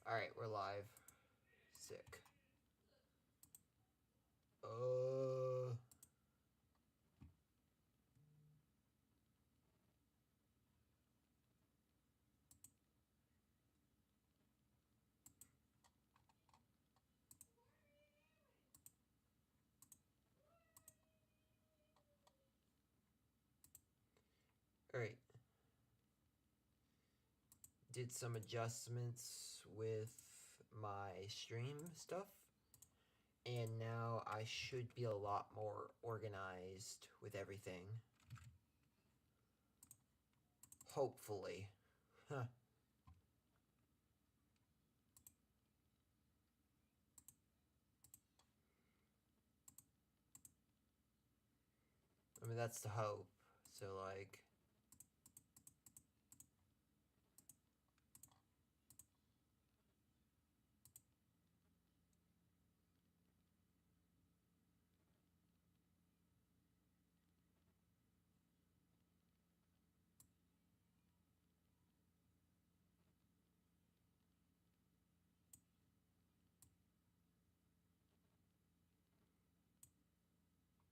Alright, we're live. Sick. Alright. Did some adjustments with my stream stuff. And now I should be a lot more organized with everything. Hopefully. Huh. I mean, that's the hope. So, like...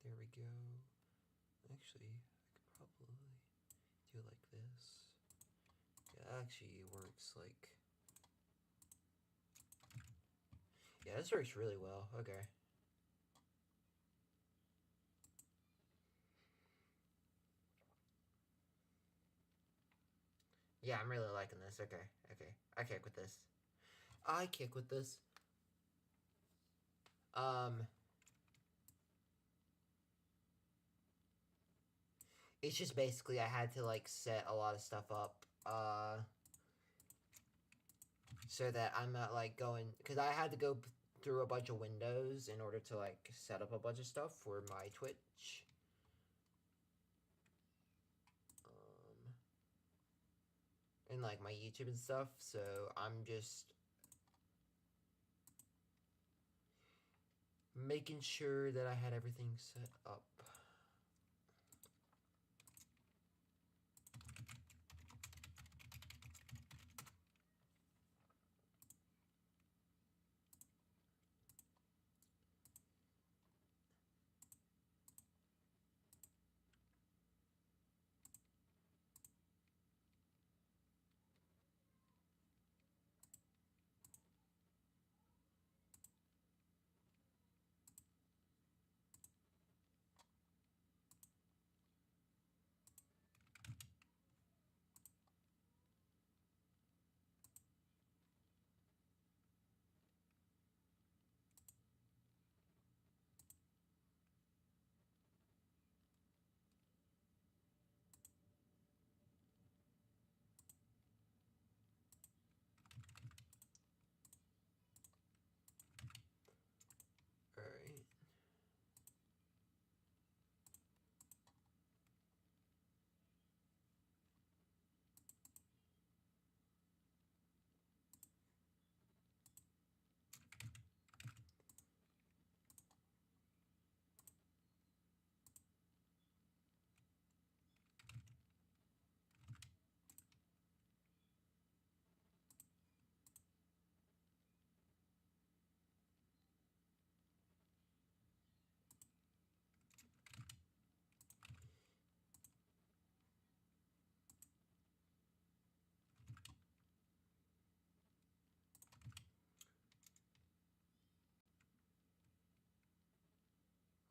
There we go. Actually, I could probably do it like this. Yeah, it actually works like... Yeah, this works really well. Okay. Yeah, I'm really liking this. Okay. I kick with this. It's just basically I had to, like, set a lot of stuff up, so that I'm not, like, going... Because I had to go through a bunch of windows in order to, like, set up a bunch of stuff for my Twitch. And, like, my YouTube and stuff, so I'm just... making sure that I had everything set up. Alright.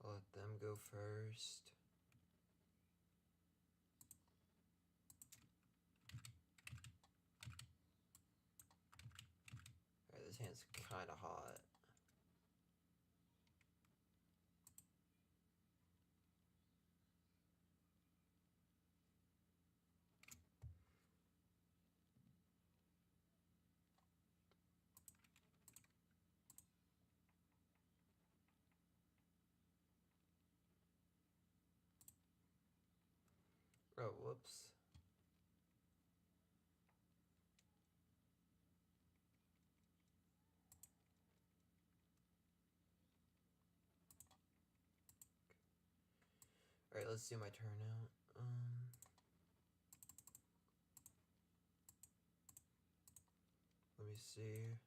I'll let them go first. Alright, this hand's kinda hot. Oh, whoops. Alright, let's do my turnout. Let me see.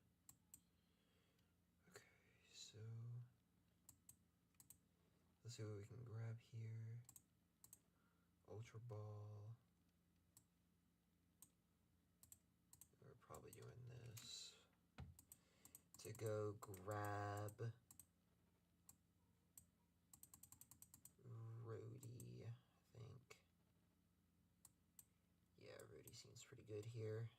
see what we can grab here. Ultra Ball. We're probably doing this to go grab Rhodey, I think. Yeah, Rhodey seems pretty good here.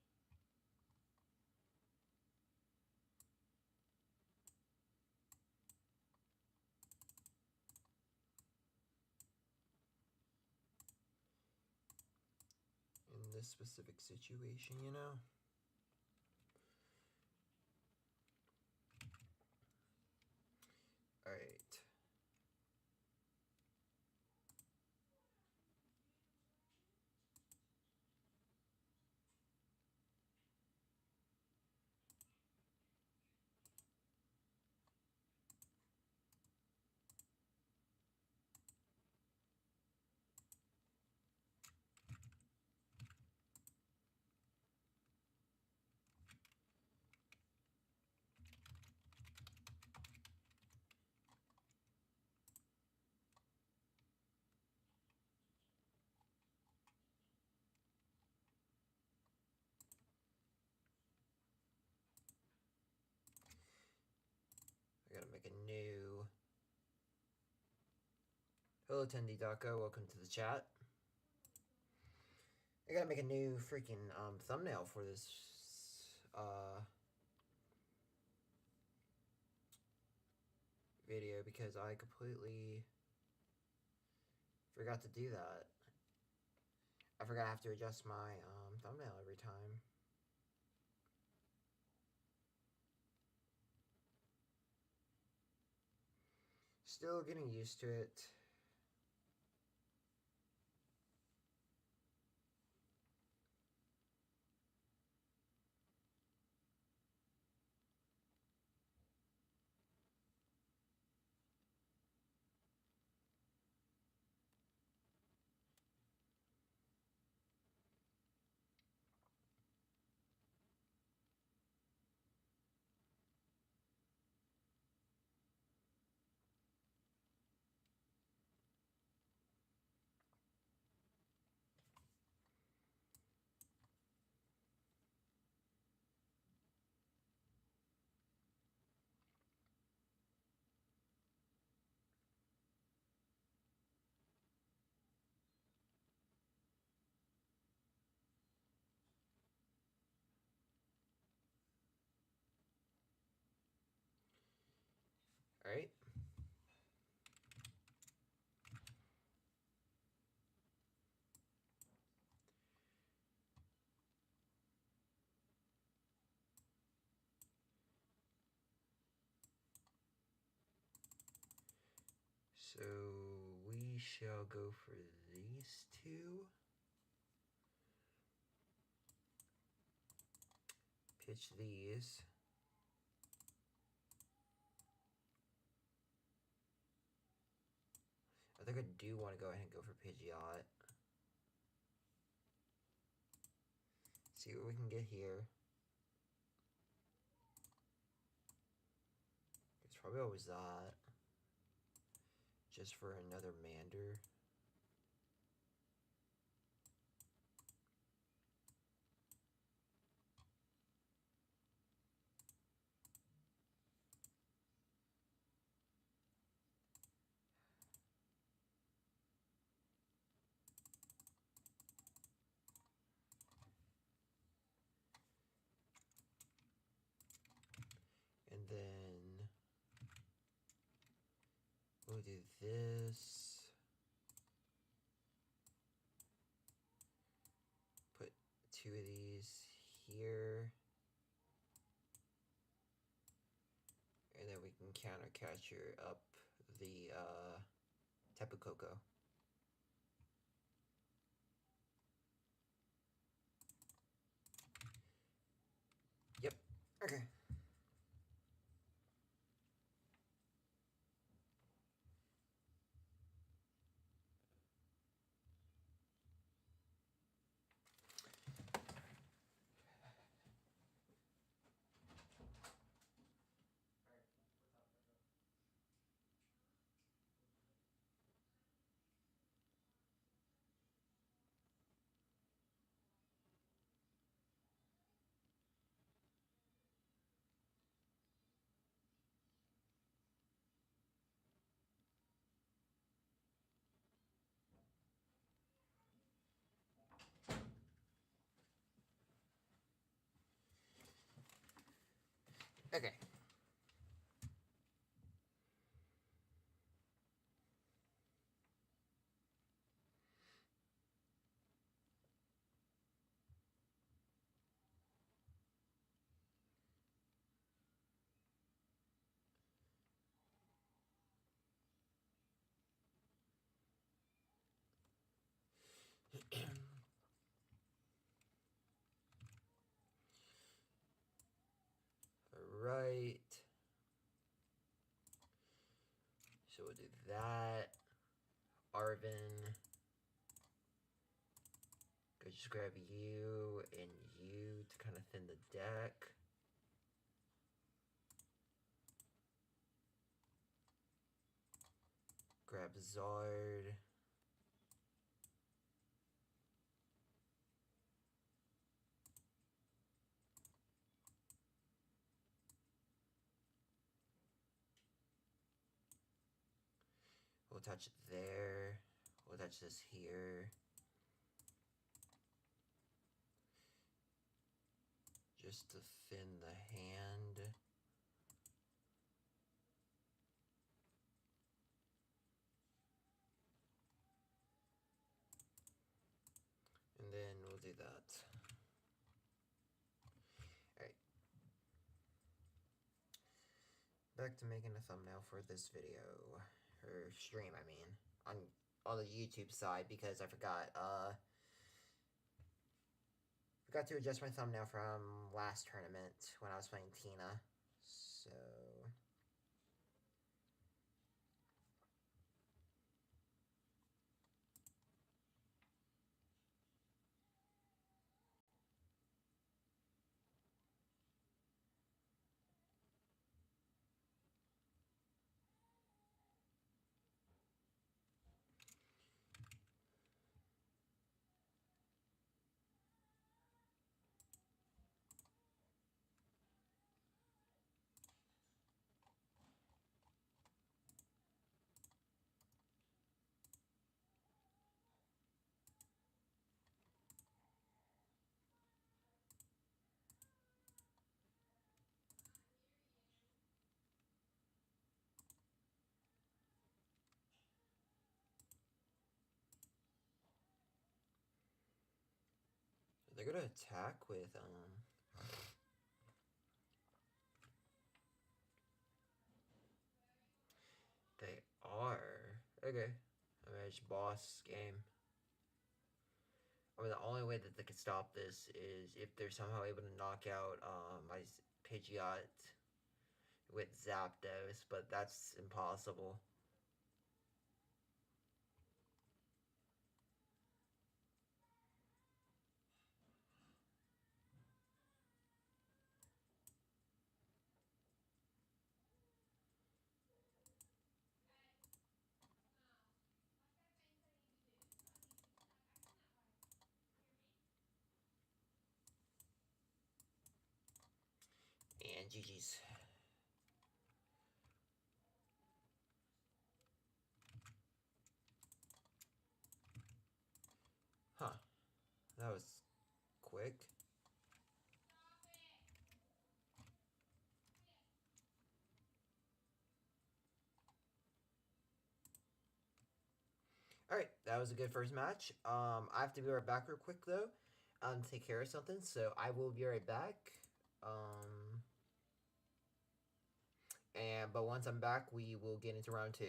In this specific situation, you know? Alright. I gotta make a new... Hello, Tendy Dako. Welcome to the chat. I gotta make a new freaking thumbnail for this video because I completely forgot to do that. I forgot I have to adjust my thumbnail every time. Still getting used to it. Alright. So we shall go for these two. Pitch these. I think I do want to go ahead and go for Pidgeot. See what we can get here. It's probably always that. Just for another Mander. And then we'll do this. Put two of these here. And then we can counter catcher up the Tapu Koko. Yep. Okay. Okay. Alright. So we'll do that. Arven. Go just grab you and you to kind of thin the deck. Grab Zard. We'll touch it there. We'll touch this here. Just to thin the hand. And then we'll do that. Alright. Back to making a thumbnail for this video. Or stream, I mean. On the YouTube side, because I forgot to adjust my thumbnail from last tournament when I was playing Tina. So they're gonna attack with they are. Okay. I mean, it's boss game. I mean, the only way that they could stop this is if they're somehow able to knock out my Pidgeot with Zapdos, but that's impossible. And GG's. Huh. That was quick. Alright, that was a good first match. I have to be right back real quick though. Take care of something, so I will be right back. But once I'm back, we will get into round 2.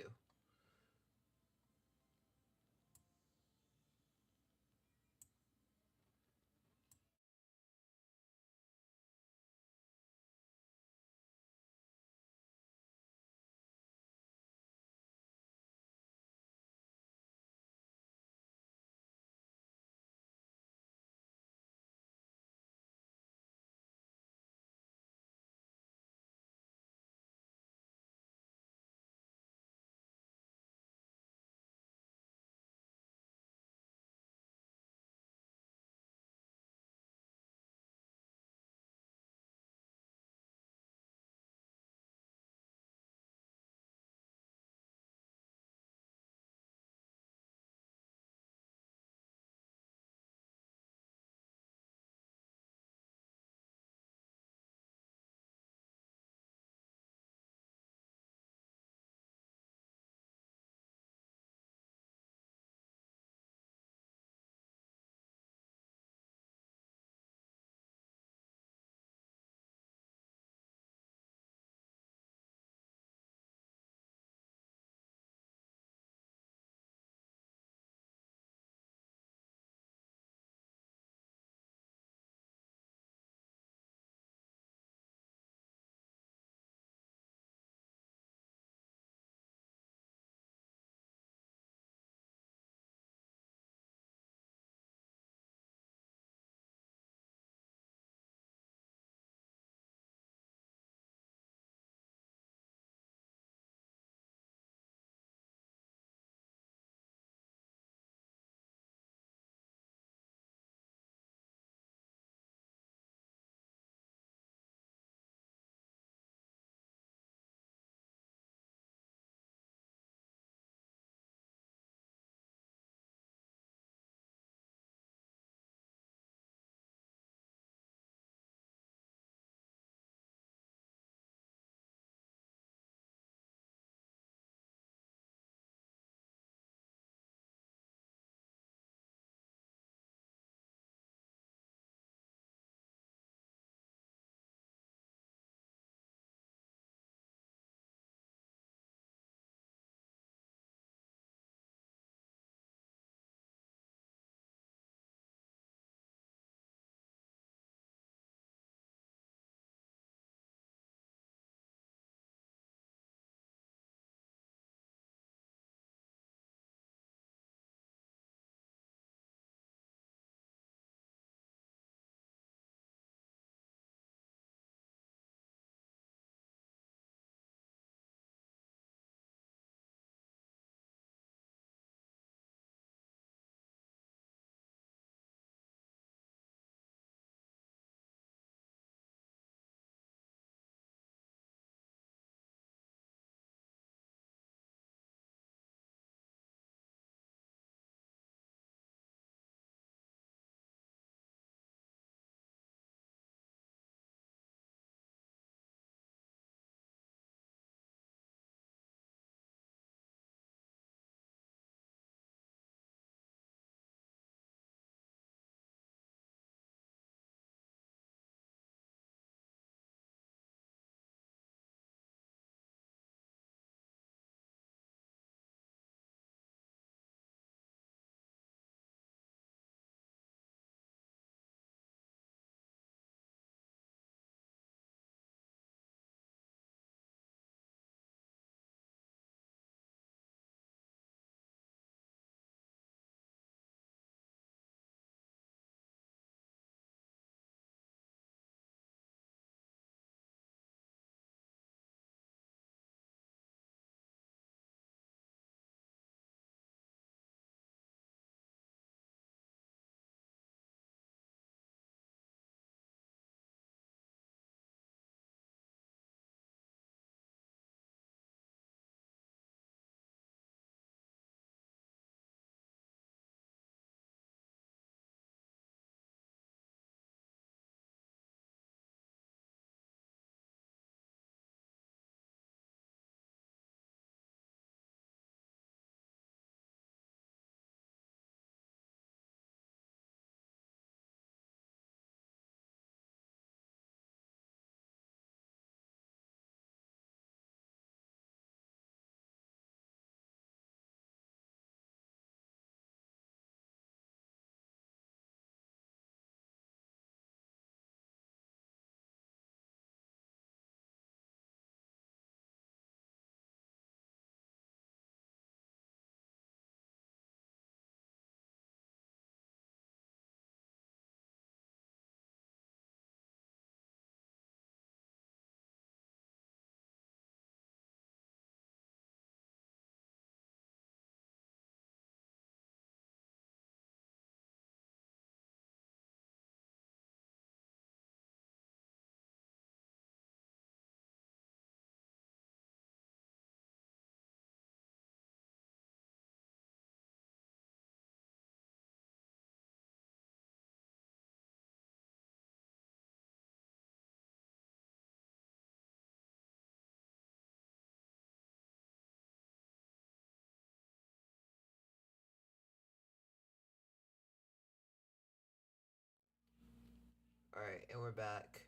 and we're back.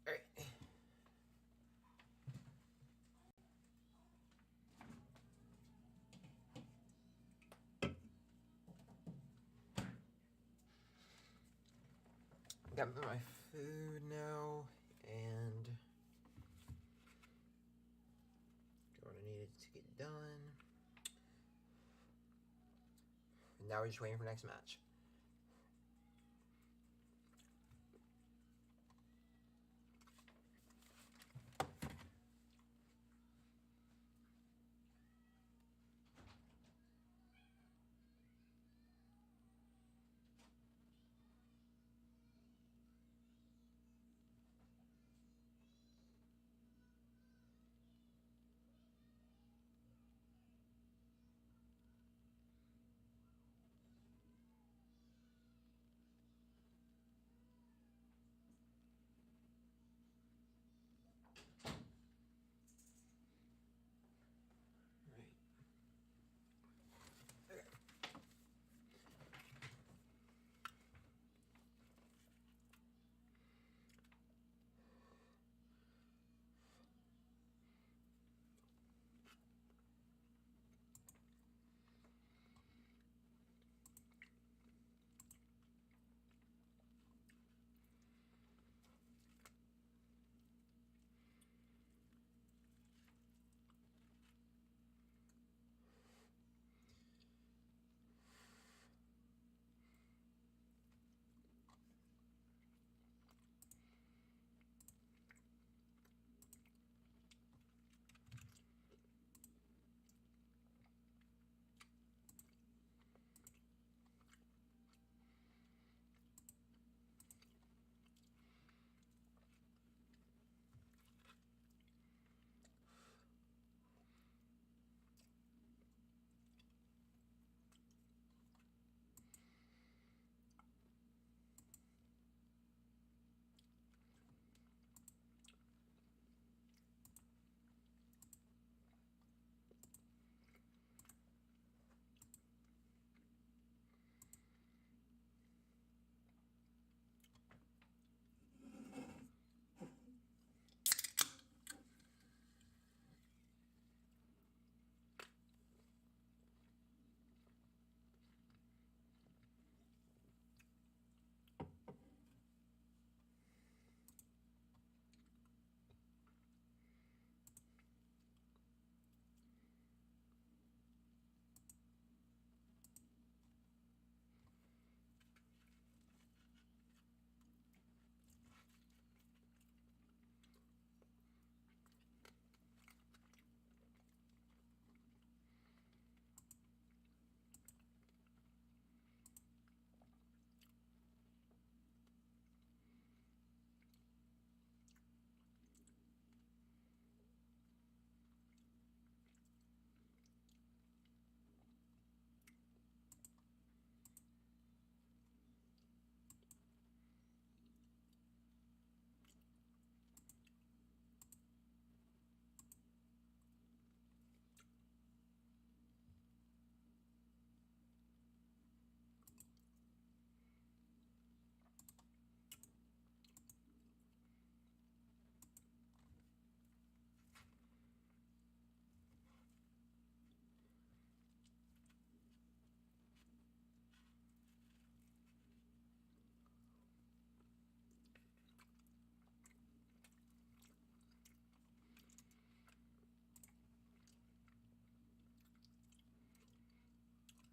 Alright. Got my food now, and what I needed to get done. And now we're just waiting for next match.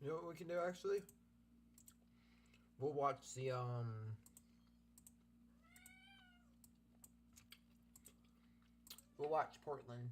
You know what we can do actually? We'll watch we'll watch Portland.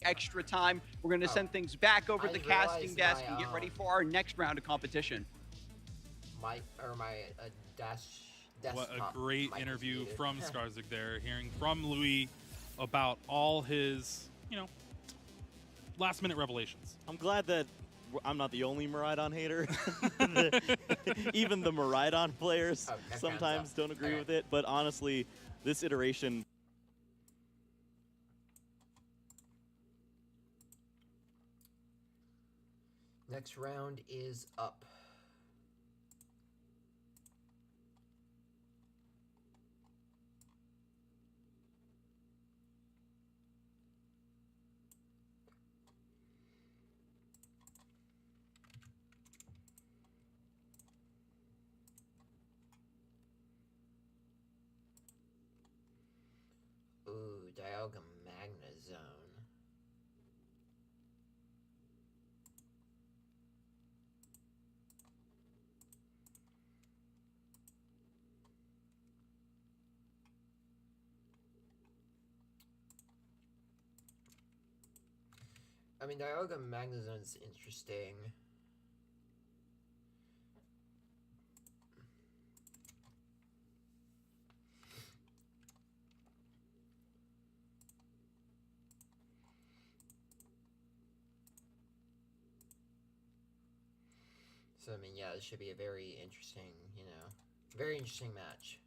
extra time. We're going to send things back over the casting desk and get ready for our next round of competition. My What a great interview from Skarzak there, hearing from Louis about all his, last-minute revelations. I'm glad that I'm not the only Miraidon hater. Even the Miraidon players sometimes don't agree with it, but honestly, this iteration... Next round is up. Ooh, Dialga Magna Zone. I mean, Dialga Magna Zone's interesting. So, I mean, yeah, this should be a very interesting, very interesting match.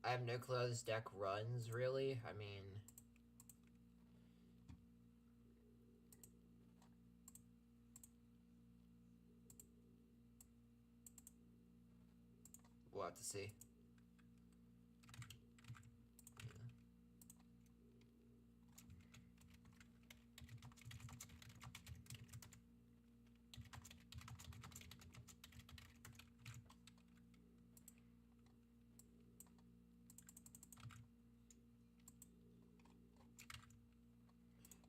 I have no clue how this deck runs, really. I mean... we'll have to see.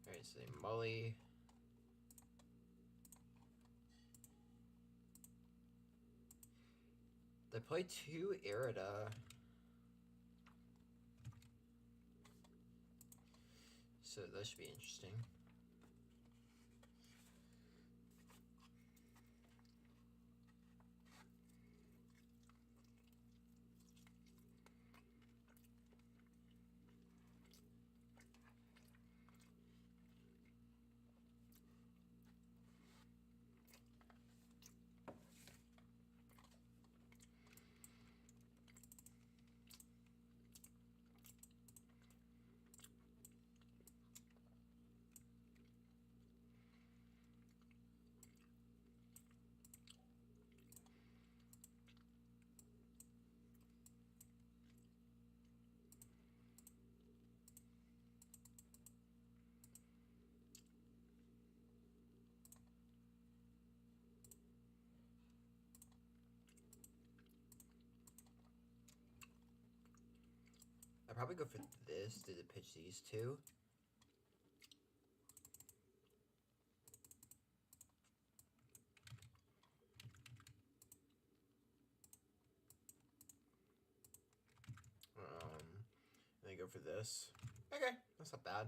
Alright, so Mully. They play 2 Irida. So that should be interesting. I'd probably go for this to pitch these two. And then go for this. Okay, that's not bad.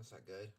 That's not good.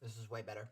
This is way better.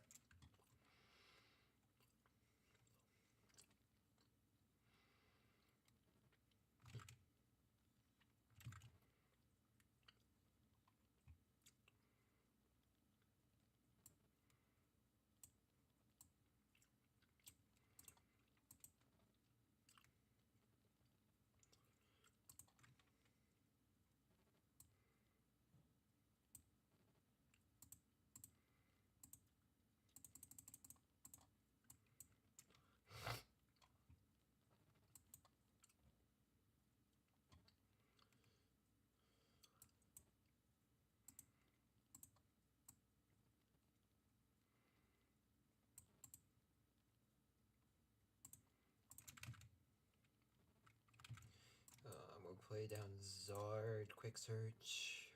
We'll play down Zard, quick search.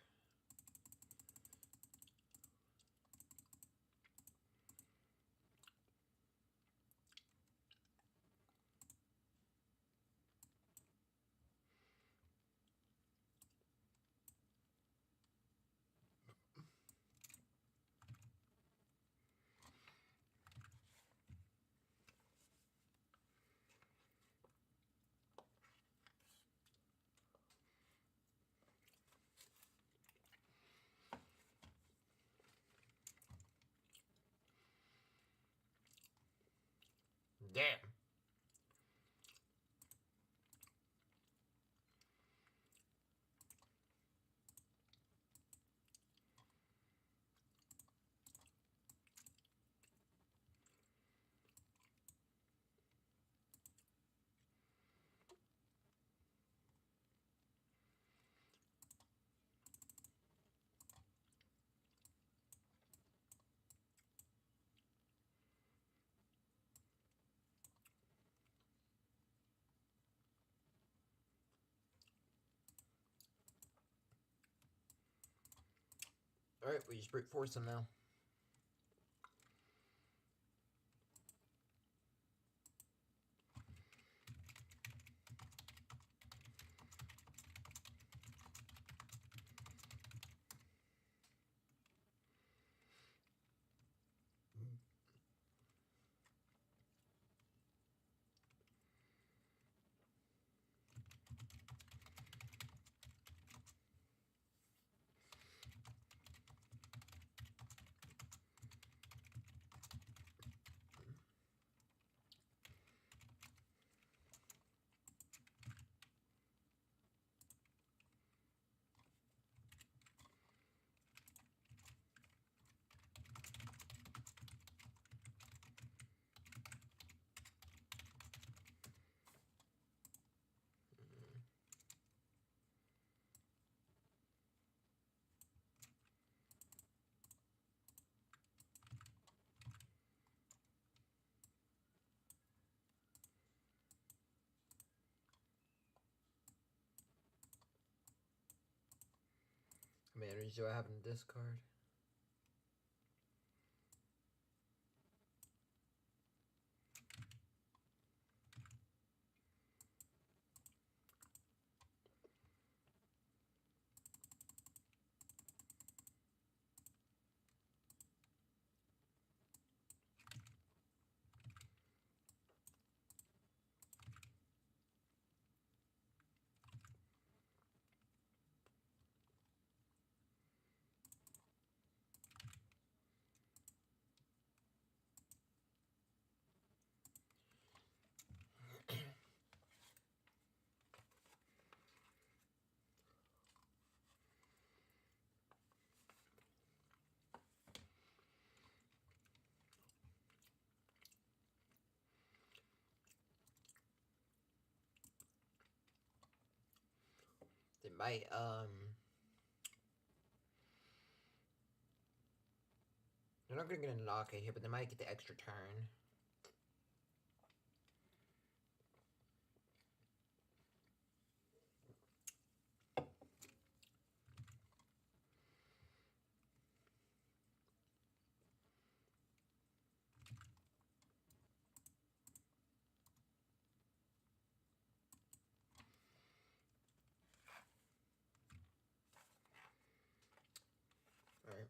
Damn. Alright, we just brute force him now. How many energies do I have in this card? They might, They're not going to get a knockout here, but they might get the extra turn. Alright.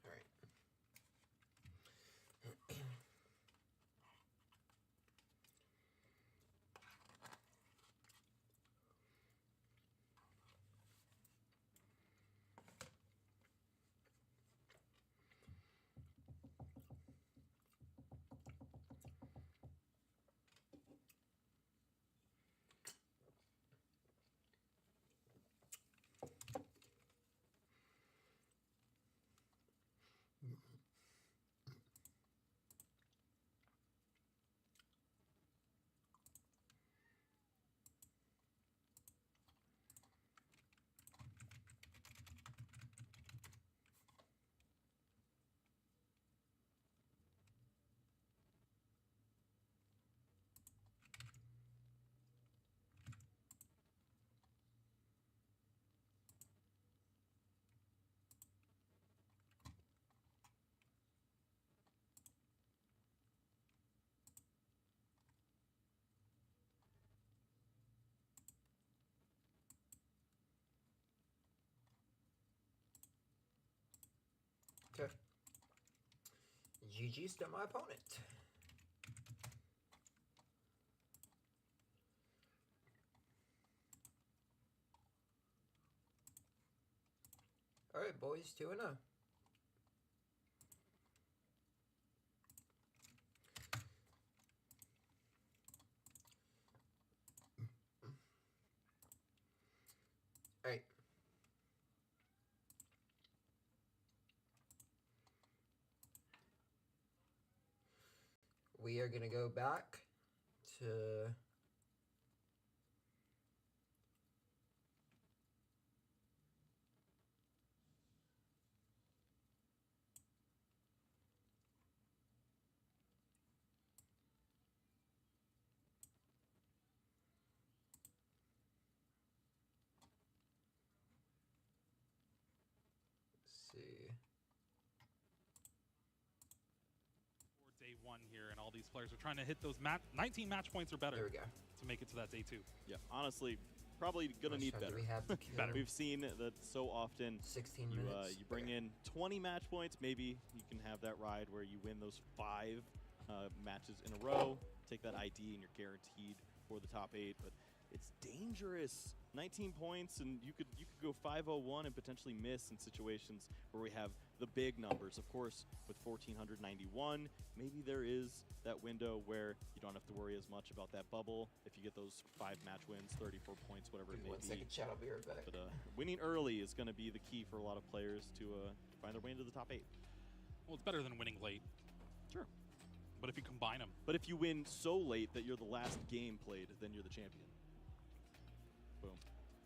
Alright. Okay. GG's to my opponent. Alright, boys, 2-0. Alright. We are going to go back to see. Day one here, and all these players are trying to hit those 19 match points or better. There we go. To make it to that day 2. Yeah, honestly, probably gonna need better. We have to kill? We've seen that so often. 16 You, minutes. you bring in 20 match points, maybe you can have that ride where you win those 5 matches in a row, take that ID, and you're guaranteed for the top 8. But it's dangerous. 19 points, and you could go 5-0-1 and potentially miss in situations where we have the big numbers. Of course, with 1,491, maybe there is that window where you don't have to worry as much about that bubble. If you get those 5 match wins, 34 points, whatever it may be. 1 second, chat. I'll be right back. But winning early is going to be the key for a lot of players to find their way into the top 8. Well, it's better than winning late. Sure. But if you combine them. But if you win so late that you're the last game played, then you're the champion. Boom.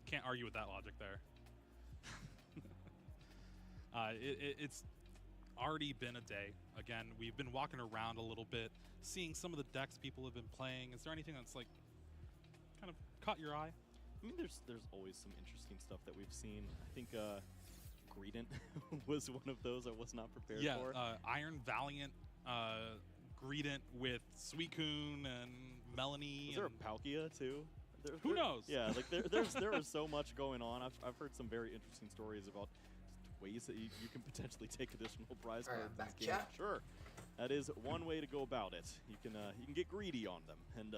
Can't argue with that logic there. It's already been a day. Again, we've been walking around a little bit, seeing some of the decks people have been playing. Is there anything that's like kind of caught your eye? I mean, there's always some interesting stuff that we've seen. I think Greedent was one of those I was not prepared for. Iron Valiant, Greedent with Suicune and Melanie. Was there a Palkia too? Who knows? Yeah, like there was so much going on. I've heard some very interesting stories about ways that you can potentially take additional prize cards in this game. Sure, that is one way to go about it. You can get greedy on them and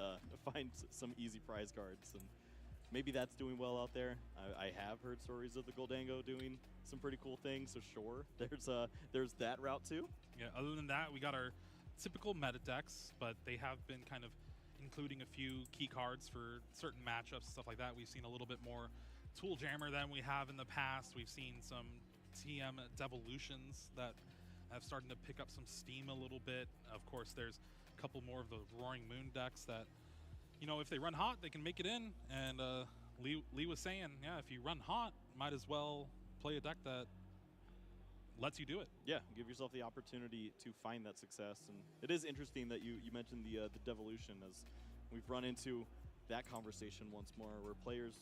find some easy prize cards, and maybe that's doing well out there. I have heard stories of the Goldango doing some pretty cool things, so sure, there's that route too. Yeah. Other than that, we got our typical meta decks, but they have been kind of including a few key cards for certain matchups, stuff like that. We've seen a little bit more Tool Jammer than we have in the past. We've seen some TM Devolutions that have started to pick up some steam a little bit. Of course, there's a couple more of the Roaring Moon decks that, you know, if they run hot, they can make it in. And Lee was saying, yeah, if you run hot, might as well play a deck that lets you do it. Yeah, give yourself the opportunity to find that success. And it is interesting that you mentioned the devolution, as we've run into that conversation once more, where players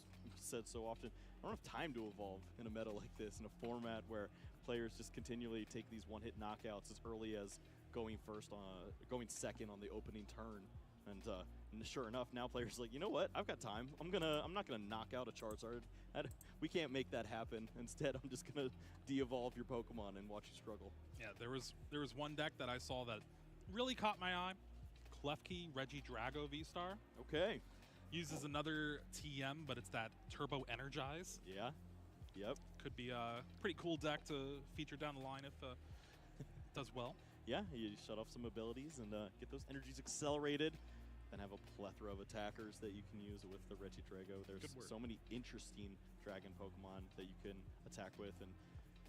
said so often, I don't have time to evolve in a meta like this, in a format where players just continually take these one-hit knockouts as early as going second on the opening turn. And sure enough, now players are like, you know what? I've got time. I'm not gonna knock out a Charizard. We can't make that happen. Instead, I'm just gonna de-evolve your Pokemon and watch you struggle. Yeah, there was one deck that I saw that really caught my eye. Klefki Regidrago V-Star. Okay. Uses another TM, but it's that Turbo Energize. Yeah. Yep. Could be a pretty cool deck to feature down the line if it does well. Yeah, you shut off some abilities and get those energies accelerated, and have a plethora of attackers that you can use with the Regidrago. There's so many interesting dragon Pokemon that you can attack with, and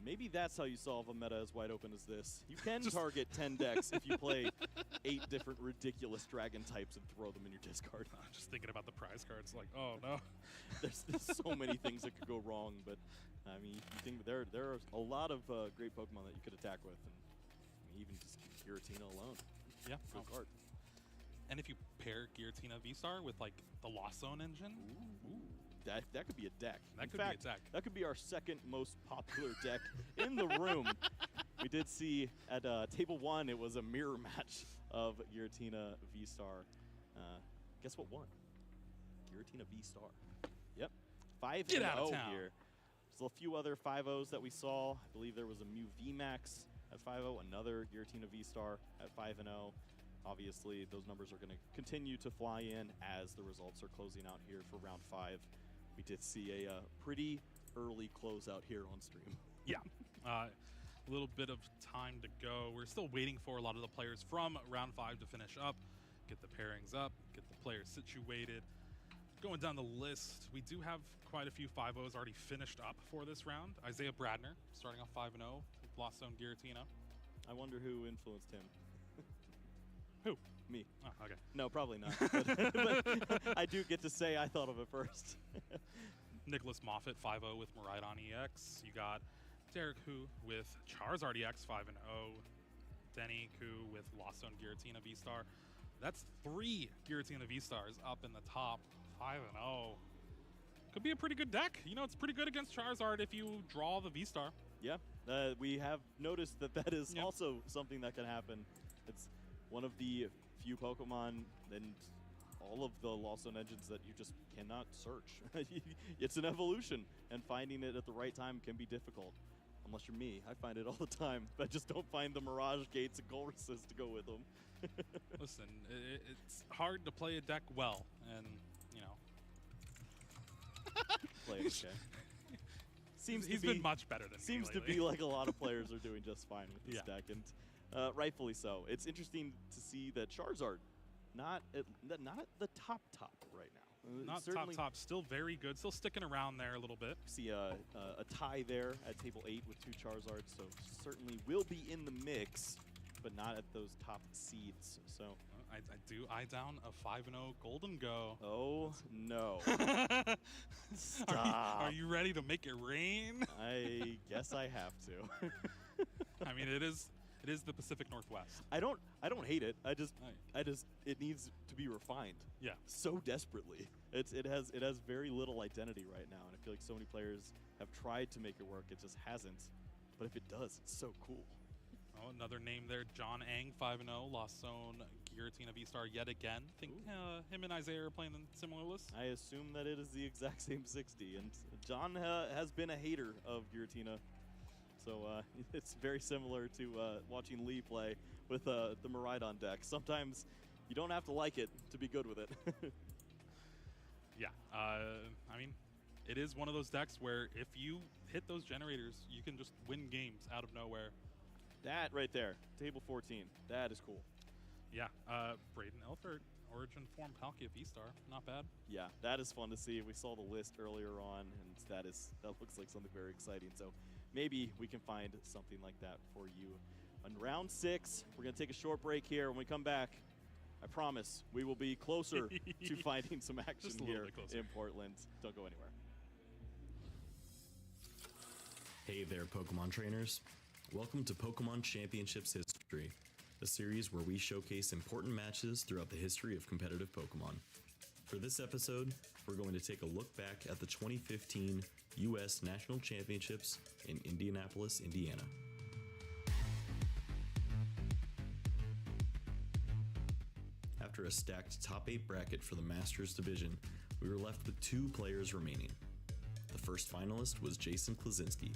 maybe that's how you solve a meta as wide open as this. You can target 10 decks if you play 8 different ridiculous dragon types and throw them in your discard. I'm just thinking about the prize cards, like, oh no. There's so many things that could go wrong, but I mean, you think there are a lot of great Pokemon that you could attack with, and I mean, even just Giratina alone. Yeah, good card. And if you pair Giratina V-Star with like the Lost Zone engine, that could be a deck. That could be a deck. That could be our second most popular deck in the room. We did see at table 1, it was a mirror match of Giratina V-Star. Guess what won? Giratina V-Star. Yep. 5-0 Get out of town. here. There's a few other 5-0s that we saw. I believe there was a Mew VMAX at 5-0, another Giratina V-Star at 5-0. Obviously, those numbers are going to continue to fly in as the results are closing out here for round 5. We did see a pretty early closeout here on stream. Yeah. A little bit of time to go. We're still waiting for a lot of the players from round 5 to finish up, get the pairings up, get the players situated. Going down the list, we do have quite a few 5-0s already finished up for this round. Isaiah Bradner starting off 5-0 with Lost Zone Giratina. I wonder who influenced him. Who? Me. Oh, okay. No, probably not. but I do get to say I thought of it first. Nicholas Moffat 5-0 with Miraidon EX. You got Derek Hu with Charizard EX 5-0. Denny Koo with Lost Zone Giratina V-Star. That's 3 Giratina V-Stars up in the top. 5-0. Could be a pretty good deck. You know, it's pretty good against Charizard if you draw the V-Star. Yeah, we have noticed that is also something that can happen. It's one of the few Pokemon and all of the Lost Zone engines that you just cannot search. It's an evolution, and finding it at the right time can be difficult. Unless you're me, I find it all the time, but I just don't find the Mirage Gates and Goal Resist to go with them. Listen, it's hard to play a deck well, and, you know. Play it okay. He's been much better than seems me to lately. be like a lot of players are doing just fine with this deck, and rightfully so. It's interesting to see that Charizard not at the top right now. Not top, still very good, still sticking around there a little bit. See a tie there at table 8 with 2 Charizards, so certainly will be in the mix, but not at those top seeds. So I do eye down a 5-0 Golden Go. Oh no! Stop. Are you ready to make it rain? I guess I have to. I mean, it is It is the Pacific Northwest. I don't hate it. I just Right. it needs to be refined. Yeah. So desperately. It has very little identity right now, and I feel like so many players have tried to make it work. It just hasn't. But if it does, it's so cool. Oh, another name there, John Ang, 5-0, Lost Zone, Giratina V-Star yet again. Think him and Isaiah are playing in similar lists? I assume that it is the exact same 60, and John has been a hater of Giratina. So it's very similar to watching Lee play with the Miraidon deck. Sometimes you don't have to like it to be good with it. Yeah, I mean, it is one of those decks where if you hit those generators, you can just win games out of nowhere. That right there, table 14, that is cool. Yeah, Braden Elford, Origin Form Palkia V-Star, not bad. Yeah, that is fun to see. We saw the list earlier on, and that looks like something very exciting. So maybe we can find something like that for you. On round 6, we're going to take a short break here. When we come back, I promise we will be closer to finding some action Just a little here bit closer. in Portland. Don't go anywhere. Hey there, Pokemon trainers. Welcome to Pokemon Championships History, a series where we showcase important matches throughout the history of competitive Pokemon. For this episode, we're going to take a look back at the 2015 U.S. National Championships in Indianapolis, Indiana. After a stacked top 8 bracket for the Masters division, we were left with 2 players remaining. The first finalist was Jason Klaczynski,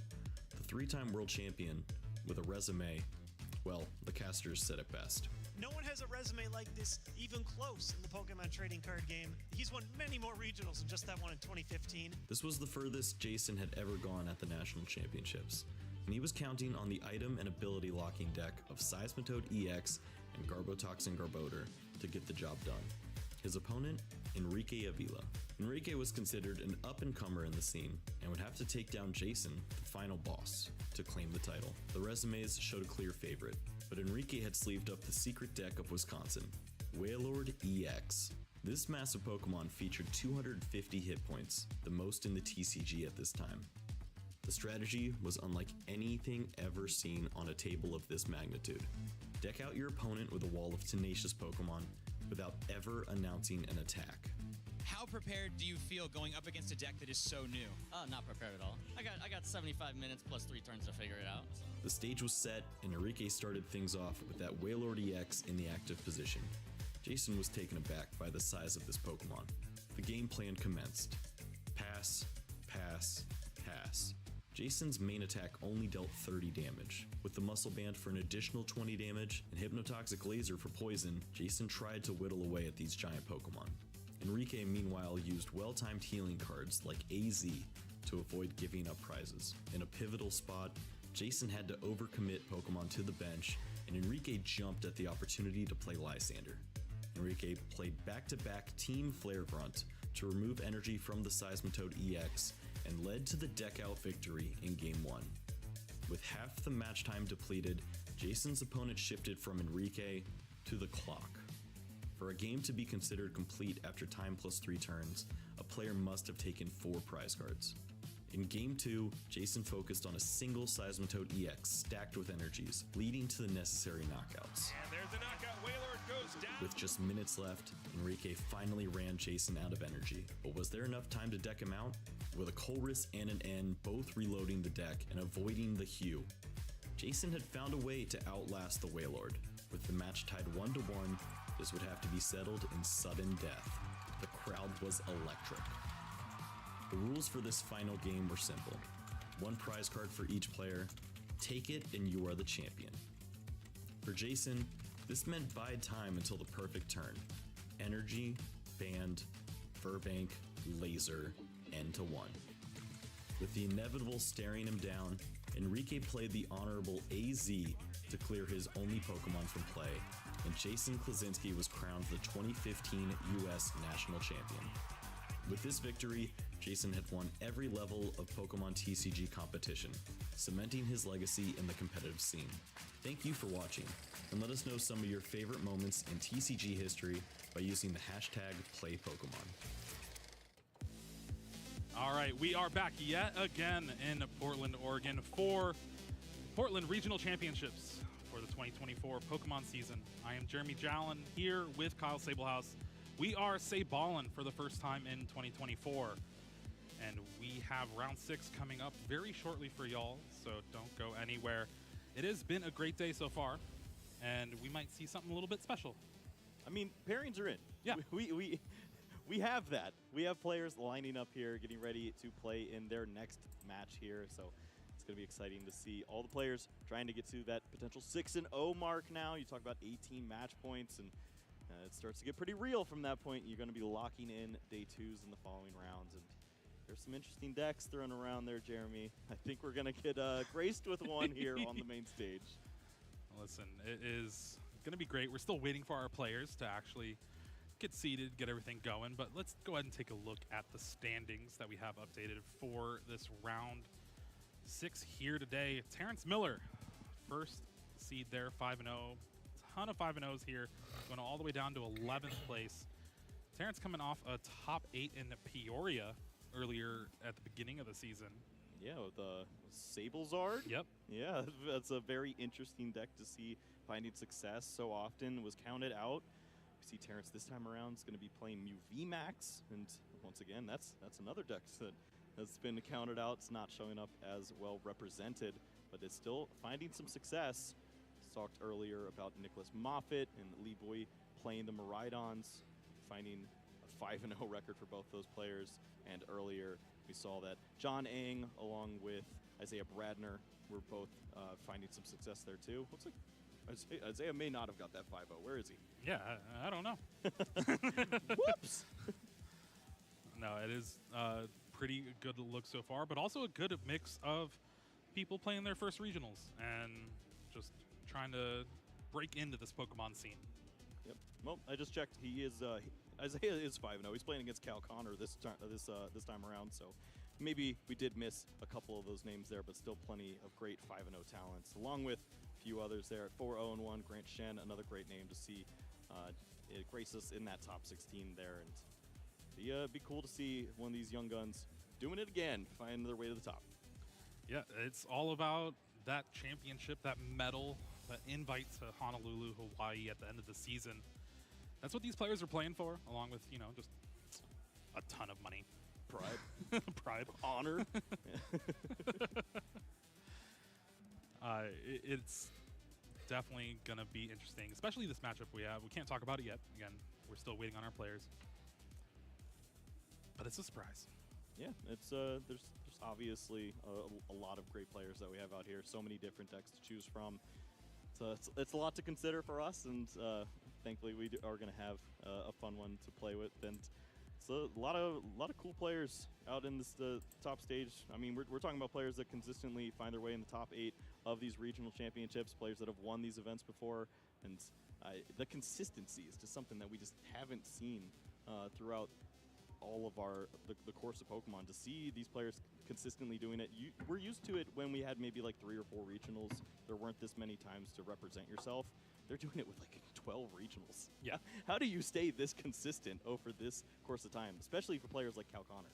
the 3-time world champion with a resume, well, the casters said it best. No one has a resume like this even close in the Pokemon trading card game. He's won many more regionals than just that one in 2015. This was the furthest Jason had ever gone at the national championships, and he was counting on the item and ability locking deck of Seismitoad EX and Garbotoxin Garbodor to get the job done. His opponent, Enrique Avila. Enrique was considered an up-and-comer in the scene and would have to take down Jason, the final boss, to claim the title. The resumes showed a clear favorite, but Enrique had sleeved up the secret deck of Wisconsin, Wailord EX. This massive Pokemon featured 250 hit points, the most in the TCG at this time. The strategy was unlike anything ever seen on a table of this magnitude. Deck out your opponent with a wall of tenacious Pokemon without ever announcing an attack. How prepared do you feel going up against a deck that is so new? Not prepared at all. I got 75 minutes plus 3 turns to figure it out. So. The stage was set, and Enrique started things off with that Wailord EX in the active position. Jason was taken aback by the size of this Pokemon. The game plan commenced. Pass, pass, pass. Jason's main attack only dealt 30 damage. With the Muscle Band for an additional 20 damage and Hypnotoxic Laser for poison, Jason tried to whittle away at these giant Pokemon. Enrique, meanwhile, used well-timed healing cards like AZ to avoid giving up prizes. In a pivotal spot, Jason had to overcommit Pokemon to the bench, and Enrique jumped at the opportunity to play Lysander. Enrique played back-to-back Team Flare Grunt to remove energy from the Seismitoad EX and led to the deck-out victory in Game 1. With half the match time depleted, Jason's opponent shifted from Enrique to the clock. For a game to be considered complete after time plus 3 turns, a player must have taken 4 prize cards. In Game 2, Jason focused on a single Seismitoad EX stacked with energies, leading to the necessary knockouts. And there's the knockout. Wailord goes down. With just minutes left, Enrique finally ran Jason out of energy. But was there enough time to deck him out? With a Colress and an N both reloading the deck and avoiding the Hue, Jason had found a way to outlast the Wailord. With the match tied 1-1, this would have to be settled in sudden death. The crowd was electric. The rules for this final game were simple. 1 prize card for each player. Take it and you are the champion. For Jason, this meant bide time until the perfect turn. Energy, Band, Burbank, Laser, N to 1. With the inevitable staring him down, Enrique played the honorable AZ to clear his only Pokemon from play, and Jason Klaczynski was crowned the 2015 U.S. National Champion. With this victory, Jason had won every level of Pokemon TCG competition, cementing his legacy in the competitive scene. Thank you for watching, and let us know some of your favorite moments in TCG history by using the hashtag #PlayPokemon. All right, we are back yet again in Portland, Oregon for Portland Regional Championships for the 2024 Pokemon season. I am Jeremy Jallin here with Kyle Sablehouse. We are Saballin for the first time in 2024. And we have round 6 coming up very shortly for y'all, so don't go anywhere. It has been a great day so far, and we might see something a little bit special. I mean, pairings are in. Yeah. We have that. We have players lining up here, getting ready to play in their next match here. So it's going to be exciting to see all the players trying to get to that potential 6-0 mark now. You talk about 18 match points, and it starts to get pretty real from that point. You're going to be locking in day 2s in the following rounds. And there's some interesting decks thrown around there, Jeremy. I think we're going to get graced with one here on the main stage. Listen, it is going to be great. We're still waiting for our players to actually get seated, get everything going, but let's go ahead and take a look at the standings that we have updated for this round 6 here today. Terrence Miller, first seed there, 5-0. Ton of 5-0s here, going all the way down to 11th place. Terrence coming off a top 8 in Peoria earlier at the beginning of the season. Yeah, with the Sablezard. Yep. Yeah, that's a very interesting deck to see finding success so often. Was counted out. We see Terrence this time around is going to be playing Mew VMAX, and once again, that's another deck that's been counted out. It's not showing up as well represented, but it's still finding some success. Talked earlier about Nicholas Moffitt and Lee Boy playing the Miraidons, finding a 5-0 record for both those players. And earlier, we saw that John Ang, along with Isaiah Bradner, were both finding some success there too. Looks like Isaiah may not have got that 5-0. Where is he? Yeah, I don't know. Whoops! No, it is pretty good look so far, but also a good mix of people playing their first regionals and just trying to break into this Pokemon scene. Yep. Well, I just checked. He is Isaiah is 5-0. He's playing against Cal Connor this time around. So maybe we did miss a couple of those names there, but still plenty of great 5-0 talents, along with a few others there at 4-0-1. Grant Shen, another great name to see. It graces us in that top 16 there, and be cool to see one of these young guns doing it again, finding their way to the top. Yeah, it's all about that championship, that medal, that invite to Honolulu, Hawaii at the end of the season. That's what these players are playing for, along with, just a ton of money. Pride. Pride. Honor. It's definitely going to be interesting, especially this matchup we have. We can't talk about it yet. Again, we're still waiting on our players. But it's a surprise. Yeah, it's there's obviously a lot of great players that we have out here. So many different decks to choose from. So it's a lot to consider for us, and thankfully we are going to have a fun one to play with. And it's a lot of cool players out in this top stage. I mean, we're talking about players that consistently find their way in the top 8 of these regional championships, players that have won these events before, and the consistency is just something that we just haven't seen throughout all of the course of Pokemon. To see these players consistently doing it, we're used to it when we had maybe like 3 or 4 regionals. There weren't this many times to represent yourself. They're doing it with like 12 regionals. Yeah. How do you stay this consistent over this course of time, especially for players like Cal Connor?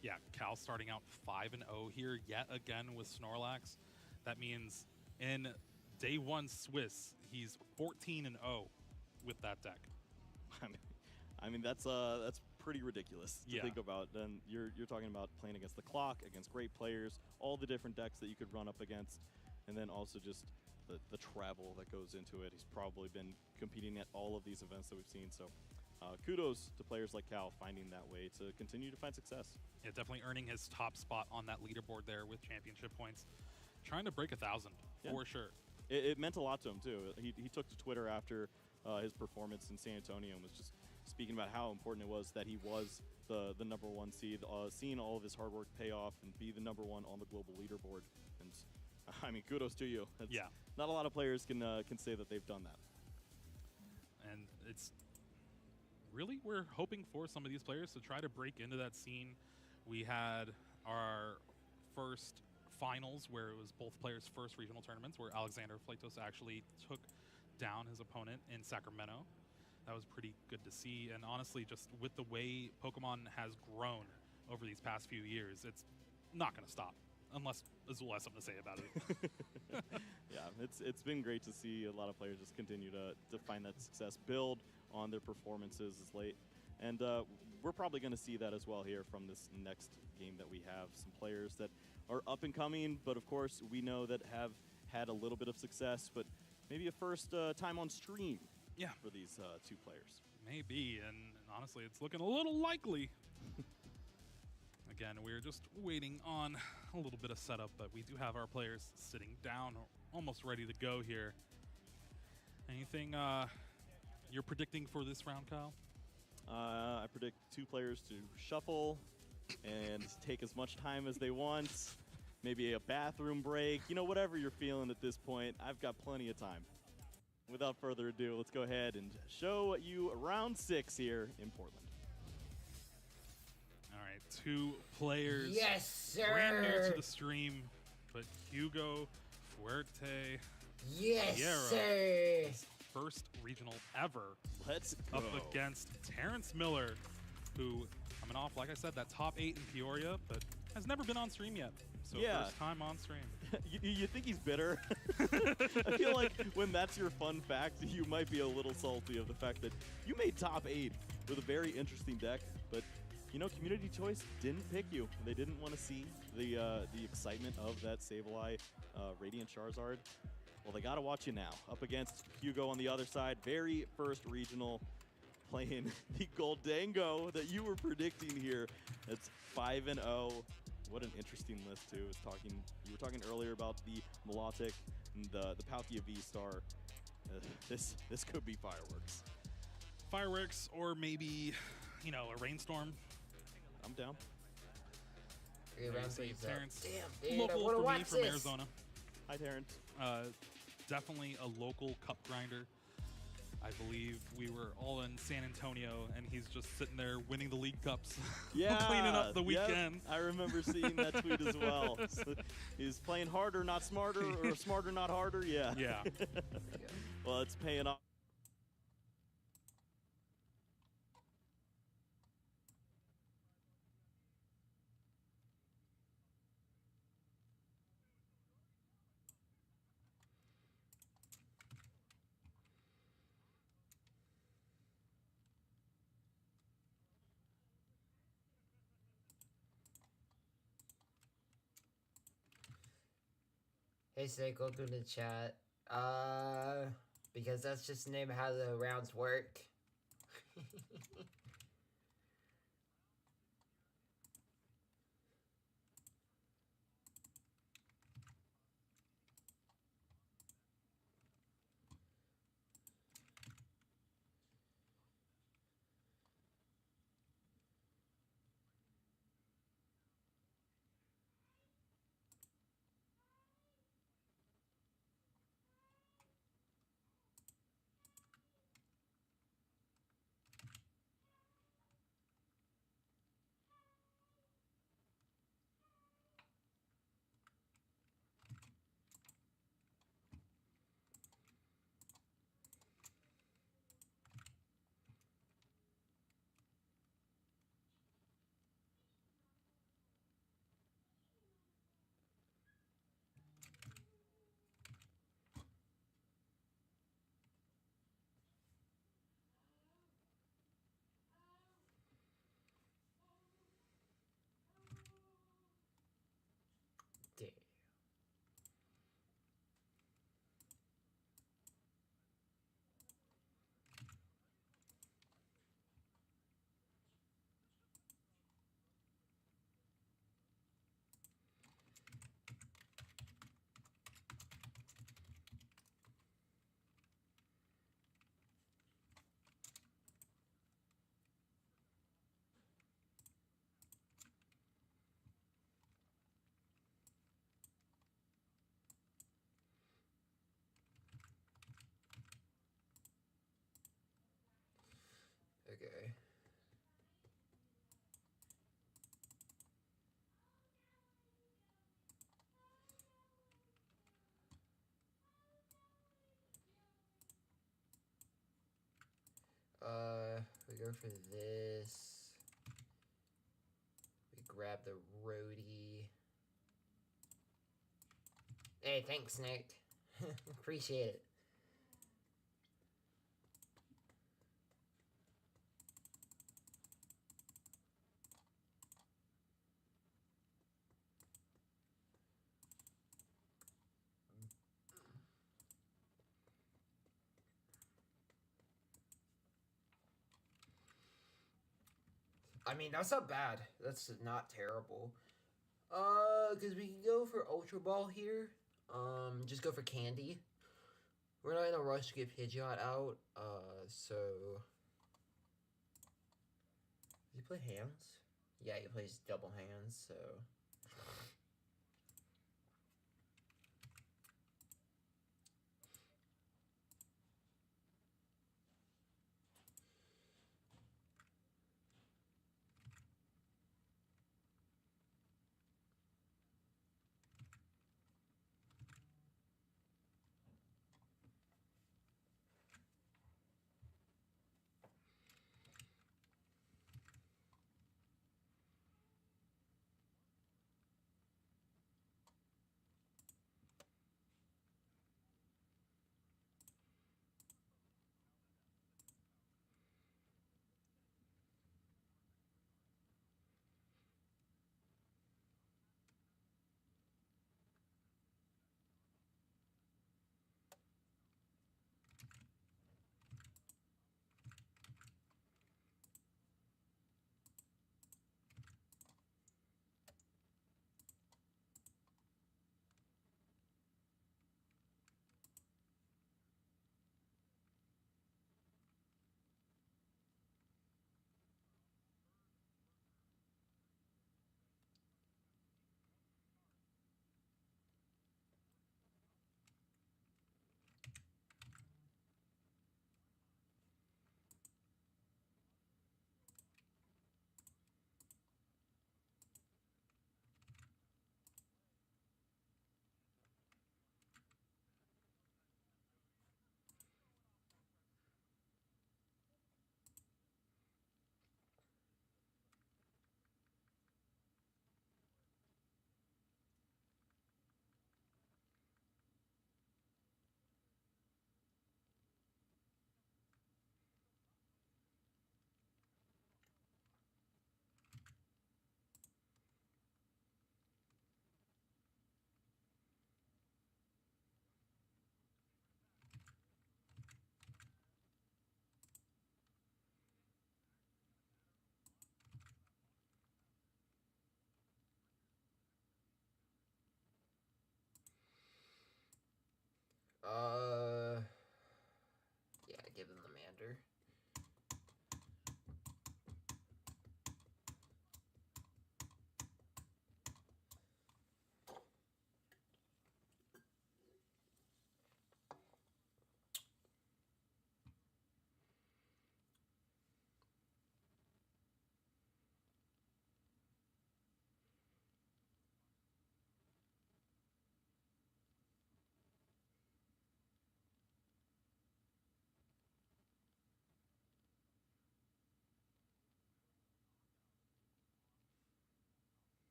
Yeah, Cal starting out 5-0 here yet again with Snorlax. That means in day 1 Swiss, he's 14-0 with that deck. I mean that's pretty ridiculous to think about. And you're talking about playing against the clock, against great players, all the different decks that you could run up against, and then also just the travel that goes into it. He's probably been competing at all of these events that we've seen. So kudos to players like Cal finding that way to continue to find success. Yeah, definitely earning his top spot on that leaderboard there with championship points. Trying to break 1,000 for sure. It meant a lot to him too. He took to Twitter after his performance in San Antonio and was just speaking about how important it was that he was the number 1 seed, seeing all of his hard work pay off and be the number 1 on the global leaderboard. And I mean, kudos to you. Not a lot of players can say that they've done that. And it's really, we're hoping for some of these players to try to break into that scene. We had our first finals where it was both players' first regional tournaments where Alexander Fleitos actually took down his opponent in Sacramento. That was pretty good to see. And honestly, just with the way Pokemon has grown over these past few years, it's not going to stop. unless Azul has something to say about it. Yeah, it's been great to see a lot of players just continue to find that success, build on their performances as late. And we're probably going to see that as well here from this next game that we have. Some players that are up and coming, but of course we know that have had a little bit of success, but maybe a first time on stream for these two players. Maybe, and honestly, it's looking a little likely. Again, we're just waiting on a little bit of setup, but we do have our players sitting down, almost ready to go here. Anything you're predicting for this round, Kyle? I predict two players to shuffle and take as much time as they want. Maybe a bathroom break, you know, whatever you're feeling at this point. I've got plenty of time. Without further ado, let's go ahead and show you round 6 here in Portland. All right, two players. Yes, sir. Brand new to the stream, but Hugo Fuerte Yes, Sierra, sir. his first regional ever, Let's go. up against Terrence Miller, who coming off, like I said, that top 8 in Peoria, but has never been on stream yet. So Yeah. first time on stream. You think he's bitter? I feel like when that's your fun fact, you might be a little salty of the fact that you made top 8 with a very interesting deck, but you know, Community Choice didn't pick you. They didn't want to see the excitement of that Sableye Radiant Charizard. Well, they got to watch you now. Up against Hugo on the other side, very first regional, playing the Goldango that you were predicting here. That's 5-0. What an interesting list too. You were talking earlier about the Melodic and the Palkia V-Star. This could be fireworks. Fireworks, or maybe, you know, a rainstorm. I'm down. Okay, There you round see 3's up. Terrence, Damn, dude, I local wanna for me watch from this. Arizona. Hi, Terrence. Definitely a local cup grinder. I believe we were all in San Antonio, and he's just sitting there winning the league cups, Yeah, cleaning up the yep, weekend. I remember seeing that tweet as well. So he's playing harder, not smarter, or smarter, not harder. Yeah. Yeah. Well, it's paying off. Hey, say go through the chat. Because that's just the name of how the rounds work. Damn. Okay. We go for this. We grab the roadie. Hey, thanks, Nick. Appreciate it. I mean, that's not bad. That's not terrible. Because we can go for Ultra Ball here. Just go for Candy. We're not in a rush to get Pidgeot out. So... Does he play hands? Yeah, he plays double hands, so... Yeah, give him the Mander.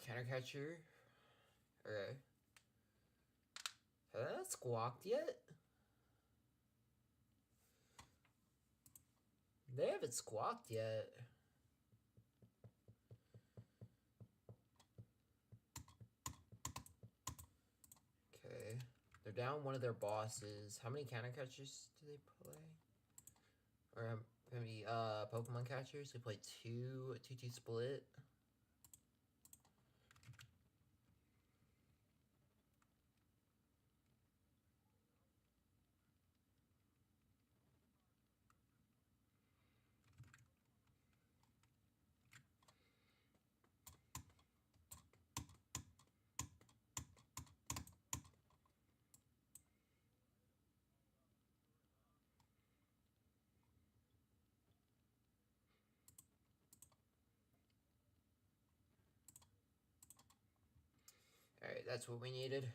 Counter catcher. Okay. Has that squawked yet? They haven't squawked yet. Okay. They're down one of their bosses. How many counter catchers do they play? Or how many Pokemon catchers? They play two, a 2-2 split. Alright, that's what we needed.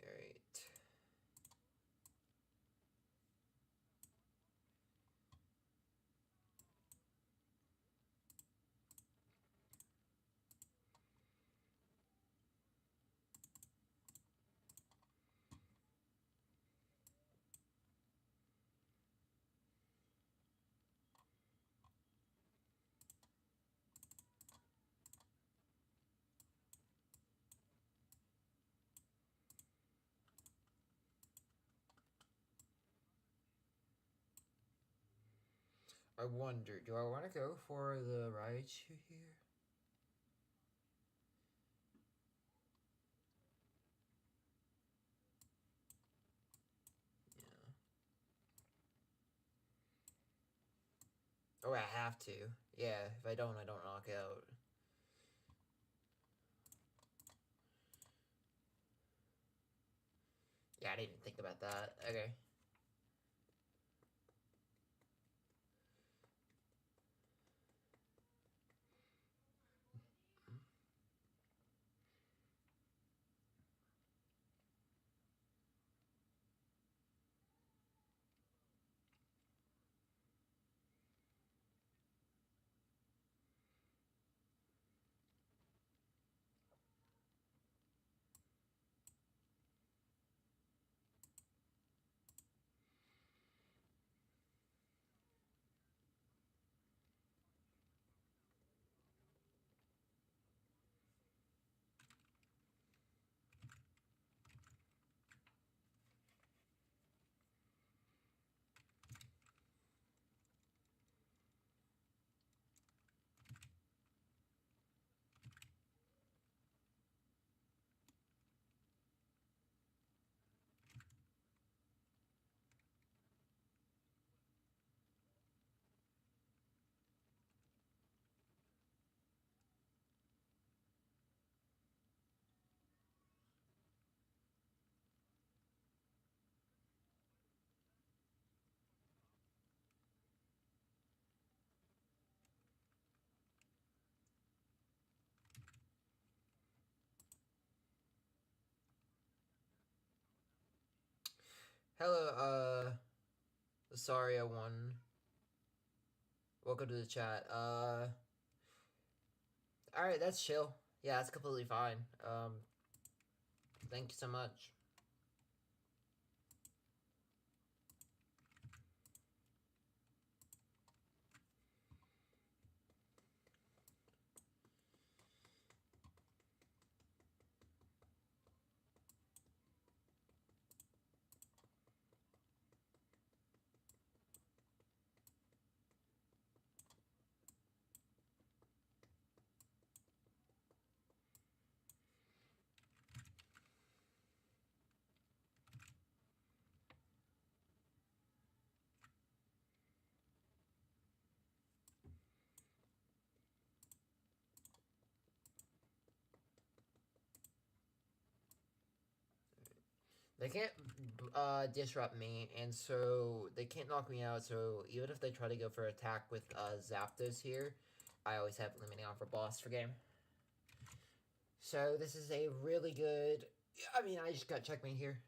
Alright. I wonder, do I want to go for the Raichu here? Yeah. Oh, I have to. Yeah, if I don't knock out. Yeah, I didn't even think about that. Okay. Hello, sorry I won. Welcome to the chat. Alright, that's chill. Yeah, that's completely fine. Thank you so much. They can't disrupt me, and so they can't knock me out, so even if they try to go for attack with Zapdos here, I always have Lumineon for boss for game. So this is a really good... I mean, I just got checkmate here.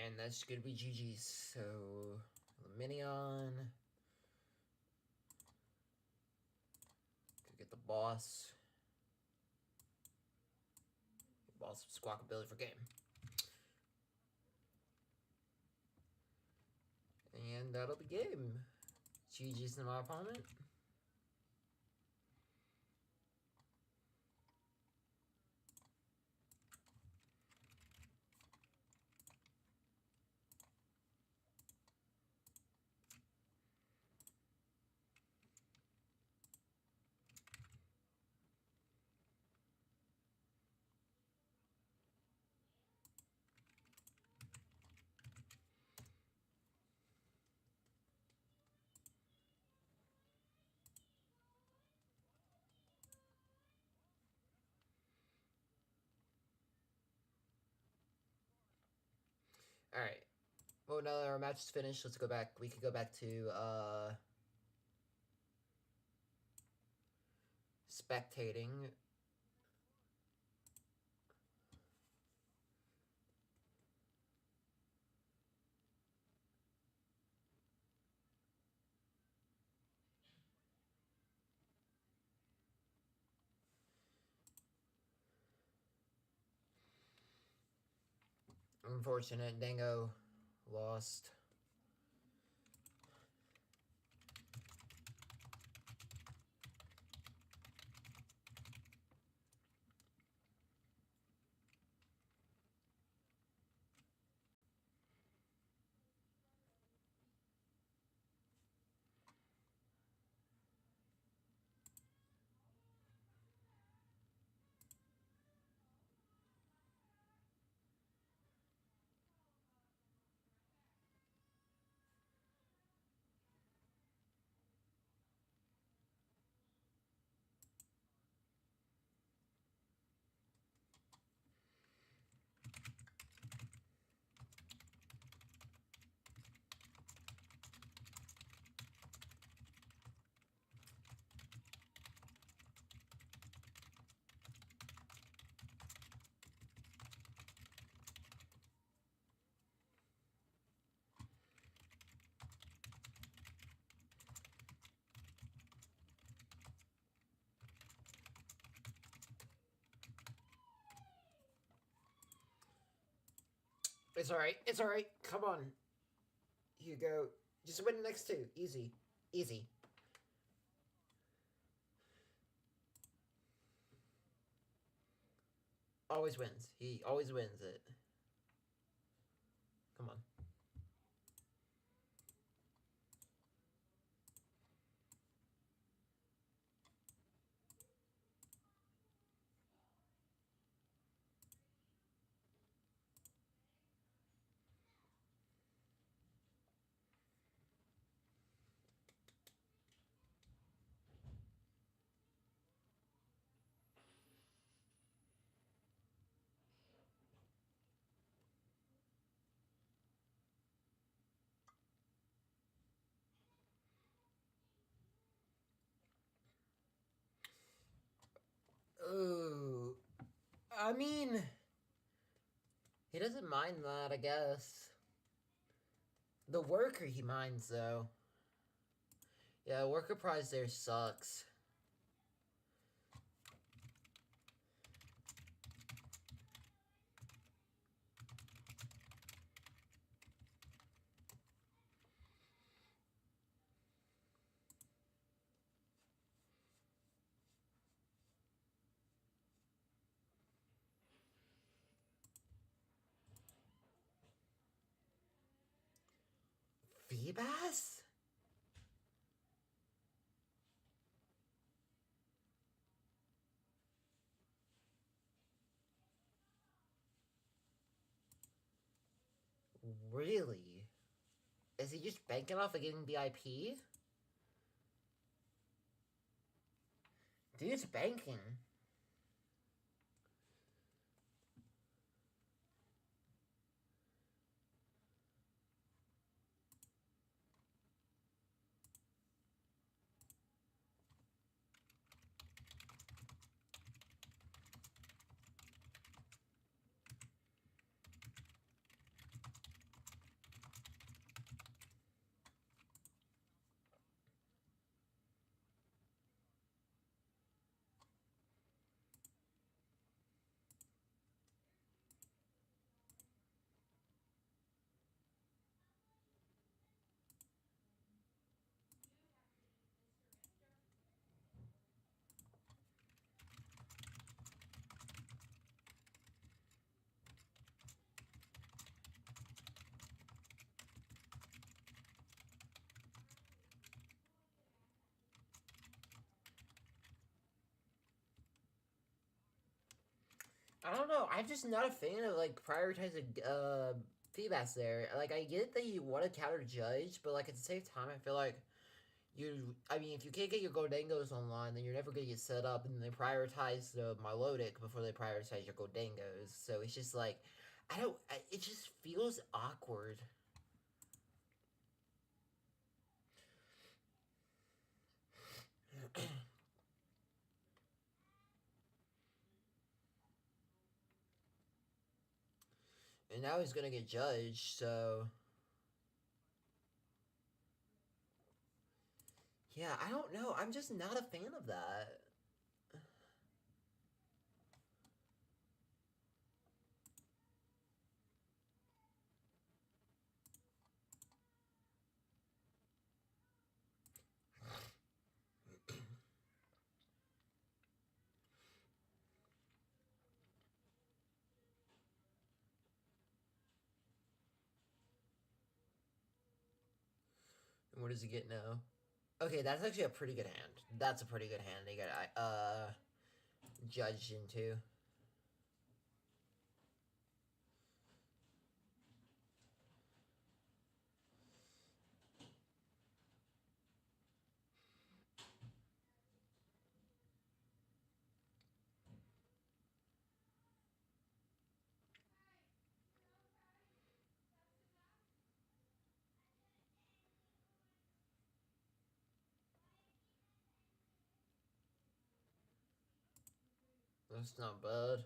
And that's gonna be GG's. So, Minion. Get the boss. Boss of Squawkability for game. And that'll be game. GG's to my opponent. Alright. Well, now that our match is finished, let's go back. We could go back to, spectating. Unfortunate, Dango lost. It's alright. It's alright. Come on. Here you go. Just win the next two. Easy. Easy. Always wins. He always wins it. Come on. Ooh. I mean, he doesn't mind that, I guess. The worker he minds, though. Yeah, worker prize there sucks. Feebas? Really? Is he just banking off of getting the IP? Dude's banking. I'm just not a fan of like prioritizing feedbacks there. Like I get that you want to counter judge, but like at the same time, I feel like I mean, if you can't get your Goldengos online, then you're never gonna get set up, and they prioritize the Milotic before they prioritize your Goldengos. So it's just like, it just feels awkward. And now he's gonna get judged, so... Yeah, I don't know. I'm just not a fan of that. And what does he get now? Okay, that's actually a pretty good hand. That's a pretty good hand they got judged into. That's not bad.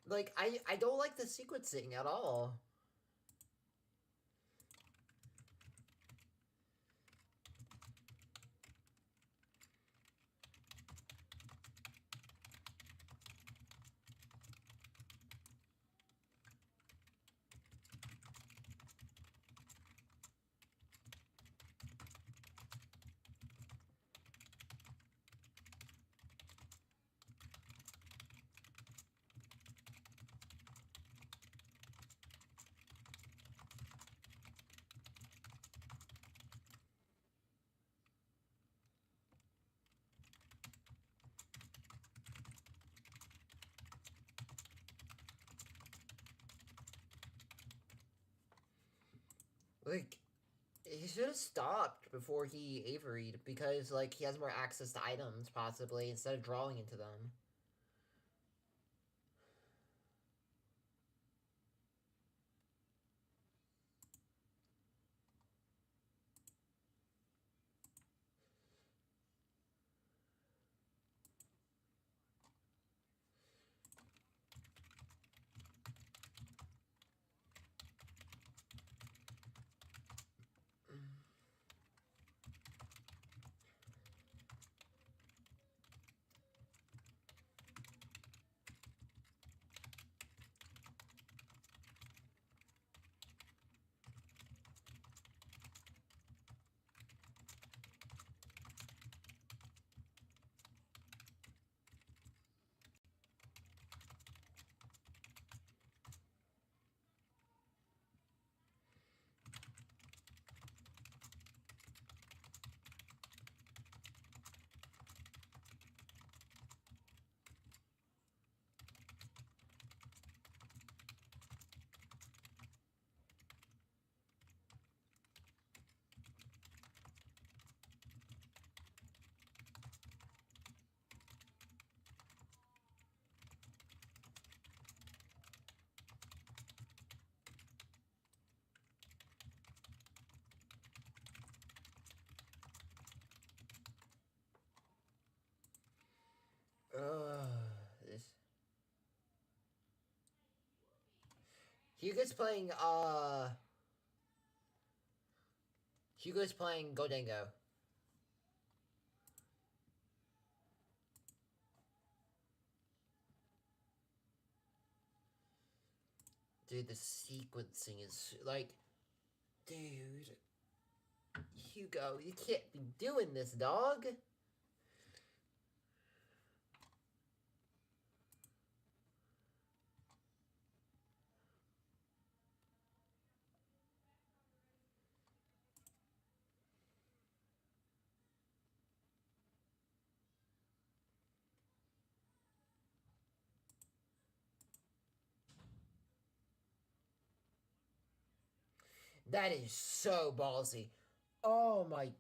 Like, I don't like the sequencing at all. Like, he should have stopped before he Averied, because, like, he has more access to items, possibly, instead of drawing into them. Hugo's playing Godango. Dude, the sequencing is like, dude, Hugo, you can't be doing this, dog. That is so ballsy. Oh my god.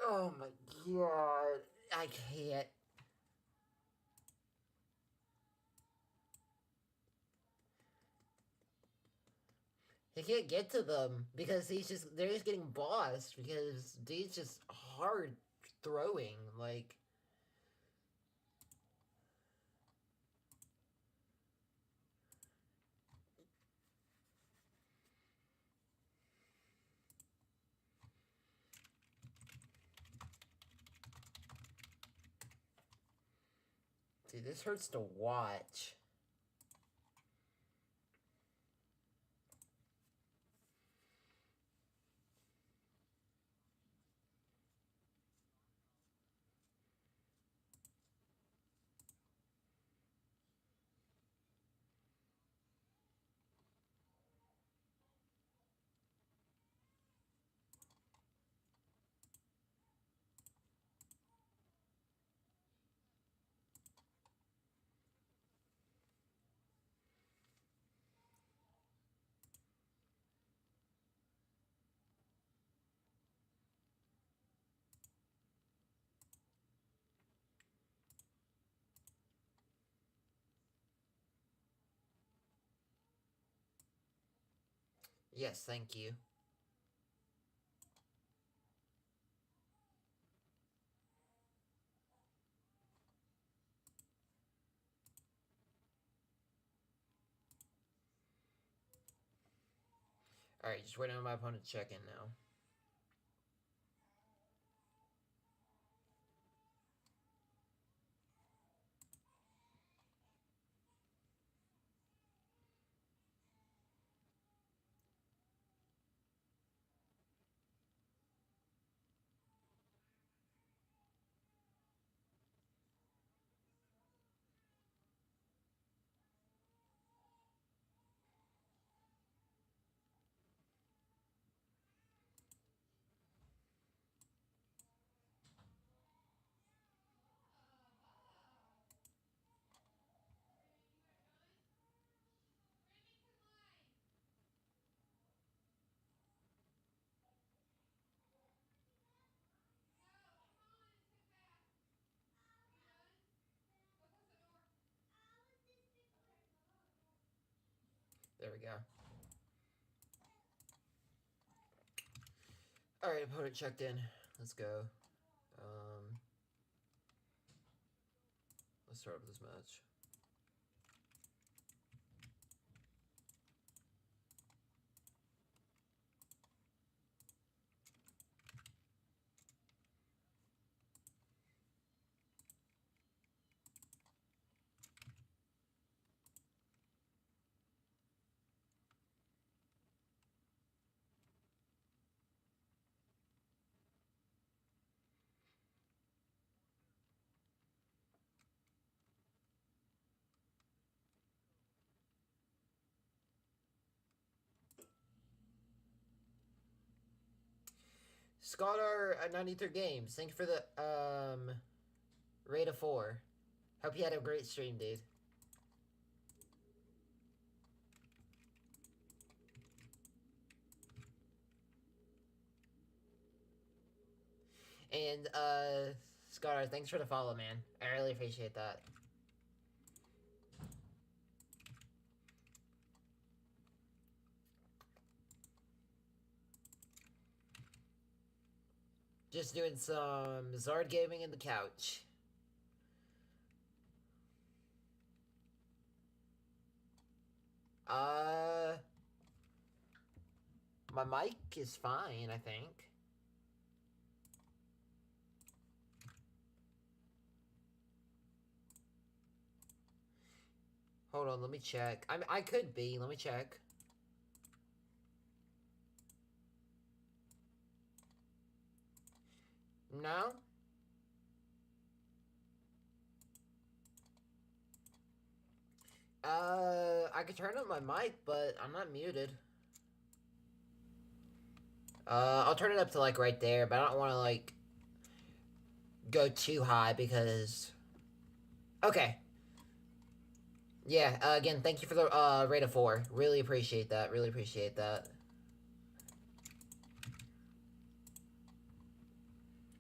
Oh my god. I can't. He can't get to them because they're just getting bossed because dude's just hard throwing, like. Dude, this hurts to watch. Yes, thank you. Alright, just waiting on my opponent to check in now. There we go. Alright, opponent checked in. Let's go. Let's start up this match. Scholar at 93 games. Thank you for the rate of 4. Hope you had a great stream, dude. And Scar, thanks for the follow, man. I really appreciate that. Just doing some Zard gaming in the couch. My mic is fine, I think. Hold on, let me check. I could be. Let me check. No? I could turn up my mic, but I'm not muted. I'll turn it up to, like, right there, but I don't want to, like, go too high because... Okay. Yeah, again, thank you for the, rate of 4. Really appreciate that. Really appreciate that.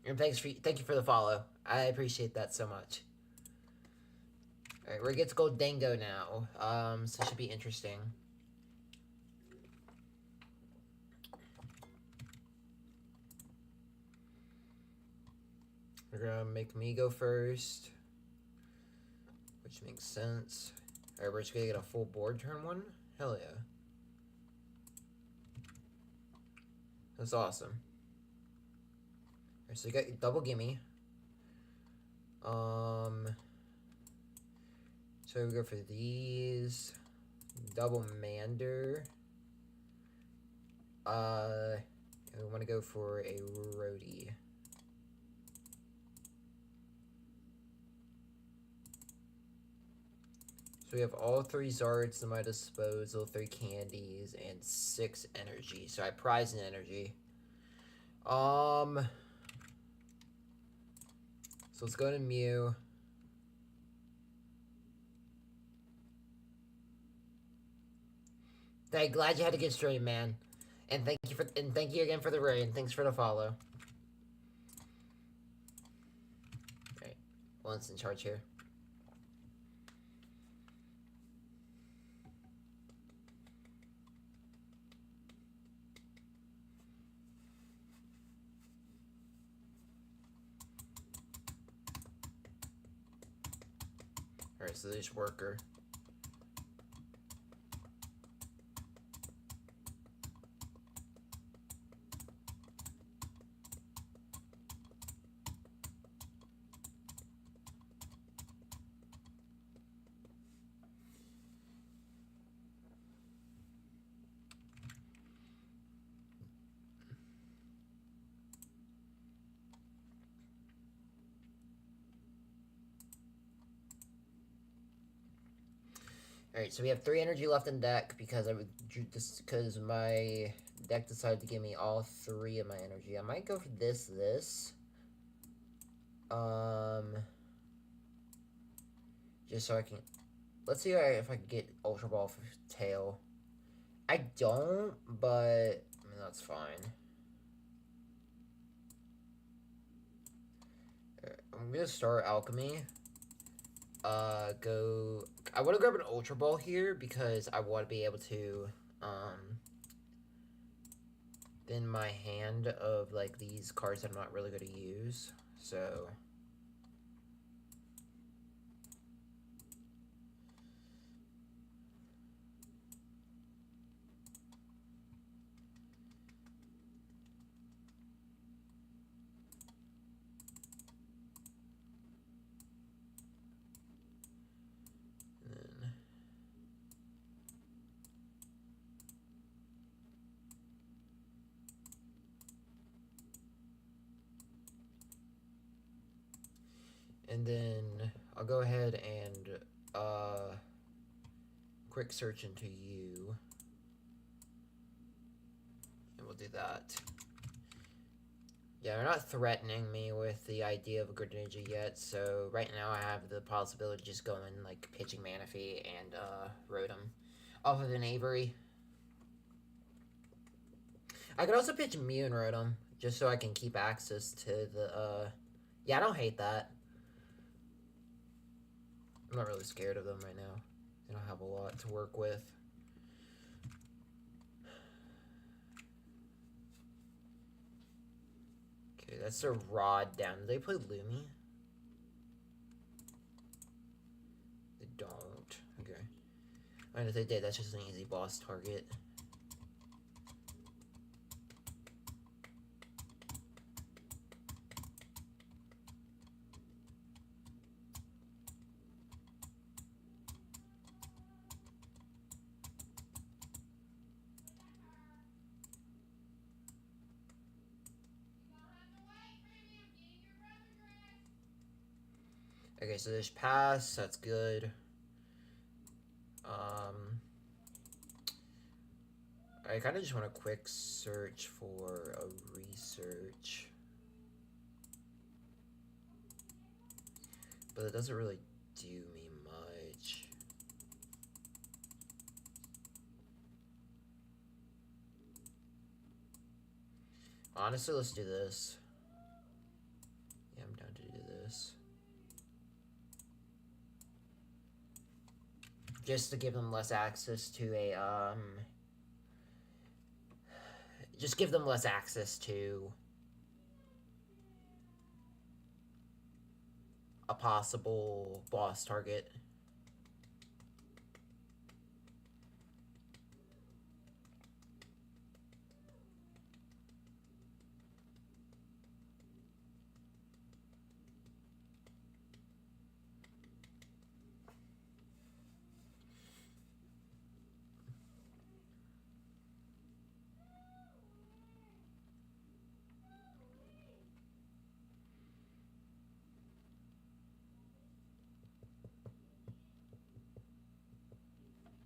And thank you for the follow. I appreciate that so much. Alright, we're against Gold Dango now. So it should be interesting. We're gonna make me go first, which makes sense. Alright, we're just gonna get a full board turn 1? Hell yeah. That's awesome. Alright, so you got your double gimme. So we go for these. Double Mander. And we want to go for a Roadie. So we have all 3 Zards at my disposal, 3 candies, and 6 energy. So I prize an energy. So let's go to Mew. Hey, glad you had a good stream, man. And thank you again for the raid. Thanks for the follow. Alright, one's in charge here. Alright, so there's Worker. Alright, so we have 3 energy left in deck because because my deck decided to give me all 3 of my energy. I might go for this. Just so I can... Let's see if I can get Ultra Ball for Tail. I don't, but... I mean, that's fine. I'm gonna start Alchemy. I want to grab an Ultra Ball here because I want to be able to, thin my hand of, like, these cards I'm not really going to use, so... And then I'll go ahead and quick search into you. And we'll do that. Yeah, they're not threatening me with the idea of a Greninja yet, so right now I have the possibility of just going, like, pitching Manaphy and Rotom off of an Avery. I could also pitch Mew and Rotom. just so I can keep access to the, yeah, I don't hate that. I'm not really scared of them right now. They don't have a lot to work with. Okay, that's a Rod down. Do they play Lumi? They don't. Okay. And if they did, that's just an easy boss target. Okay, so there's pass, that's good. I kind of just want a quick search for a research. But it doesn't really do me much. Honestly, let's do this. Yeah, I'm down to do this. Just to give them less access to a, just give them less access to a possible boss target.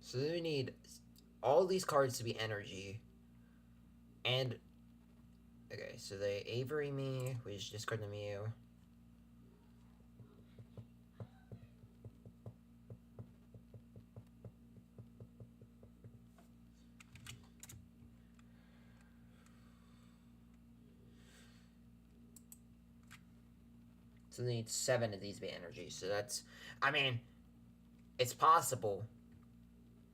So then we need all these cards to be energy. And, okay, so they Avery me, we just discard the Mew. So they need 7 of these to be energy. So that's, I mean, it's possible.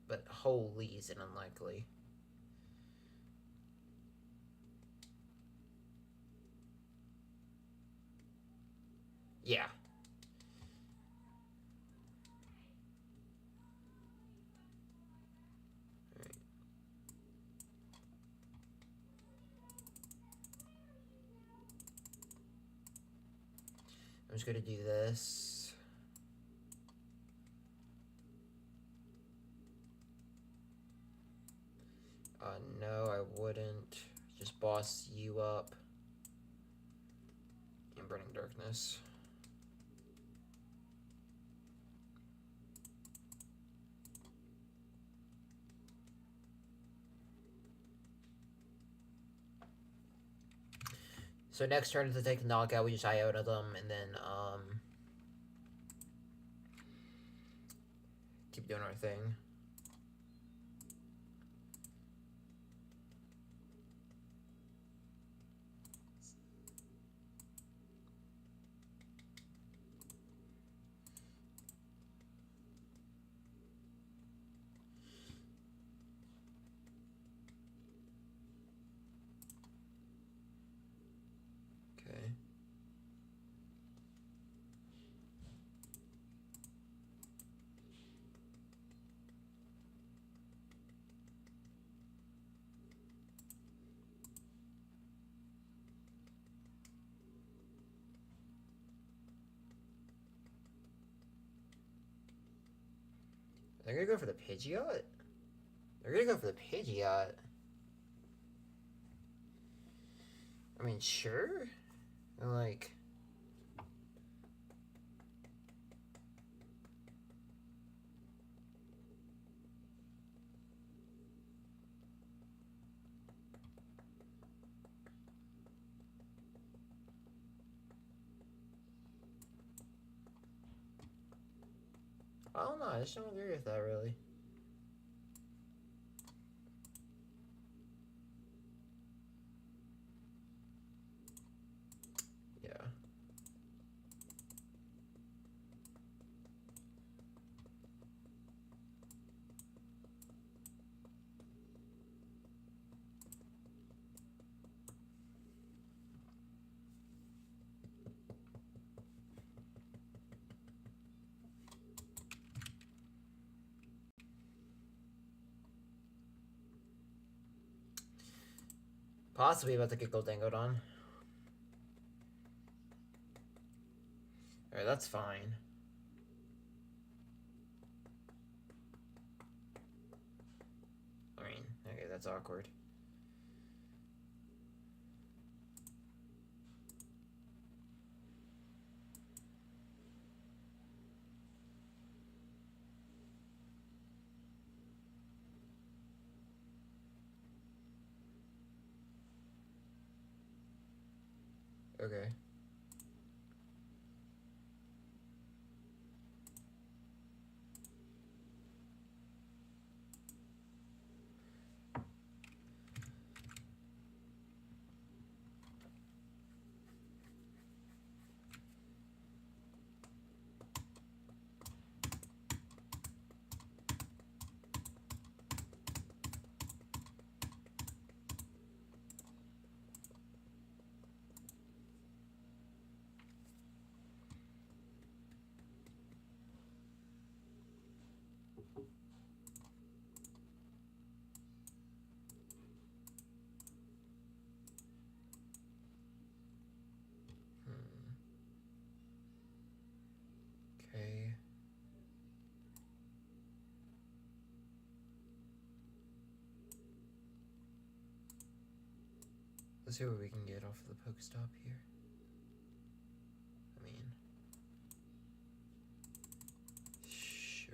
But holy, is it unlikely. Yeah. Alright. I'm just gonna do this. No, I wouldn't. Just boss you up. In Burning Darkness. So next turn to take the knockout, we just Iota them, and then, keep doing our thing. Okay. They're gonna go for the Pidgeot? They're gonna go for the Pidgeot. I mean, sure. Like... I don't know, I just don't agree with that, really. Possibly about to get Goldangoed on. Alright, that's fine. I mean, okay, that's awkward. Okay. Okay. Let's see what we can get off of the Pokestop here. I mean, sure.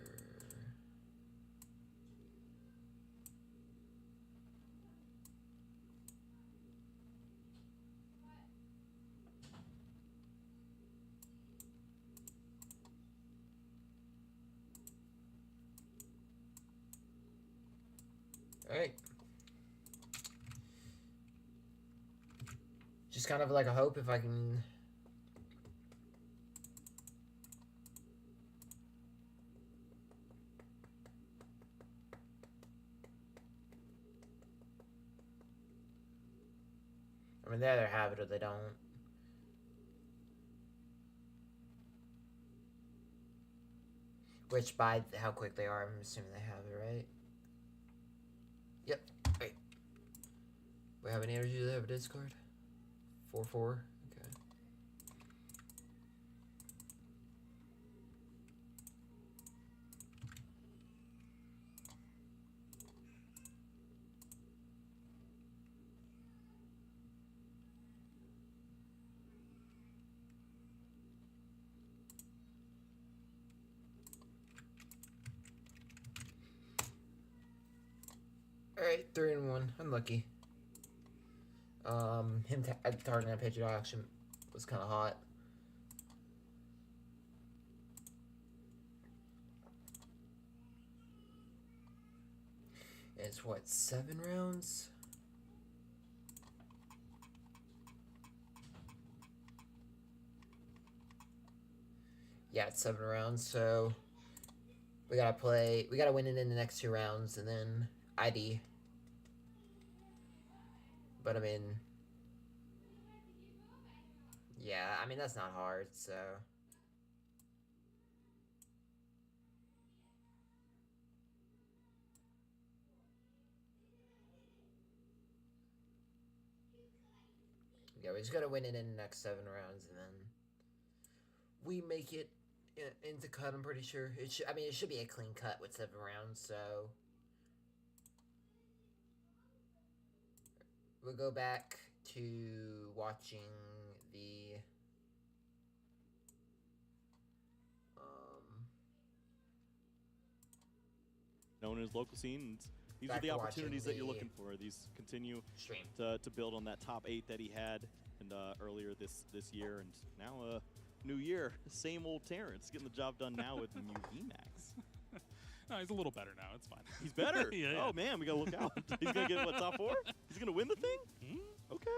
Alright. Just kind of like a hope if I can... I mean, they either have it or they don't. Which, by how quick they are, I'm assuming they have it, right? Yep. Right. We have an energy, do they have a Discord? 4-4? Okay. Alright, 3-1. Unlucky. Him targeting that Patriot auction was kind of hot. It's what, 7 rounds? Yeah, it's 7 rounds, so we gotta win it in the next 2 rounds and then ID. But I mean, yeah, I mean, that's not hard, so. Yeah, we just gotta win it in the next 7 rounds, and then we make it into cut. I'm pretty sure it should. I mean, it should be a clean cut with 7 rounds. So we'll go back to watching the known as local scenes. These are Back the to opportunities that watching you're the looking for. These continue stream. to build on that top 8 that he had and earlier this year, and now new year, same old Terrence getting the job done now with Mew VMAX. No, he's a little better now. It's fine. He's better. Yeah. Oh man, we gotta look out. He's gonna get what, top 4? He's gonna win the thing? Okay.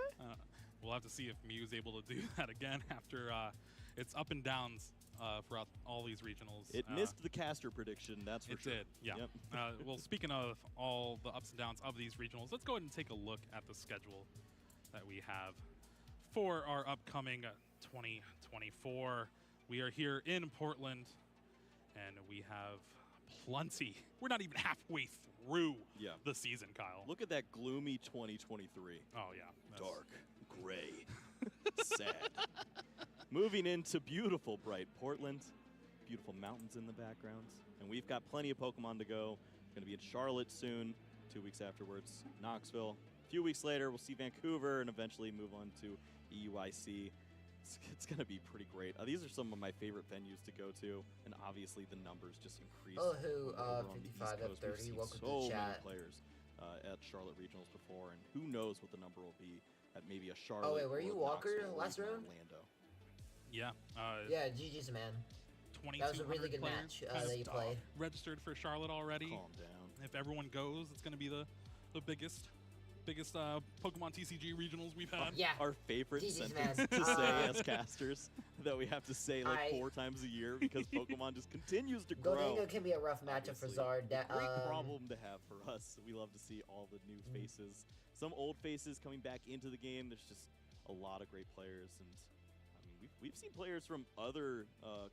We'll have to see if Mew's able to do that again after it's up and downs throughout all these regionals. It missed the caster prediction, that's for sure. It did, yeah. Yep. Well, speaking of all the ups and downs of these regionals, let's go ahead and take a look at the schedule that we have for our upcoming 2024. We are here in Portland, and we have plenty. We're not even halfway through Yeah. the season, Kyle. Look at that gloomy 2023. Oh, yeah. that's- Dark, gray, sad. Moving into beautiful, bright Portland. Beautiful mountains in the background. And we've got plenty of Pokemon to go. Going to be in Charlotte soon. 2 weeks afterwards, Knoxville. A few weeks later, we'll see Vancouver and eventually move on to EUIC. It's going to be pretty great. These are some of my favorite venues to go to. And obviously, the numbers just increase. Oh, who, over on the East 55 Coast. We've F30, seen welcome to so the many chat. players at Charlotte Regionals before. And who knows what the number will be at maybe a Charlotte. wait, were or you a Walker Knoxville or last even round? Orlando. Yeah. Yeah, GG's, man. That was a really 2,200 good players match have that you played. registered for Charlotte already. Calm down. If everyone goes, it's going to be the biggest Pokemon TCG regionals we've had. Yeah. Our favorite GG's, sentence man. to say as casters that we have to say like I- 4 times a year because Pokemon just continues to grow. Goldango can be a rough matchup for Obviously. Zard. A great problem to have for us. We love to see all the new Mm. faces, some old faces coming back into the game. There's just a lot of great players, and I mean we've seen players from other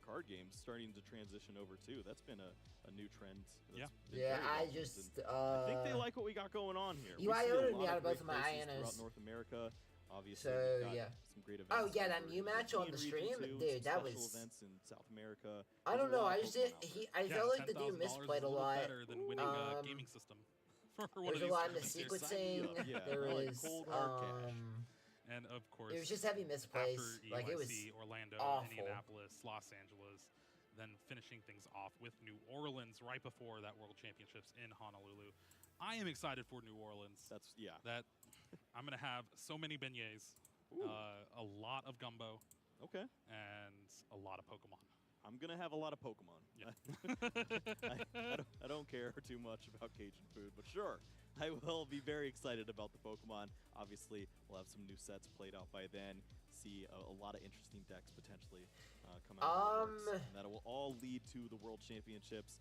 card games starting to transition over too. That's been a new trend. That's been Yeah, very I relevant, just and I think they like what we got going on here. You We see a Ioa'd lot me out of of both great of my places throughout Ionas. North America. Obviously, So, we've got yeah. some great events. Oh, yeah, that over Mew in the match on European the region, stream? too, Dude, some that special was- events in South America. I don't There's a know. lot I of just Pokemon did. out He. there. I felt like the dude $10,000 is misplayed a little lot. better than winning a Um, gaming system. For one There's of a lot in the these tournaments here. sequencing. Yeah, There like was. cold hard cash. And of course, It was just heavy misplays. after Like it was. EYC, Orlando, awful. Indianapolis, Los Angeles, then finishing things off with New Orleans right before that World Championships in Honolulu. I am excited for New Orleans. That's That I'm gonna have so many beignets, a lot of gumbo, okay. and a lot of Pokemon. I'm gonna have a lot of Pokemon. Yeah. I don't care too much about Cajun food, but sure, I will be very excited about the Pokemon. Obviously, we'll have some new sets played out by then. See a lot of interesting decks potentially come out. of the works, and that will all lead to the World Championships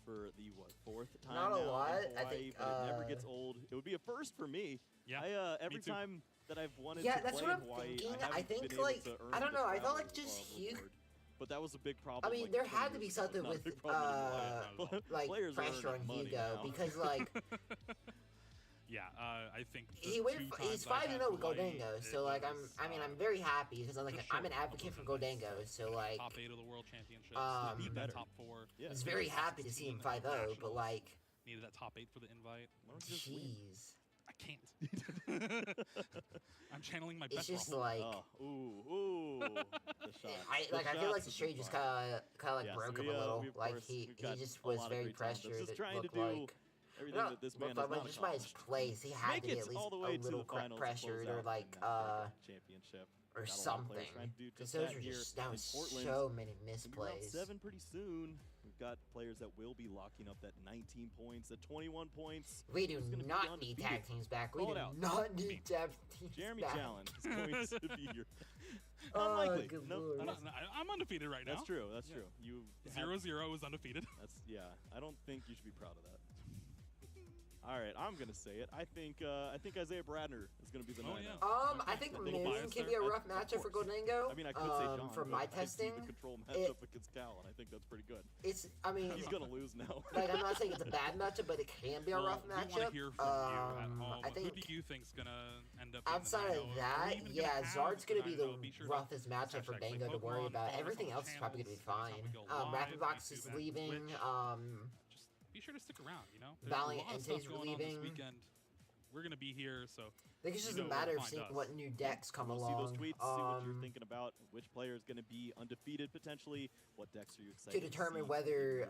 for the 4th time Not a now in lot, I Hawaii, think, but it never gets old. It would be a first for me. Yeah, Every too. time that I've wanted Yeah, to that's play what in I'm Hawaii, thinking. I I haven't think, been able like, to earn I don't the know, I felt travel, like just Hugh- reward. But that was a big problem. I mean, like, there 20 had to be years ago. something Not a with big problem anymore. like Players are pressure on earning money Hugo now. because like Yeah, I think the he went. two He's times I 5-0 had with Hawaii, Goldango, it so like was, I'm very happy because I'm like just I'm an short of advocate for those events. Goldango, so like top 8 of the World Championships, Um, needed better. that top 4. Yeah. I was very happy to see him 5-0, but Nationals. like Needed that top 8 for the invite. Why don't you just win? jeez, I can't. I'm channeling my it's best. just Raul. like. Ooh, the shots. I feel like the streak just kind of like Yeah, so broke we, him a little. we, of Like course, he we've got just a was lot of very great talent. pressured. Just It trying to looked do like everything that this man has not just by his accomplished. plays, he had to Make be it at least all the a way to little the finals to pressured close or out like in that championship. or Got a lot of something. players trying to do Because just those that were here just that in was Portland. so many Gonna be round misplays. 7 pretty soon. We've got players that will be locking up that 19 points, at 21 points. We do Who's gonna be not need undefeated? tag teams back. We Call do it out. not need tag teams Jeremy back. Jalen is going to be here. Oh, Unlikely. good No, lord. I'm undefeated right now. that's true. That's Yeah. true. You have- 0-0 is undefeated. That's I don't think you should be proud of that. All right, I'm gonna say it. I think Isaiah Bradner is gonna be the Oh, 9-0. yeah. I think Little Moon bias can there. be a Of rough matchup for course. Goldango. I mean, I could say John, from but my I see testing, the control it- matchup against Cal, and I think that's pretty good. it's. I mean, He's gonna lose now. like I'm not saying it's a bad matchup, but it can be a Well, rough we want to matchup. hear from you at home. I think Who do you think's gonna end up being the outside 9-0? of Are that, we even gonna yeah, have Zard's gonna be the 9-0? Be sure to roughest matchup for hashtag Dango to worry Pokemon, about. follow us Everything on else is probably gonna be channels, fine. every time we go live, Rapid Box YouTube is and leaving. Twitch. Just be sure to stick around. You know, there's Valiant a lot of Entei's stuff going on this leaving. weekend. We're gonna be here, so I think it's you just a know matter where of to seeing find us. what new decks come We'll along. see those tweets, see what you're thinking about, which player is going to be undefeated potentially, what decks are you excited to determine see whether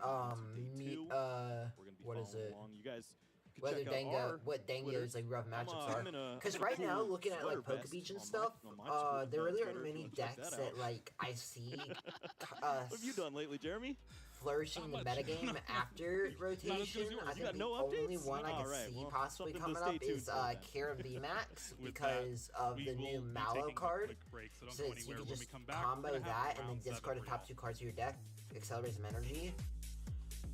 moving into day 2. We're going to be what is following it? along. You guys can Whether check out our what Twitter. Dango's like rough matchups I'm are. in a Because right now, cool looking at like sweater Pokebeach vest and on stuff, my there really Twitter aren't if you many wanna check decks that that out. like I see What have you done lately, Jeremy? flourishing in the Not much. metagame after rotation. yours. I You think got the no only updates? one I could Alright, see well, possibly something to coming stay up tuned is for then. Karen VMAX with that, because of we the will new be Mallow taking a card. quick break, so don't So go it's, you anywhere. can When just we come back, we're combo gonna have that and then round 7 discard the for top y'all. 2 cards of your deck, accelerate some energy.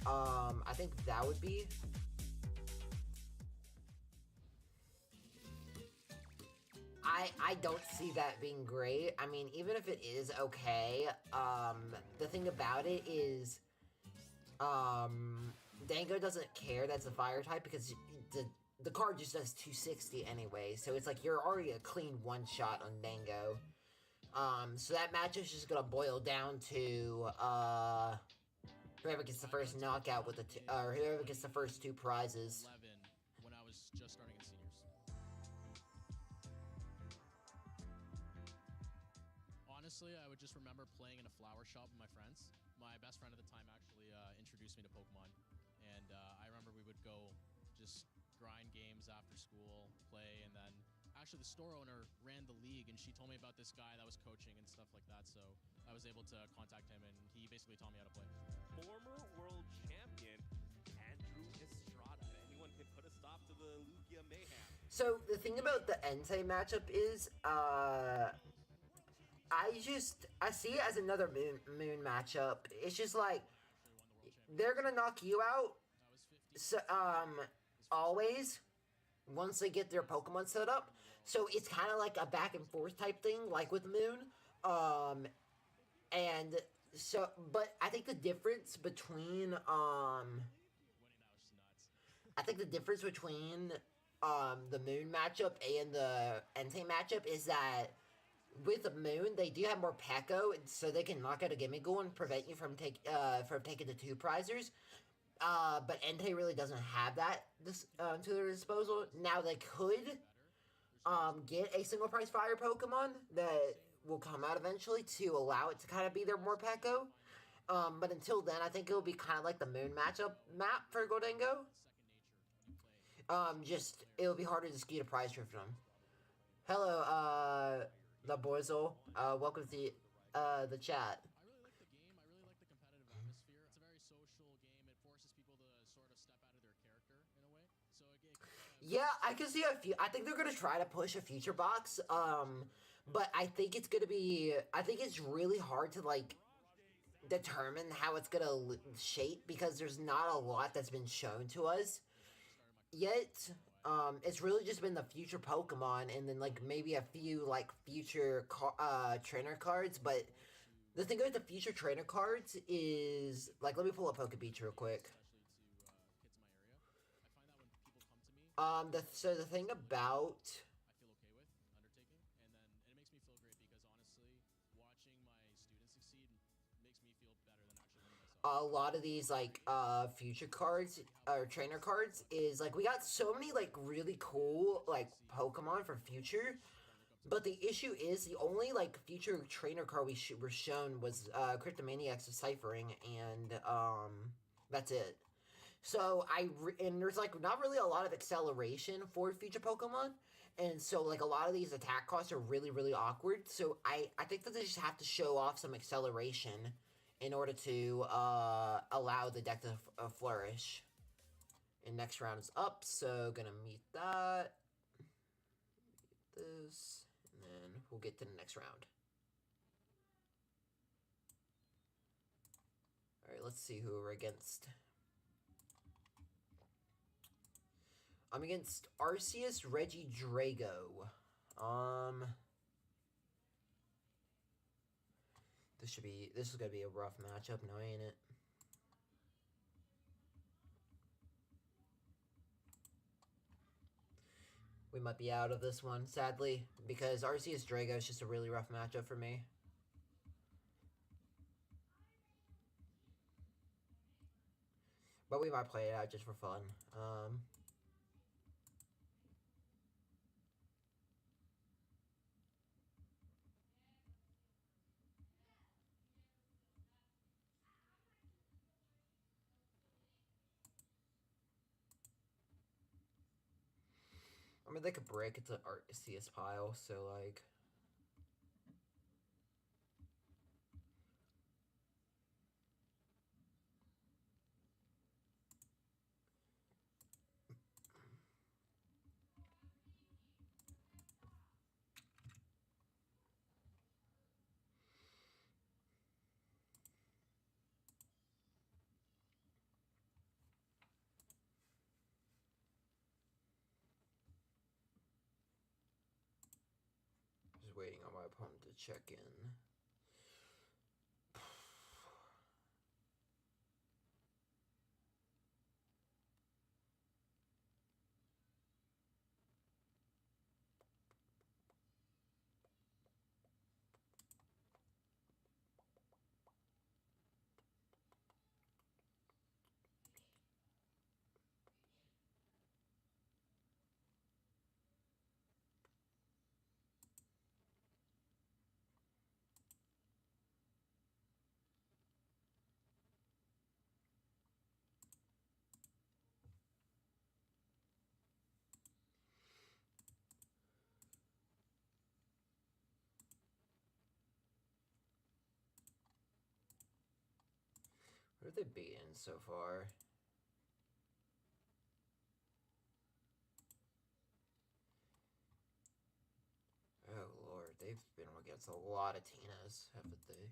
I think that would be. I don't see that being great. I mean, even if it is okay, the thing about it is, Dango doesn't care that's a fire type because the card just does 260 anyway, so it's like you're already a clean one shot on Dango. So that matchup's just gonna boil down to whoever gets the first knockout with or whoever gets the first 2 prizes. 11 when I was just starting in seniors. Honestly, I would just remember playing in a flower shop with my friends. My best friend at the time actually introduced me to Pokemon, and I remember we would go just grind games after school, play, and then actually the store owner ran the league, and she told me about this guy that was coaching and stuff like that, so I was able to contact him, and he basically taught me how to play. Former world champion Andrew Estrada. Anyone can put a stop to the Lugia mayhem. So the thing about the Entei matchup is, I see it as another moon matchup. It's just like they're gonna knock you out. So always once they get their Pokemon set up. So it's kind of like a back and forth type thing, like with Moon. And so, but I think the difference between the Moon matchup and the Entei matchup is that with the Moon, they do have more Peko, so they can knock out a Gimmighoul and prevent you from taking the 2 prizers. But Entei really doesn't have that to their disposal. Now they could get a single prize fire Pokemon that will come out eventually to allow it to kind of be their more Peko. But until then, I think it'll be kind of like the Moon matchup map for Gholdengo. Just it'll be harder to skew the prize for them. Hello, the Borzol. Welcome to the chat. I really like the game. I really like the competitive atmosphere. It's a very social game. It forces people to sort of step out of their character in a way. So yeah, I can see a few. I think they're gonna try to push a future box. But I think it's gonna be. I think it's really hard to like determine how it's gonna shape because there's not a lot that's been shown to us yet. It's really just been the future Pokemon and then like maybe a few like future trainer cards. But the thing with the future trainer cards is like, let me pull up Pokebeach real quick. So the thing about I feel okay with undertaking, and then it makes me feel great because honestly, watching my students succeed makes me feel better than actually winning myself. a lot of these like future cards or trainer cards is like we got so many like really cool like Pokemon for future, but the issue is the only like future trainer card we were shown was Cryptomaniac's Deciphering, and that's it. So and there's like not really a lot of acceleration for future Pokemon, and so like a lot of these attack costs are really awkward. So I think that they just have to show off some acceleration in order to allow the deck to flourish. And next round is up, so gonna meet that. This, and then we'll get to the next round. Alright, let's see who we're against. I'm against Arceus Regidrago. This is gonna be a rough matchup, now ain't it? We might be out of this one, sadly, because Arceus Drago is just a really rough matchup for me. But we might play it out just for fun. I mean, they could break it to Arceus pile, so like... Just waiting on my opponent to check in. have they beaten so far? Oh lord, they've been against a lot of Tinas, haven't they?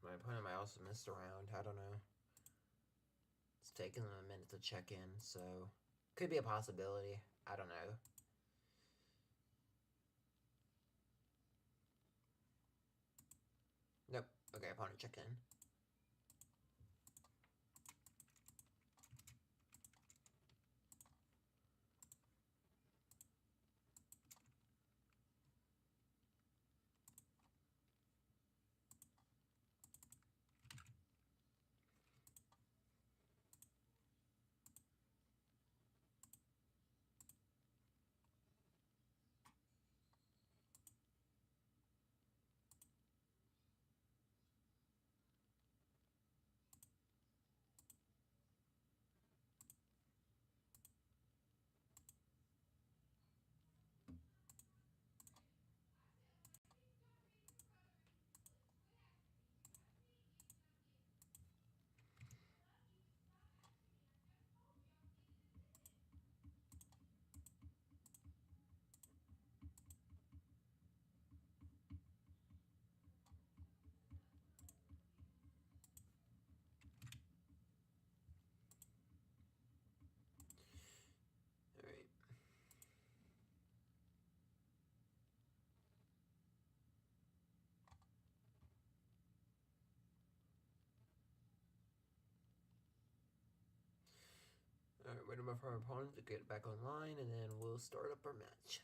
My opponent might also missed a round. I don't know. It's taking them a minute to check in, so could be a possibility. I don't know. Nope. Okay, opponent check in. Alright, waiting for our opponent to get back online, and then we'll start up our match.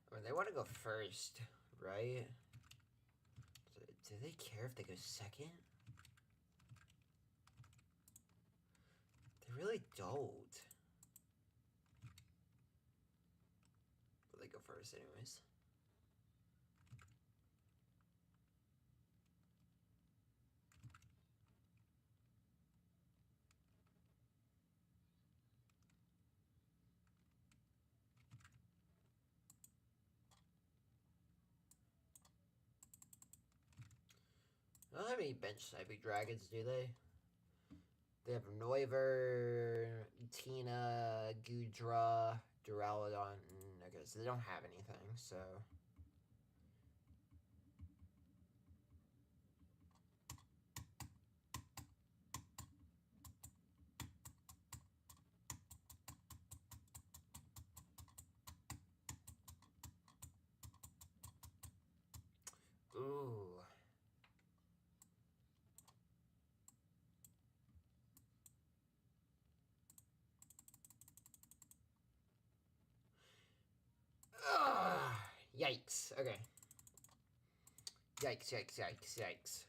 I mean, they want to go first, right? Do they care if they go second? They really don't. But they go first anyways. They don't have any bench sniping dragons, do they? They have Noivern, Tina, Gudra, Duraludon. Okay, so they don't have anything, so... Ooh. Yikes. Okay. Yikes, yikes, yikes, yikes.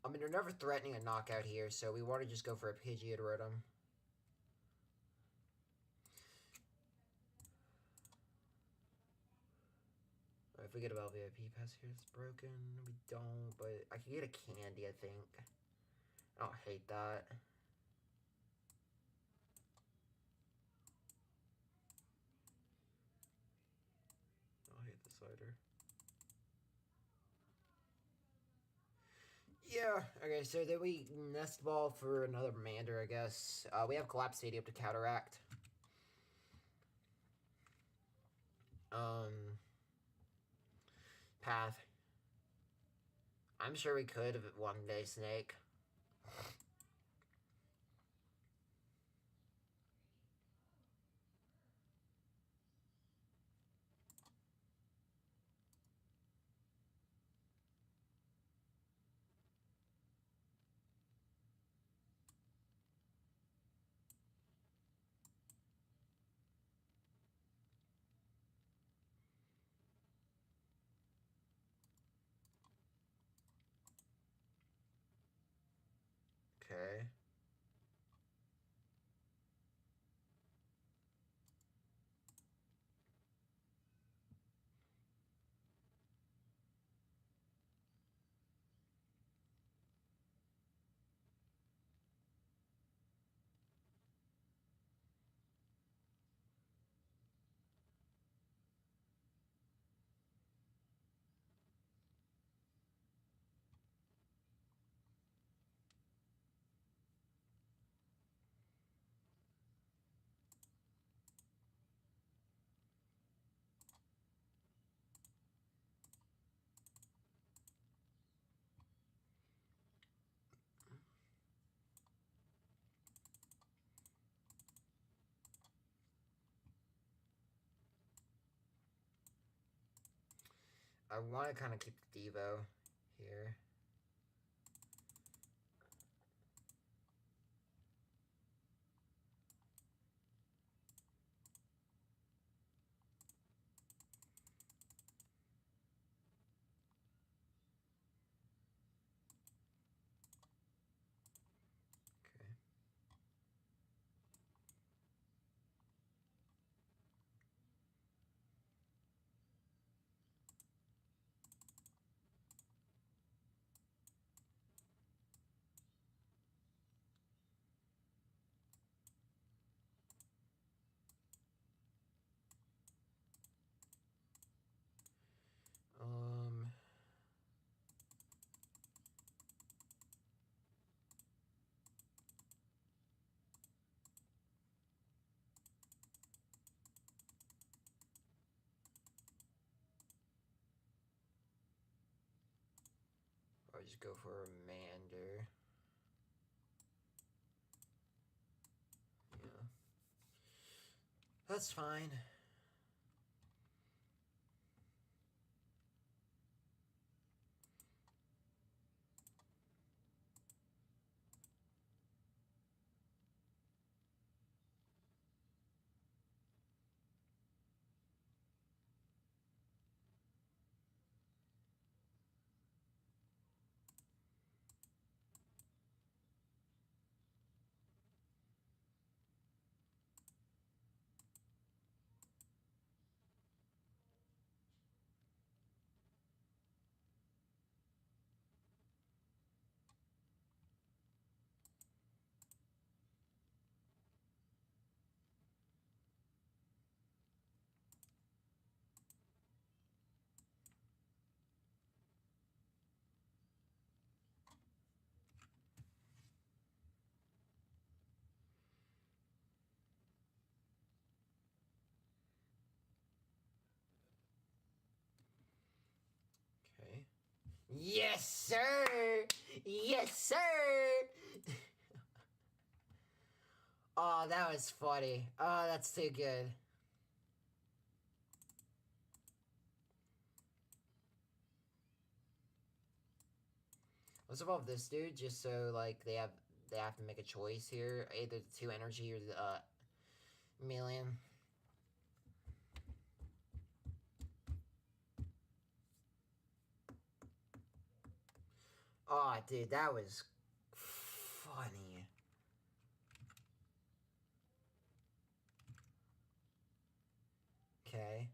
I mean, they're never threatening a knockout here, so we want to just go for a Pidgeot Rotom. forget about VIP pass here. It's broken. We don't, but I can get a candy, I think. I don't hate that. I hate the slider. Yeah, okay, so then we nest ball for another Mander, I guess. We have Collapse Stadium to counteract. Path. I'm sure we could have one day Snake. Okay. I want to kind of keep the Devo here. Okay. I'll just go for a Mander. Yeah. That's fine. Okay. Yes, sir! Yes, sir! Oh, that was funny. Oh, that's too good. Let's evolve this dude just so like they have to make a choice here, either the 2 energy or the million. Oh, dude, that was funny. Okay.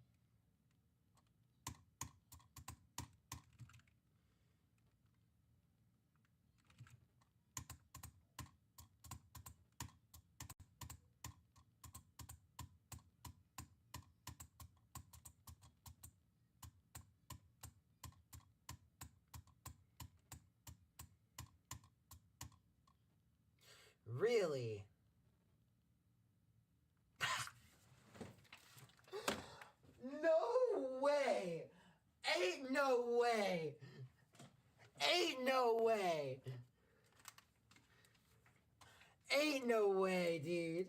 Really? No way! Ain't no way! Ain't no way! Ain't no way, dude.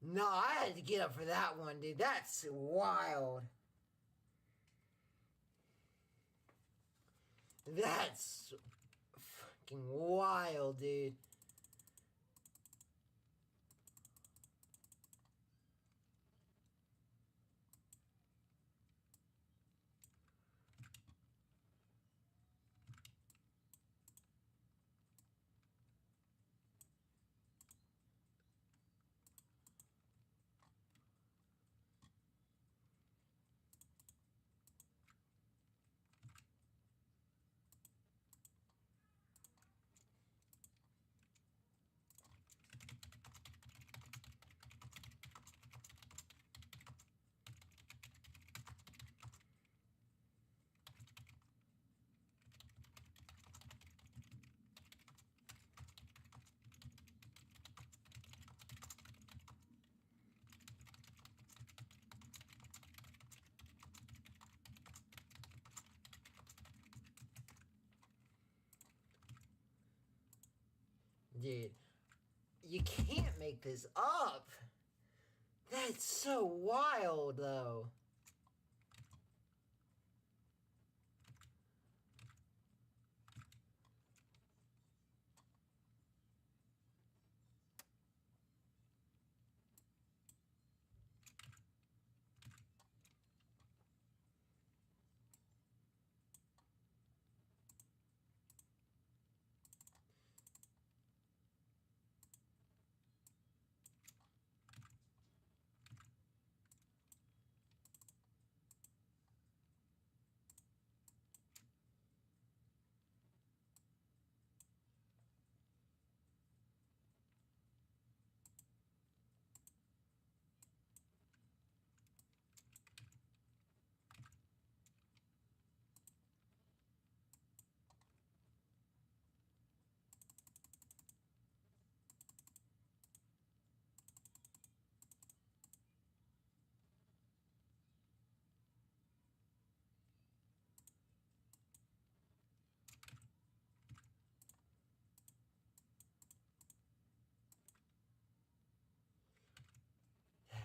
No, I had to get up for that one, dude. That's wild. That's fucking wild, dude. Dude, you can't make this up. That's so wild, though.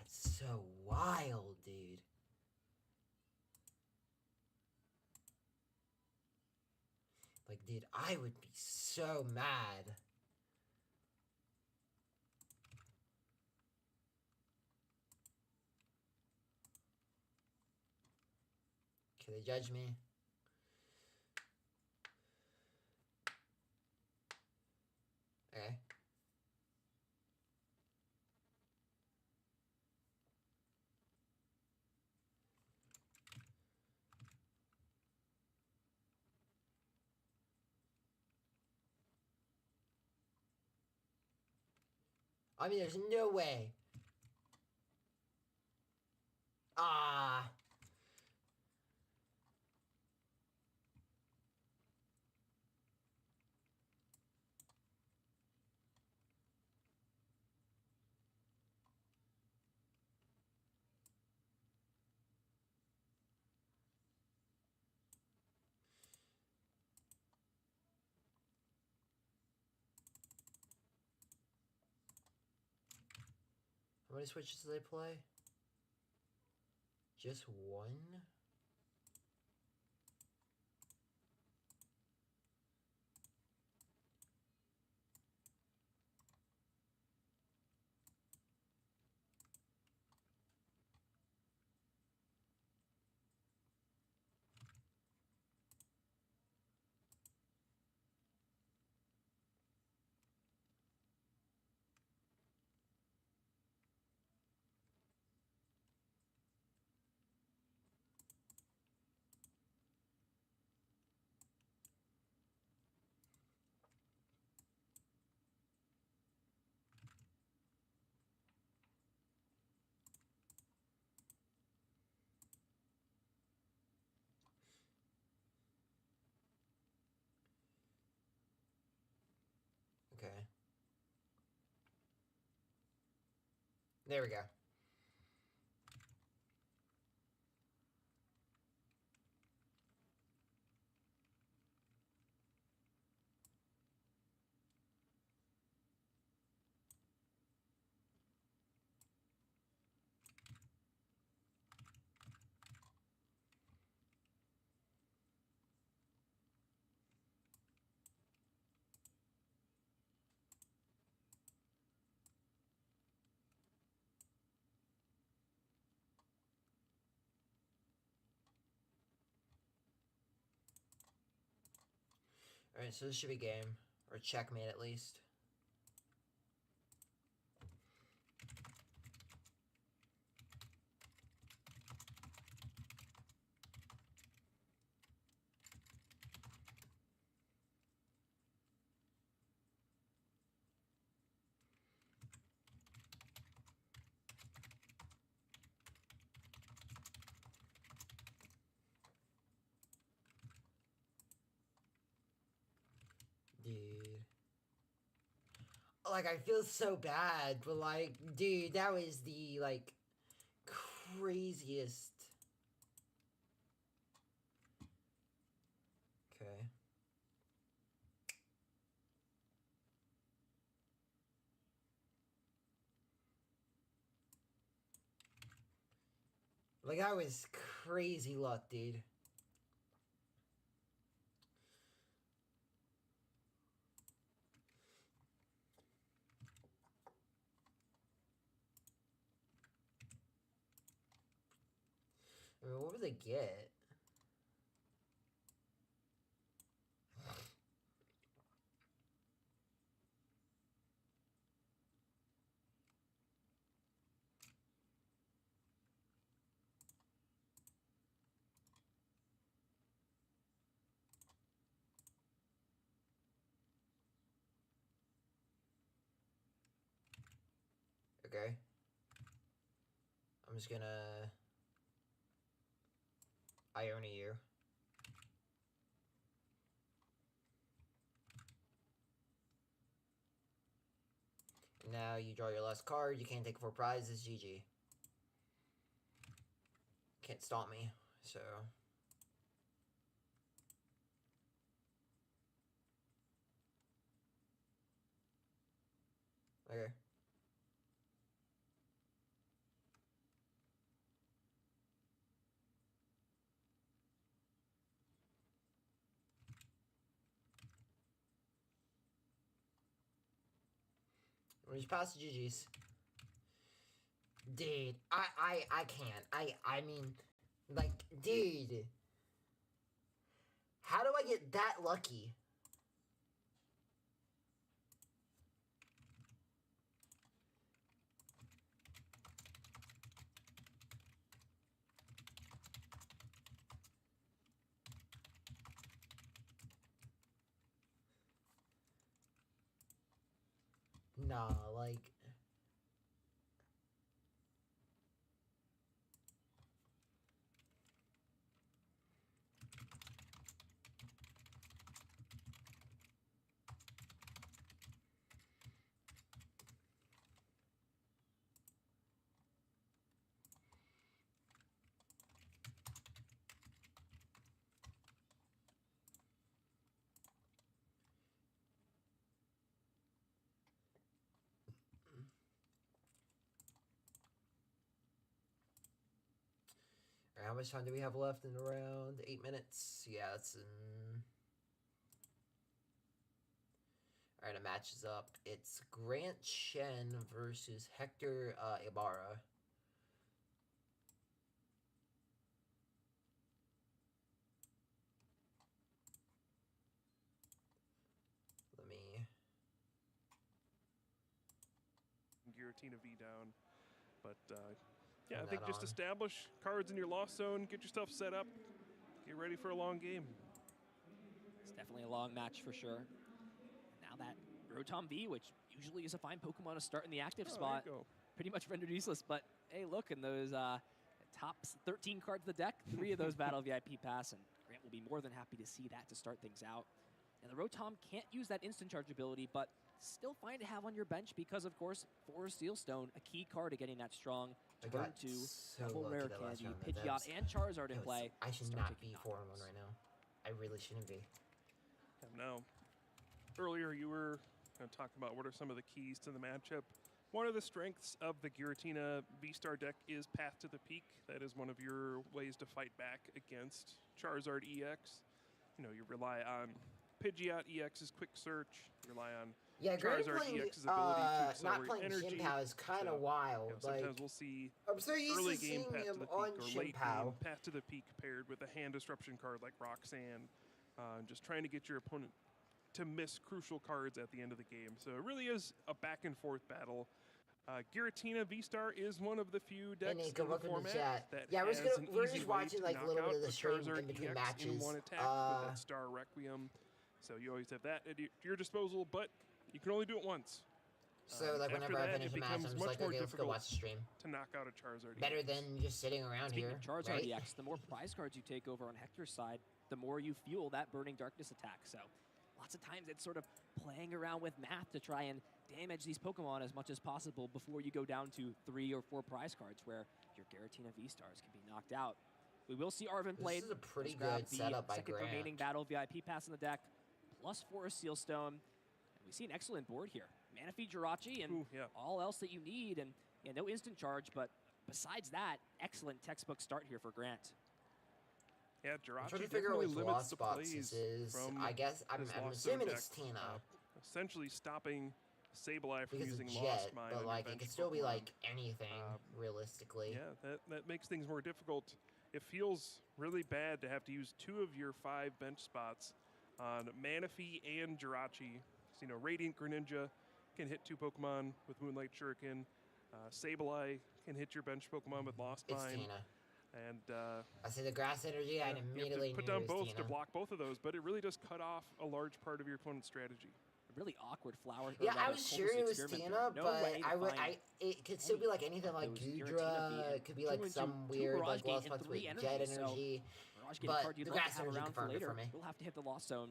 That's so wild, dude. Like, dude, I would be so mad. Can they judge me? Okay. I mean, there's no way. Ah. How many switches do they play? Just one? There we go. Alright, so this should be game. Or checkmate at least. Dude. Like, I feel so bad, but like, dude, that was the, like, craziest. Okay. Like, that was crazy luck, dude. I mean, what would they get? Okay. I'm just gonna Iona you. Now you draw your last card. You can't take 4 prizes. GG. Can't stop me. So. Okay. We just pass the GG's. Dude, I can't. I mean, like, dude. How do I get that lucky? Nah, like. Alright, how much time do we have left in the round? 8 minutes. Yeah, that's in. Alright, a match is up. It's Grant Shen versus Hector Ibarra. Let me. Giratina V down. But yeah, Turn I think that just on. establish cards in your lost zone, get yourself set up, get ready for a long game. It's definitely a long match for sure. Now that Rotom V, which usually is a fine Pokemon to start in the active spot, pretty much rendered useless. But hey, look, in those top 13 cards of the deck, 3 of those Battle VIP pass, and Grant will be more than happy to see that to start things out. And the Rotom can't use that instant charge ability, but still fine to have on your bench because, of course, Forest Sealstone, a key card to getting that strong I turn got 2, so double lucky rare that last candy, round that Pidgeot, was- and Charizard in Yo, play. I should Start not taking be knockouts. 4-1 right now. I really shouldn't be. Now, earlier you were talking about what are some of the keys to the matchup. One of the strengths of the Giratina V-Star deck is Path to the Peak. That is one of your ways to fight back against Charizard EX. You know, you rely on Pidgeot EX's quick search, rely on Yeah, Granny Charizard playing, EX's ability to not accelerate playing energy. Shinpao is kind of So, wild. sometimes like, we'll see I'm so used early to game seeing Path to him the Peak on or late game Shinpao. Path to the Peak paired with a hand disruption card like Roxanne, just trying to get your opponent to miss crucial cards at the end of the game. So it really is a back and forth battle. Giratina V-Star is one of the few decks Hey, in Nico, the welcome to format chat. that Yeah, has an we're easy just way watching to like a knock little bit out of the stream Charizard in between EX matches. in one attack with that Star Requiem. So you always have that at your disposal, but you can only do it once. So like after whenever I that, finish it a match, becomes I'm just much like, more okay, let's go difficult watch the stream. to knock out a Charizard Better EX. than just sitting around Speaking here, of Charizard right? EX, the more prize cards you take over on Hector's side, the more you fuel that Burning Darkness attack. So lots of times it's sort of playing around with math to try and damage these Pokemon as much as possible before you go down to 3 or 4 prize cards where your Giratina V-Stars can be knocked out. We will see Arven played. This is a pretty Let's grab good the setup by second Grant. remaining Battle VIP pass in the deck, plus Forest Sealstone. And we see an excellent board here. Manaphy, Jirachi, and all else that you need. And yeah, no instant charge, but besides that, excellent textbook start here for Grant. Yeah, I'm Jirachi trying to figure out definitely which limits lost the box plays this is. from I guess I'm this Lost assuming Zone it's deck, Tina. essentially stopping Sableye from Because of using Jet, Lost Mine. but on like your it bench could still be Pokemon. like anything realistically. Yeah, that makes things more difficult. It feels really bad to have to use 2 of your 5 bench spots on Manaphy and Jirachi. So, you know, Radiant Greninja can hit 2 Pokemon with Moonlight Shuriken. Sableye can hit your bench Pokemon with Lost It's Mine. Tina. And I see the grass energy, I you have immediately to put knew down it was both Tina. to block both of those, but it really does cut off a large part of your opponent's strategy. A really awkward flower. Yeah, I was sure it was Tina, but it could still be like anything like Gudra. It could be like some weird like lost spots with Jet energy. Mirage getting But card you'd the love grass to have energy around for confirmed it later. for me. We'll have to hit the Lost Zone.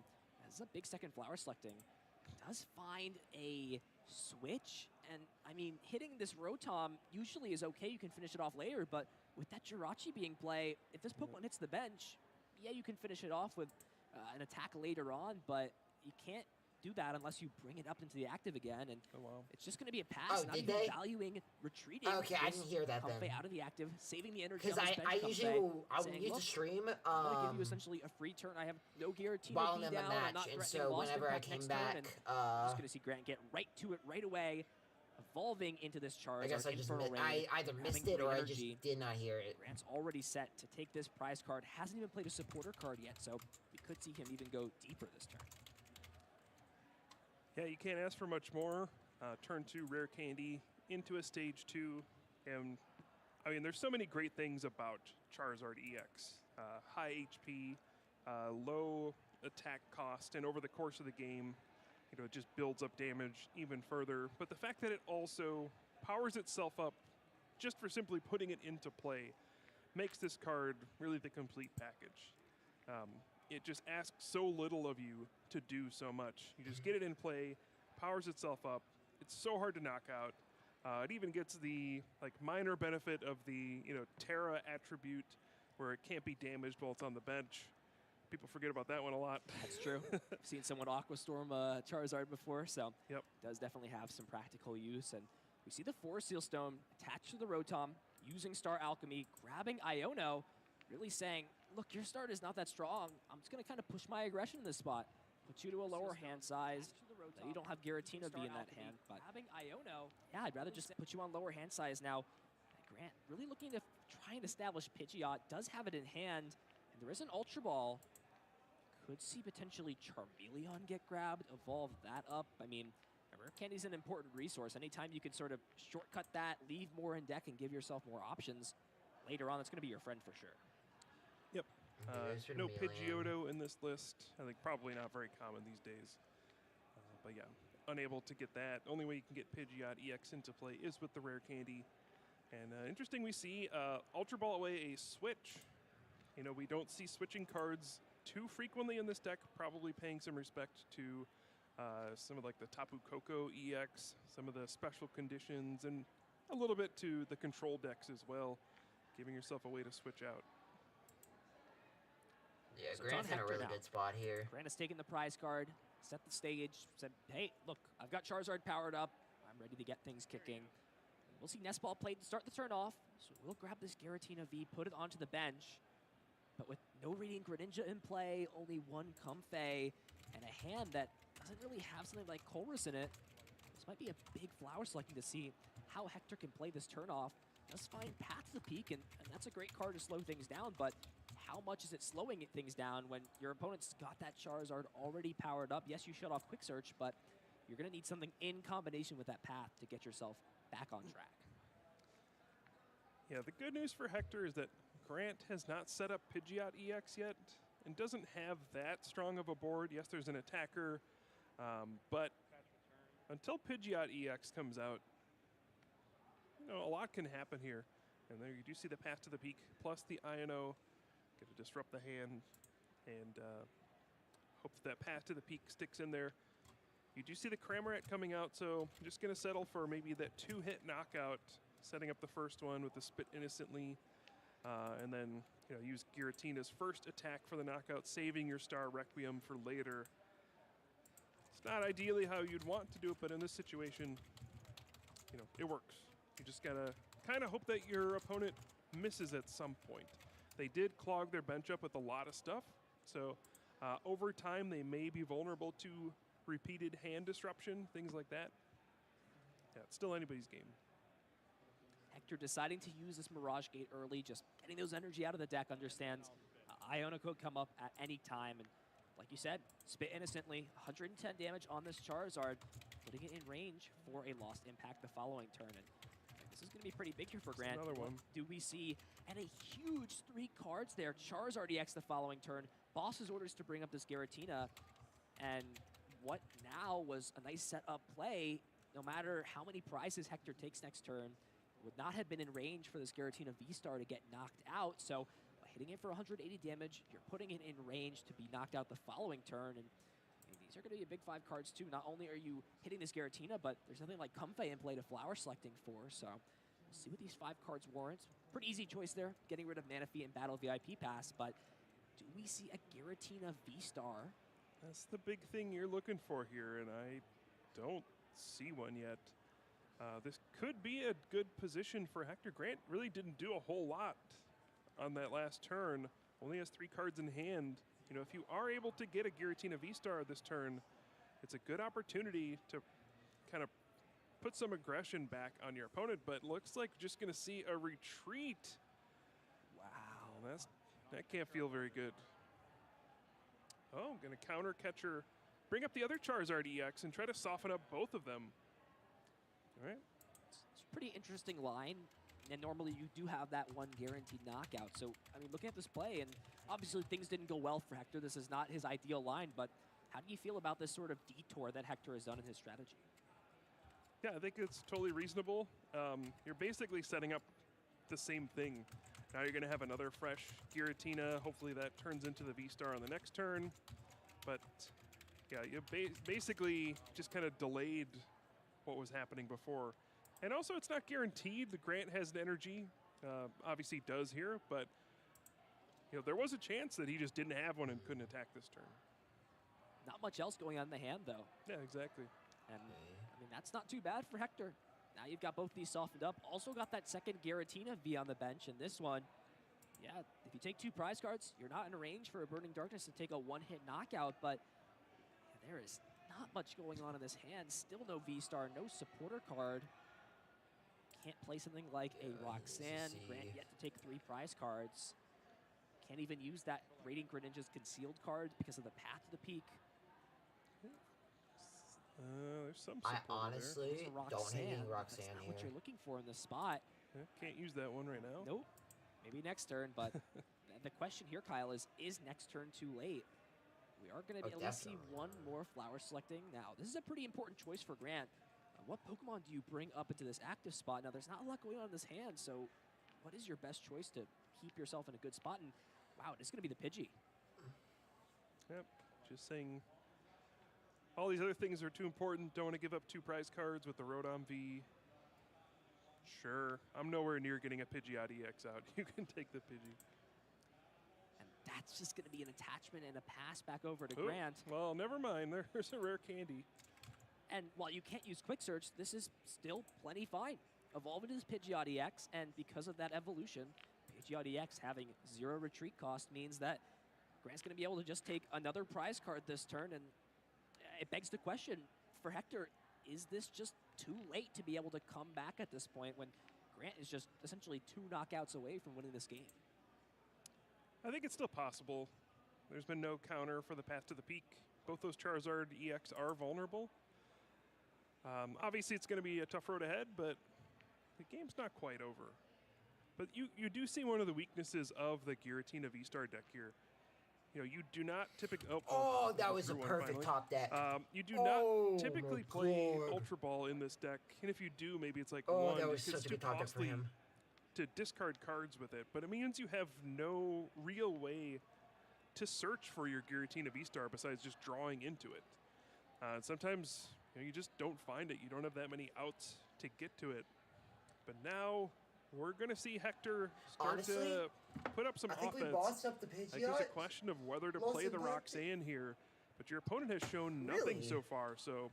As a big second flower selecting, does find a switch, and I mean hitting this Rotom usually is okay. You can finish it off later, but with that Jirachi being play, if this Pokemon hits the bench, yeah, you can finish it off with an attack later on, but you can't do that unless you bring it up into the active again, and it's just going to be a pass. Oh, not did even they? valuing retreating. Okay, I this didn't hear that Comfey then. out of the active, saving the energy. Because on this I bench usually Comfey, will I will saying, use "Look, the stream I'm going to give you essentially a free turn. I have no Giratina while V I'm in down. the I'm match, not and threatening so Lost whenever I Impact came next turn, back, and we're just going to see Grant get right to it right away, evolving into this Charizard. I guess I just Infernal Rain, I either having missed it free or I energy. just did not hear it. Grant's already set to take this prize card. Hasn't even played a supporter card yet, so we could see him even go deeper this turn. Yeah, you can't ask for much more. Turn 2 Rare Candy into a Stage 2. And, I mean, there's so many great things about Charizard EX. High HP, low attack cost, and over the course of the game, you know, it just builds up damage even further. But the fact that it also powers itself up just for simply putting it into play makes this card really the complete package. It just asks so little of you to do so much. You just get it in play, powers itself up. It's so hard to knock out. It even gets the minor benefit of the Terra attribute, where it can't be damaged while it's on the bench. People forget about that one a lot. That's true. I've seen someone Aqua Storm Charizard before, so it does definitely have some practical use. And we see the Forest Sealstone attached to the Rotom, using Star Alchemy, grabbing Iono, really saying, look, your start is not that strong. I'm just going to kind of push my aggression in this spot. Put you to a lower hand size. You don't have Giratina V in that hand, but Iono, yeah, I'd rather just put you on lower hand size now. Grant really looking to try and establish Pidgeot, does have it in hand, and there is an Ultra Ball. Could see potentially Charmeleon get grabbed, evolve that up. I mean, Rare Candy's an important resource. Anytime you can sort of shortcut that, leave more in deck, and give yourself more options, later on, it's going to be your friend for sure. Yep. No Pidgeotto in this list. I think probably not very common these days. But yeah, unable to get that. Only way you can get Pidgeot EX into play is with the Rare Candy. And interesting, we see Ultra Ball away a switch. You know, we don't see switching cards too frequently in this deck, probably paying some respect to some of like the Tapu Koko EX, some of the special conditions, and a little bit to the control decks as well, giving yourself a way to switch out. Yeah, So it's Grant's on in a Hector really now. good spot here. Grant has taken the prize card, set the stage, said, hey, look, I've got Charizard powered up. I'm ready to get things kicking. We'll see Nestball played to start the turn off. So we'll grab this Giratina V, put it onto the bench. But with no Radiant Greninja in play, only one Comfey, and a hand that doesn't really have something like Colress in it, this might be a big flower selecting to see how Hector can play this turn off. Does find Path to the Peak, and that's a great card to slow things down, but how much is it slowing things down when your opponent's got that Charizard already powered up? Yes, you shut off Quick Search, but you're going to need something in combination with that Path to get yourself back on track. Yeah, the good news for Hector is that Grant has not set up Pidgeot EX yet and doesn't have that strong of a board. Yes, there's an attacker, but until Pidgeot EX comes out, you know, a lot can happen here. And there you do see the Path to the Peak plus the INO. Going to disrupt the hand and hope that Path to the Peak sticks in there. You do see the Cramorant coming out, so I'm just going to settle for maybe that 2-hit knockout, setting up the first one with the Spit Innocently, and then use Giratina's first attack for the knockout, saving your Star Requiem for later. It's not ideally how you'd want to do it, but in this situation, it works. You just got to kind of hope that your opponent misses at some point. They did clog their bench up with a lot of stuff, so over time they may be vulnerable to repeated hand disruption, things like that. Yeah, it's still anybody's game. Hector deciding to use this Mirage Gate early, just getting those energy out of the deck, understands Iona could come up at any time, and like you said, Spit Innocently, 110 damage on this Charizard, putting it in range for a Lost Impact the following turn. And this is going to be pretty big here for Grant. Another one. Do we see? And a huge 3 cards there. Charizard EX the following turn. Boss's orders to bring up this Giratina. And what now was a nice setup play, no matter how many prizes Hector takes next turn, would not have been in range for this Giratina V-Star to get knocked out. So hitting it for 180 damage, you're putting it in range to be knocked out the following turn. And these are going to be a big 5 cards too. Not only are you hitting this Giratina, but there's nothing like Comfey in play to flower selecting for. So we'll see what these 5 cards warrant. Pretty easy choice there, getting rid of Manaphy and Battle VIP Pass, but do we see a Giratina V-Star? That's the big thing you're looking for here, and I don't see one yet. This could be a good position for Hector. Grant really didn't do a whole lot on that last turn. Only has 3 cards in hand. If you are able to get a Giratina V-Star this turn, it's a good opportunity to kind of put some aggression back on your opponent, but looks like just going to see a retreat. Wow. That can't feel very good. Oh, going to counter catcher, bring up the other Charizard EX and try to soften up both of them. All right. It's a pretty interesting line, and normally you do have that one guaranteed knockout. So, I mean, looking at this play, and obviously things didn't go well for Hector. This is not his ideal line, but how do you feel about this sort of detour that Hector has done in his strategy? Yeah, I think it's totally reasonable. You're basically setting up the same thing. Now you're going to have another fresh Giratina. Hopefully that turns into the V-Star on the next turn. But yeah, you basically just kind of delayed what was happening before. And also, it's not guaranteed the Grant has the energy. Obviously does here, but there was a chance that he just didn't have one and couldn't attack this turn. Not much else going on in the hand, though. Yeah, exactly. And I mean, that's not too bad for Hector. Now you've got both these softened up. Also got that second Giratina V on the bench, and this one, yeah, if you take 2 prize cards, you're not in range for a Burning Darkness to take a 1-hit knockout, but yeah, there is not much going on in this hand. Still no V-Star, no supporter card. Can't play something like a Roxanne. Grant yet to take 3 prize cards. Can't even use that Radiant Greninja's concealed card because of the Path to the Peak. There's some I support honestly don't hate Roxanne That's not here. what you're looking for in this spot. Can't use that one right now. Nope. Maybe next turn, but the question here, Kyle, is next turn too late? We are going to at least see one more flower selecting. Now, this is a pretty important choice for Grant. What Pokemon do you bring up into this active spot? Now, there's not a lot going on in this hand, so what is your best choice to keep yourself in a good spot? And wow, it's going to be the Pidgey. Yep, just saying all these other things are too important. Don't want to give up 2 prize cards with the Rotom V. Sure, I'm nowhere near getting a Pidgeot EX out. You can take the Pidgey. And that's just going to be an attachment and a pass back over to Oh, Grant. well, never mind. There's a rare candy. And while you can't use Quick Search, this is still plenty fine. Evolve it as Pidgeot EX, and because of that evolution, Pidgeot EX having 0 retreat cost means that Grant's going to be able to just take another prize card this turn, and it begs the question for Hector, is this just too late to be able to come back at this point when Grant is just essentially 2 knockouts away from winning this game? I think it's still possible. There's been no counter for the Path to the Peak. Both those Charizard EX are vulnerable. Obviously, it's going to be a tough road ahead, but the game's not quite over. But you do see one of the weaknesses of the Giratina V-Star deck here. You know, you do not typically... Oh, that was a perfect top deck. You do not typically play Ultra Ball in this deck. And if you do, maybe it's like one. That was because such a good top deck for him. To discard cards with it. But it means you have no real way to search for your Giratina V-Star besides just drawing into it. Sometimes you just don't find it. You don't have that many outs to get to it. But now we're going to see Hector start to put up some offense. I think we bossed up the Pidgeot. I think it's a question of whether to play the Roxanne here. But your opponent has shown nothing so far. So,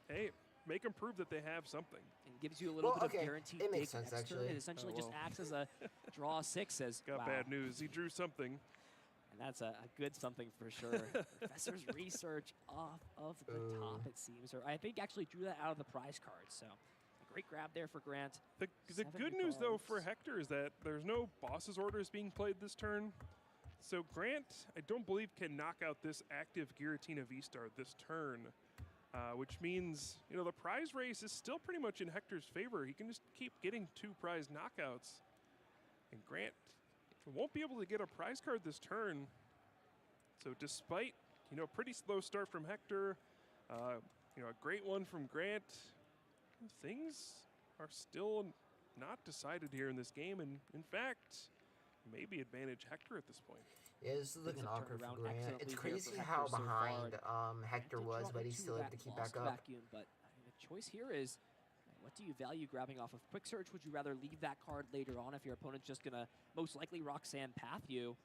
hey, make them prove that they have something. And gives you a little bit of guaranteed it makes dig sense, next turn. actually. It essentially just acts as a draw 6. As Got bad news. He drew something. And that's a good something for sure. Professor's Research off of the top, it seems. Or I think actually drew that out of the prize card. So a great grab there for Grant. The good news, though, for Hector is that there's no boss's orders being played this turn. So Grant, I don't believe, can knock out this active Giratina V-Star this turn. Which means, you know, the prize race is still pretty much in Hector's favor. He can just keep getting 2 prize knockouts. And Grant won't be able to get a prize card this turn. So despite, you know, a pretty slow start from Hector, you know, a great one from Grant, things are still not decided here in this game. And in fact, maybe advantage Hector at this point. Yeah, this is looking awkward for Grant. It's crazy how behind Hector was, but he's still able to keep back up. Vacuum, but I mean, the choice here is, what do you value grabbing off of Quick Search? Would you rather leave that card later on if your opponent's just going to most likely Roxanne path you?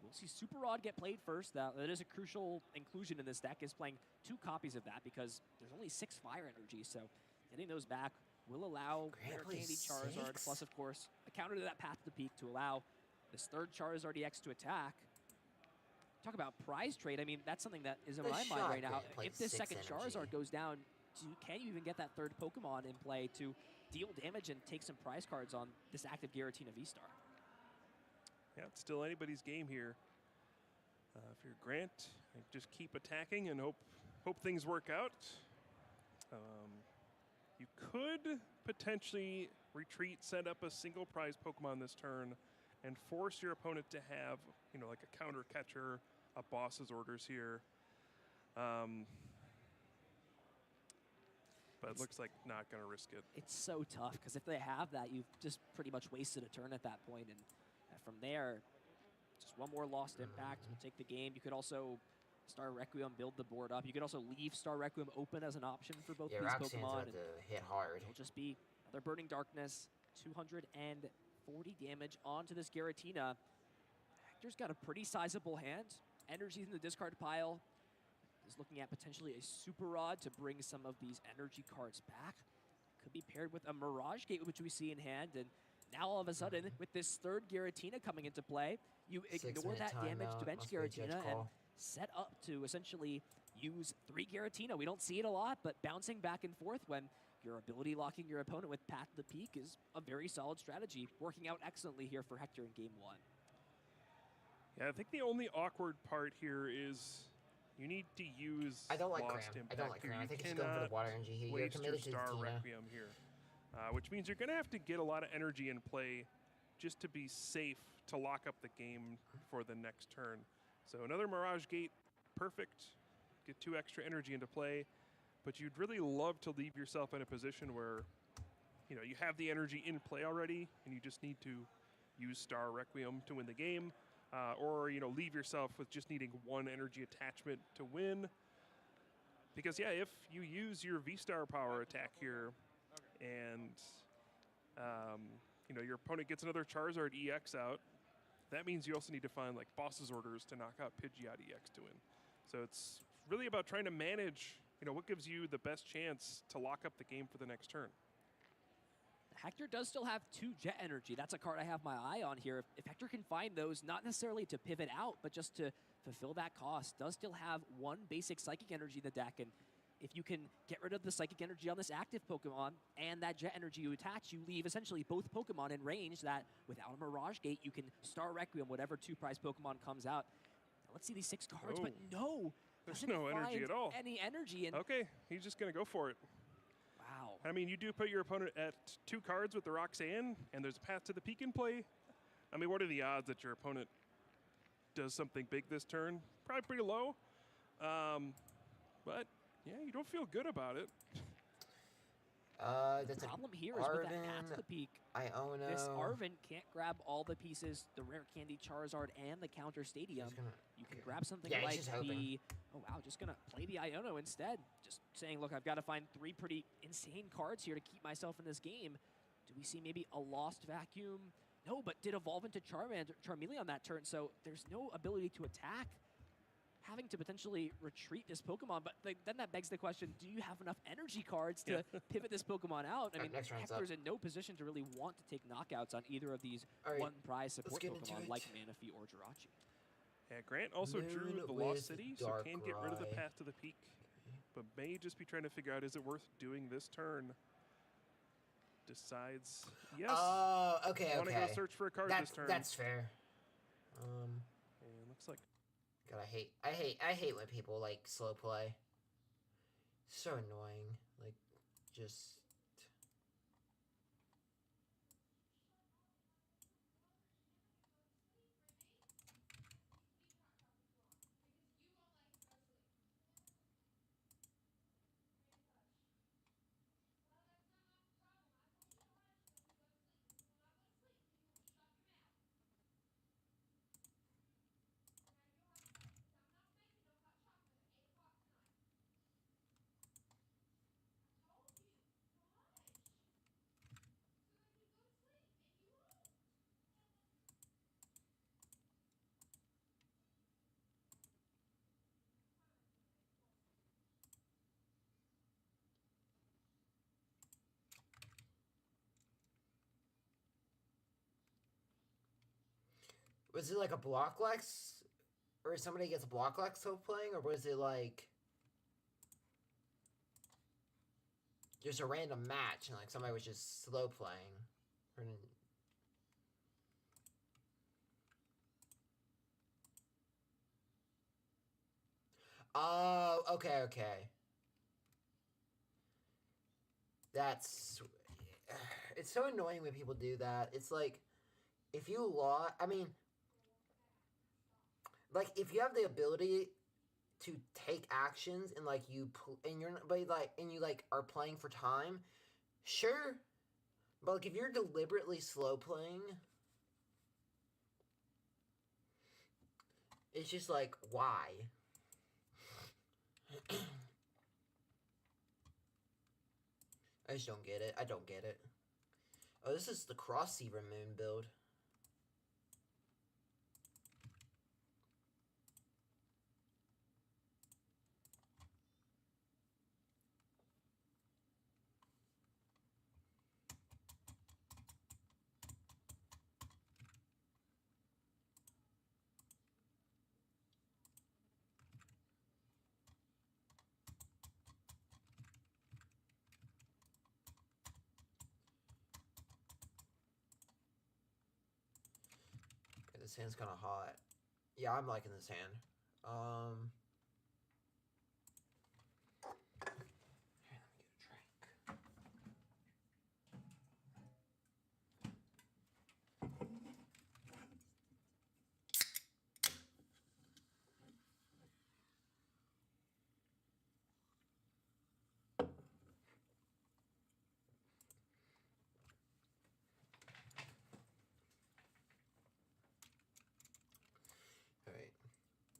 We'll see Super Rod get played first. That is a crucial inclusion in this deck, is playing 2 copies of that because there's only 6 fire energy, so getting those back will allow Rare Candy Charizard, plus of course a counter to that Path to the Peak to allow this 3rd Charizard EX to attack. Talk about prize trade. I mean, that's something that is in my mind right now. If this 2nd Charizard goes down, can you even get that 3rd Pokemon in play to deal damage and take some prize cards on this active Giratina V-Star? Yeah, it's still anybody's game here. If you're Grant, just keep attacking and hope things work out. You could potentially retreat, set up a single prize Pokemon this turn, and force your opponent to have, you know, like a counter catcher, a boss's orders here. But it looks like not going to risk it. It's so tough because if they have that, you've just pretty much wasted a turn at that point. And from there, just one more lost impact will take the game. You could also Star Requiem, build the board up. You could also leave Star Requiem open as an option for both these Pokemon. To hit hard. It'll just be another Burning Darkness, 240 damage onto this Giratina. Hector's got a pretty sizable hand. Energy's in the discard pile. Is looking at potentially a Super Rod to bring some of these energy cards back. Could be paired with a Mirage Gate, which we see in hand. And now all of a sudden, with this 3rd Giratina coming into play, you ignore that damage to bench Giratina and set up to essentially use 3 Giratina. We don't see it a lot, but bouncing back and forth when your ability locking your opponent with Path to the Peak is a very solid strategy, working out excellently here for Hector in game 1. Yeah, I think the only awkward part here is you need to use I don't like Lost Cram. Impact I don't like here. Cram. I You think it's going for the water energy here. You're waste your committed to Star Tina. Requiem here, which means you're going to have to get a lot of energy in play just to be safe to lock up the game for the next turn. So another Mirage Gate, perfect. Get 2 extra energy into play, but you'd really love to leave yourself in a position where, you know, you have the energy in play already, and you just need to use Star Requiem to win the game, or, you know, leave yourself with just needing 1 energy attachment to win. Because, yeah, if you use your V-Star power attack here and, you know, your opponent gets another Charizard EX out, that means you also need to find, like, boss's orders to knock out Pidgeot EX to win. So it's really about trying to manage, you know, what gives you the best chance to lock up the game for the next turn. Hector does still have 2 Jet Energy. That's a card I have my eye on here. If Hector can find those, not necessarily to pivot out, but just to fulfill that cost, does still have 1 basic Psychic Energy in the deck. And if you can get rid of the Psychic Energy on this active Pokemon and that Jet Energy you attach, you leave essentially both Pokemon in range that without a Mirage Gate, you can Star Requiem, whatever 2-prize Pokemon comes out. Now, let's see these 6 cards, but no. There's no energy at all. Any energy. And okay, he's just going to go for it. Wow. I mean, you do put your opponent at 2 cards with the Roxanne, and there's a path to the peak in play. I mean, what are the odds that your opponent does something big this turn? Probably pretty low. But, yeah, you don't feel good about it. The problem here is with that path to the peak. Iono. This Arven can't grab all the pieces, the Rare Candy Charizard and the Counter Stadium. You can grab something like the... Oh, wow, just going to play the Iono instead. Just saying, look, I've got to find 3 pretty insane cards here to keep myself in this game. Do we see maybe a Lost Vacuum? No, but did evolve into Charmeleon on that turn, so there's no ability to attack. Having to potentially retreat this Pokemon, but then that begs the question, do you have enough energy cards to pivot this Pokemon out? I mean, Hector's in no position to really want to take knockouts on either of these 1-prize support Pokemon like Manaphy or Jirachi. Yeah, Grant also drew the Lost City, so can get rid of the path to the peak, but may just be trying to figure out, is it worth doing this turn? Decides, yes. Oh, okay, want to go search for a card this turn. That's fair. And looks like... God, I hate when people, like, slow play. So annoying. Like, just... Was it like a block Lex? Or somebody gets a block Lex slow playing? Or was it like... just a random match and like somebody was just slow playing? Oh, okay. That's... It's so annoying when people do that. It's like, if you lost... I mean... Like, if you have the ability to take actions and like you are playing for time, sure. But like if you're deliberately slow playing, it's just like, why? I just don't get it. I don't get it. Oh, this is the Cross Seaver Moon build. This hand's kind of hot. Yeah, I'm liking this hand. Here, let me get a drink.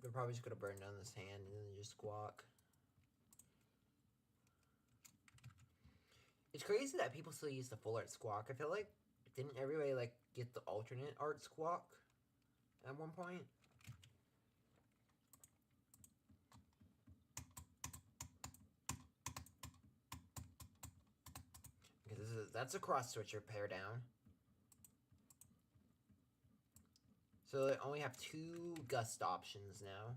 They're probably just gonna burn down this hand and then just squawk. It's crazy that people still use the full art squawk. I feel like, didn't everybody, like, get the alternate art squawk at one point? Because that's a cross switcher pair down. So they only have 2 gust options now.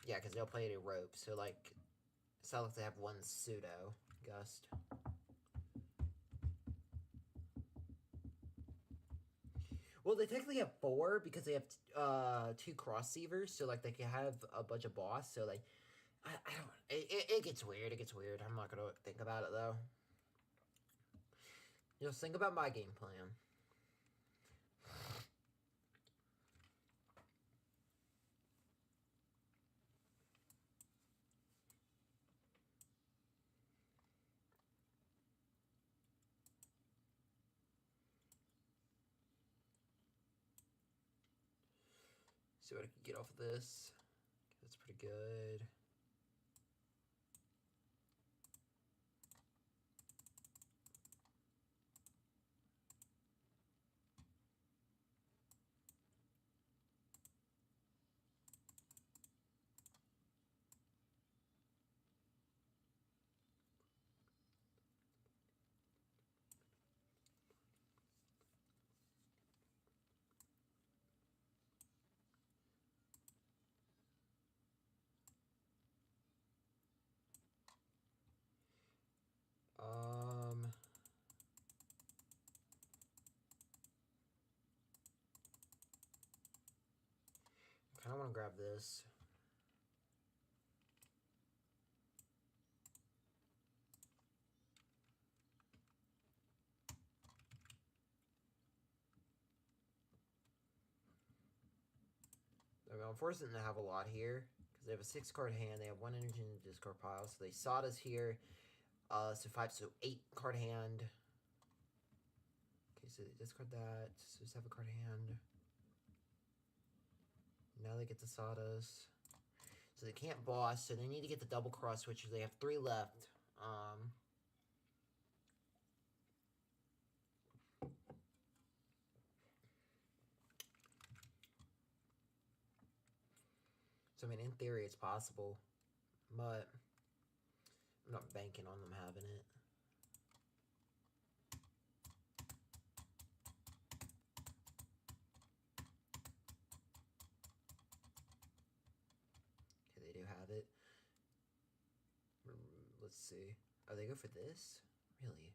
Yeah, because they'll play it in rope. So, like, it's not like they have 1 pseudo gust. Well, they technically have 4 because they have 2 crossovers. So, like, they can have a bunch of boss. So, like, I don't. It gets weird. It gets weird. I'm not gonna think about it though. Just think about my game plan. See what I can get off of this. That's pretty good. I kind of want to grab this. I'm fortunate to have a lot here because they have a 6-card hand. They have 1 energy in the discard pile, so they sought us here. So 5, so 8 card hand. Okay, so they discard that. So 7 card hand. Now they get the Sawdust. So they can't boss, so they need to get the double cross switches. They have 3 left. So I mean, in theory, it's possible, but I'm not banking on them having it. Okay, they do have it. Let's see. Oh, they go for this? Really?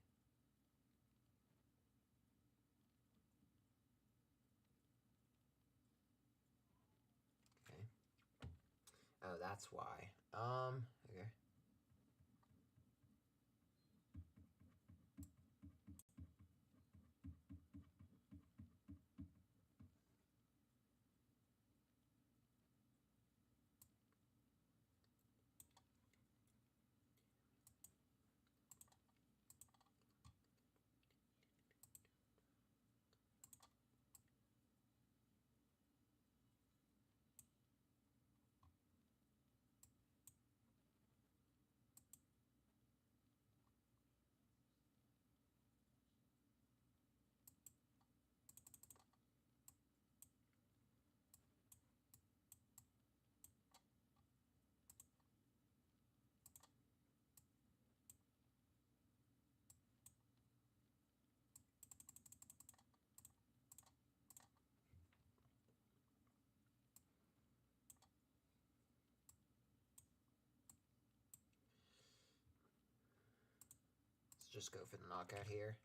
Okay. Oh, that's why. Okay. Let's just go for the knockout here.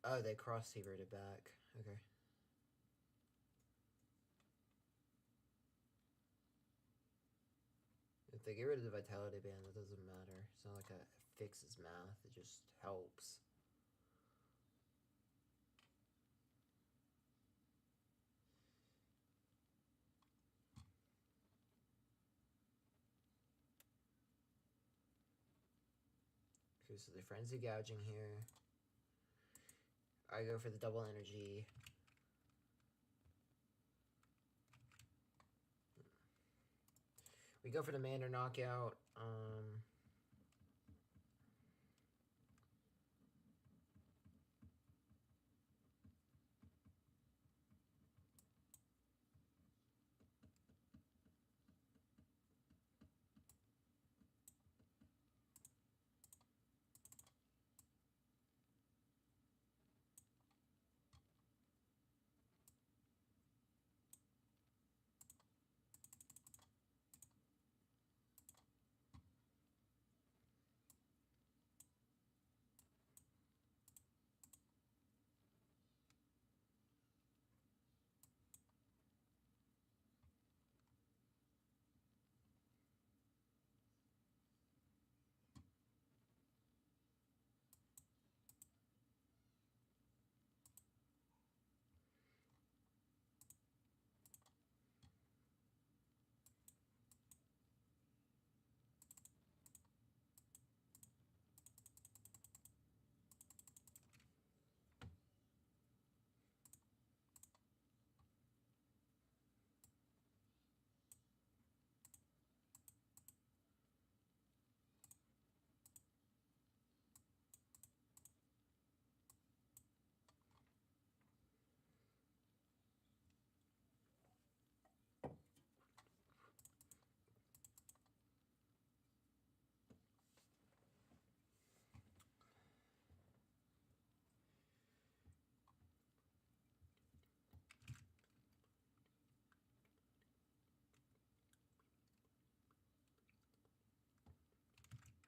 Oh, they cross-severed it back. Okay. If they get rid of the Vitality Band, it doesn't matter. It's not like it fixes math, it just helps. Okay, so the Frenzy Gouging here. I go for the double energy. We go for the Mander knockout.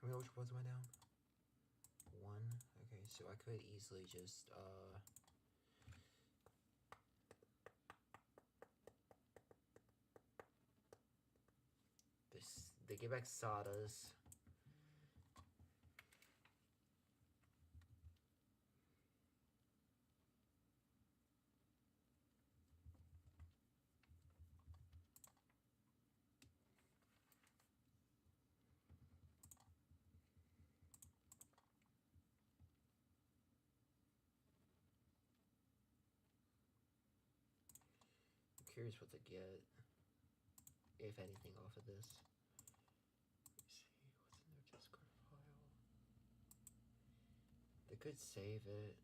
How many Ultra Balls am I down? 1. Okay, so I could easily just, they give back Sadas. Curious what to get, if anything, off of this. Let me see, what's in their discard file? They could save it,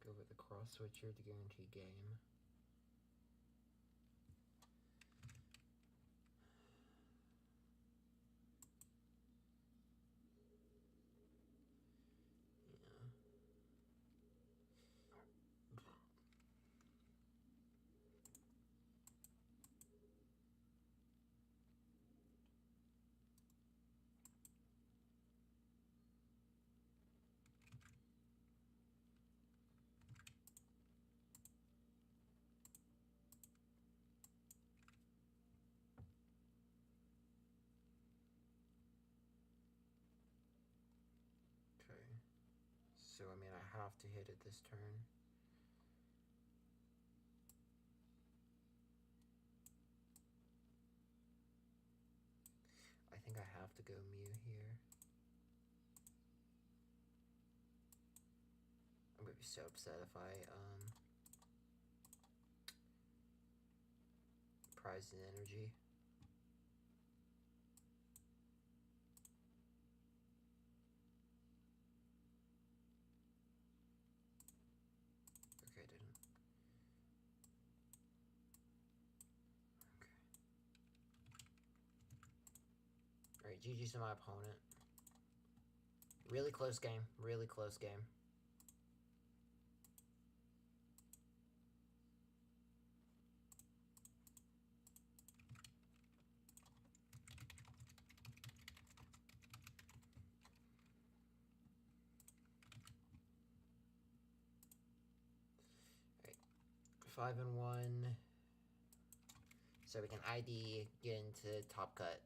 go with the cross switcher to guarantee game. So, I mean, I have to hit it this turn. I think I have to go Mew here. I'm gonna be so upset if I, prize an energy. Alright, GG's to my opponent. Really close game. Really close game. 5-1. So we can ID get into top cut.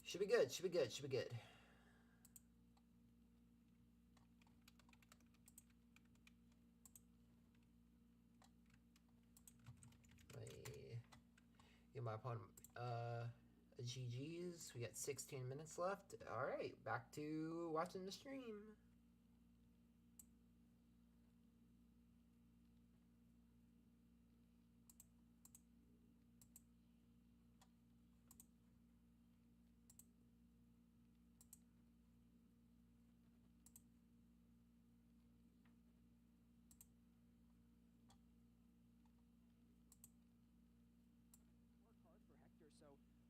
Should be good, should be good, should be good. Get my opponent GG's. We got 16 minutes left. Alright, back to watching the stream.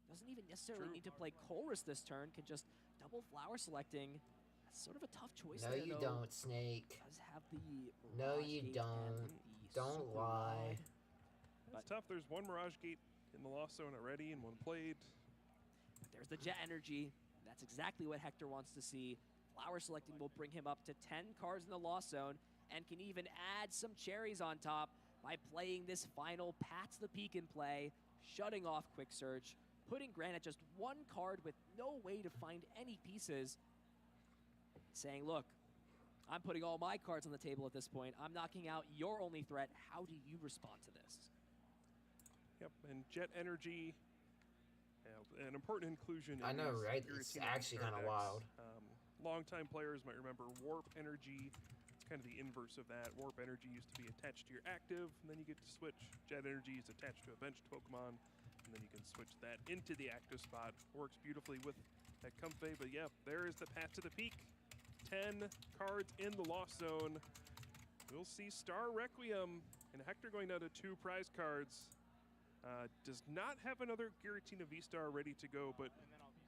Doesn't even necessarily need to play Colress this turn, can just double flower selecting. That's sort of a tough choice. No, there, you though. don't, Snake. Does have the No, Mirage you Gate don't. and the Don't super lie. wide. That's tough. There's one Mirage Gate in the Lost Zone already and one played. But there's the Jet Energy. That's exactly what Hector wants to see. Flower selecting will bring him up to 10 cards in the Lost Zone and can even add some cherries on top by playing this final Path to the Peak in play, shutting off Quick Search, putting Grant at just one card with no way to find any pieces, saying, look, I'm putting all my cards on the table at this point. I'm knocking out your only threat. How do you respond to this? Yep, and Jet Energy, an important inclusion. I in know, these right? Giratina It's actually V-Star kind of decks. wild. Longtime players might remember Warp Energy. It's kind of the inverse of that. Warp Energy used to be attached to your active, and then you get to switch. Jet Energy is attached to a benched Pokemon, and then you can switch that into the active spot. Works beautifully with that Comfey, but yeah, there is the Path to the Peak. 10 cards in the Lost Zone. We'll see Star Requiem, and Hector going down to 2 prize cards. Does not have another Giratina V-Star ready to go, but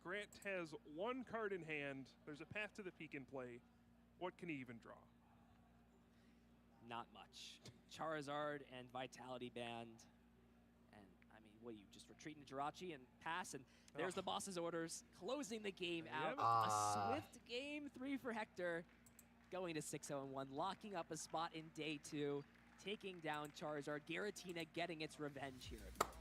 Grant has 1 card in hand. There's a Path to the Peak in play. What can he even draw? Not much. Charizard and Vitality Band. And, I mean, what, you just retreat into Jirachi and pass, and there's the boss's orders, closing the game out. A swift game 3 for Hector, going to 6-0-1, locking up a spot in day 2, taking down Charizard. Giratina getting its revenge here at Portland.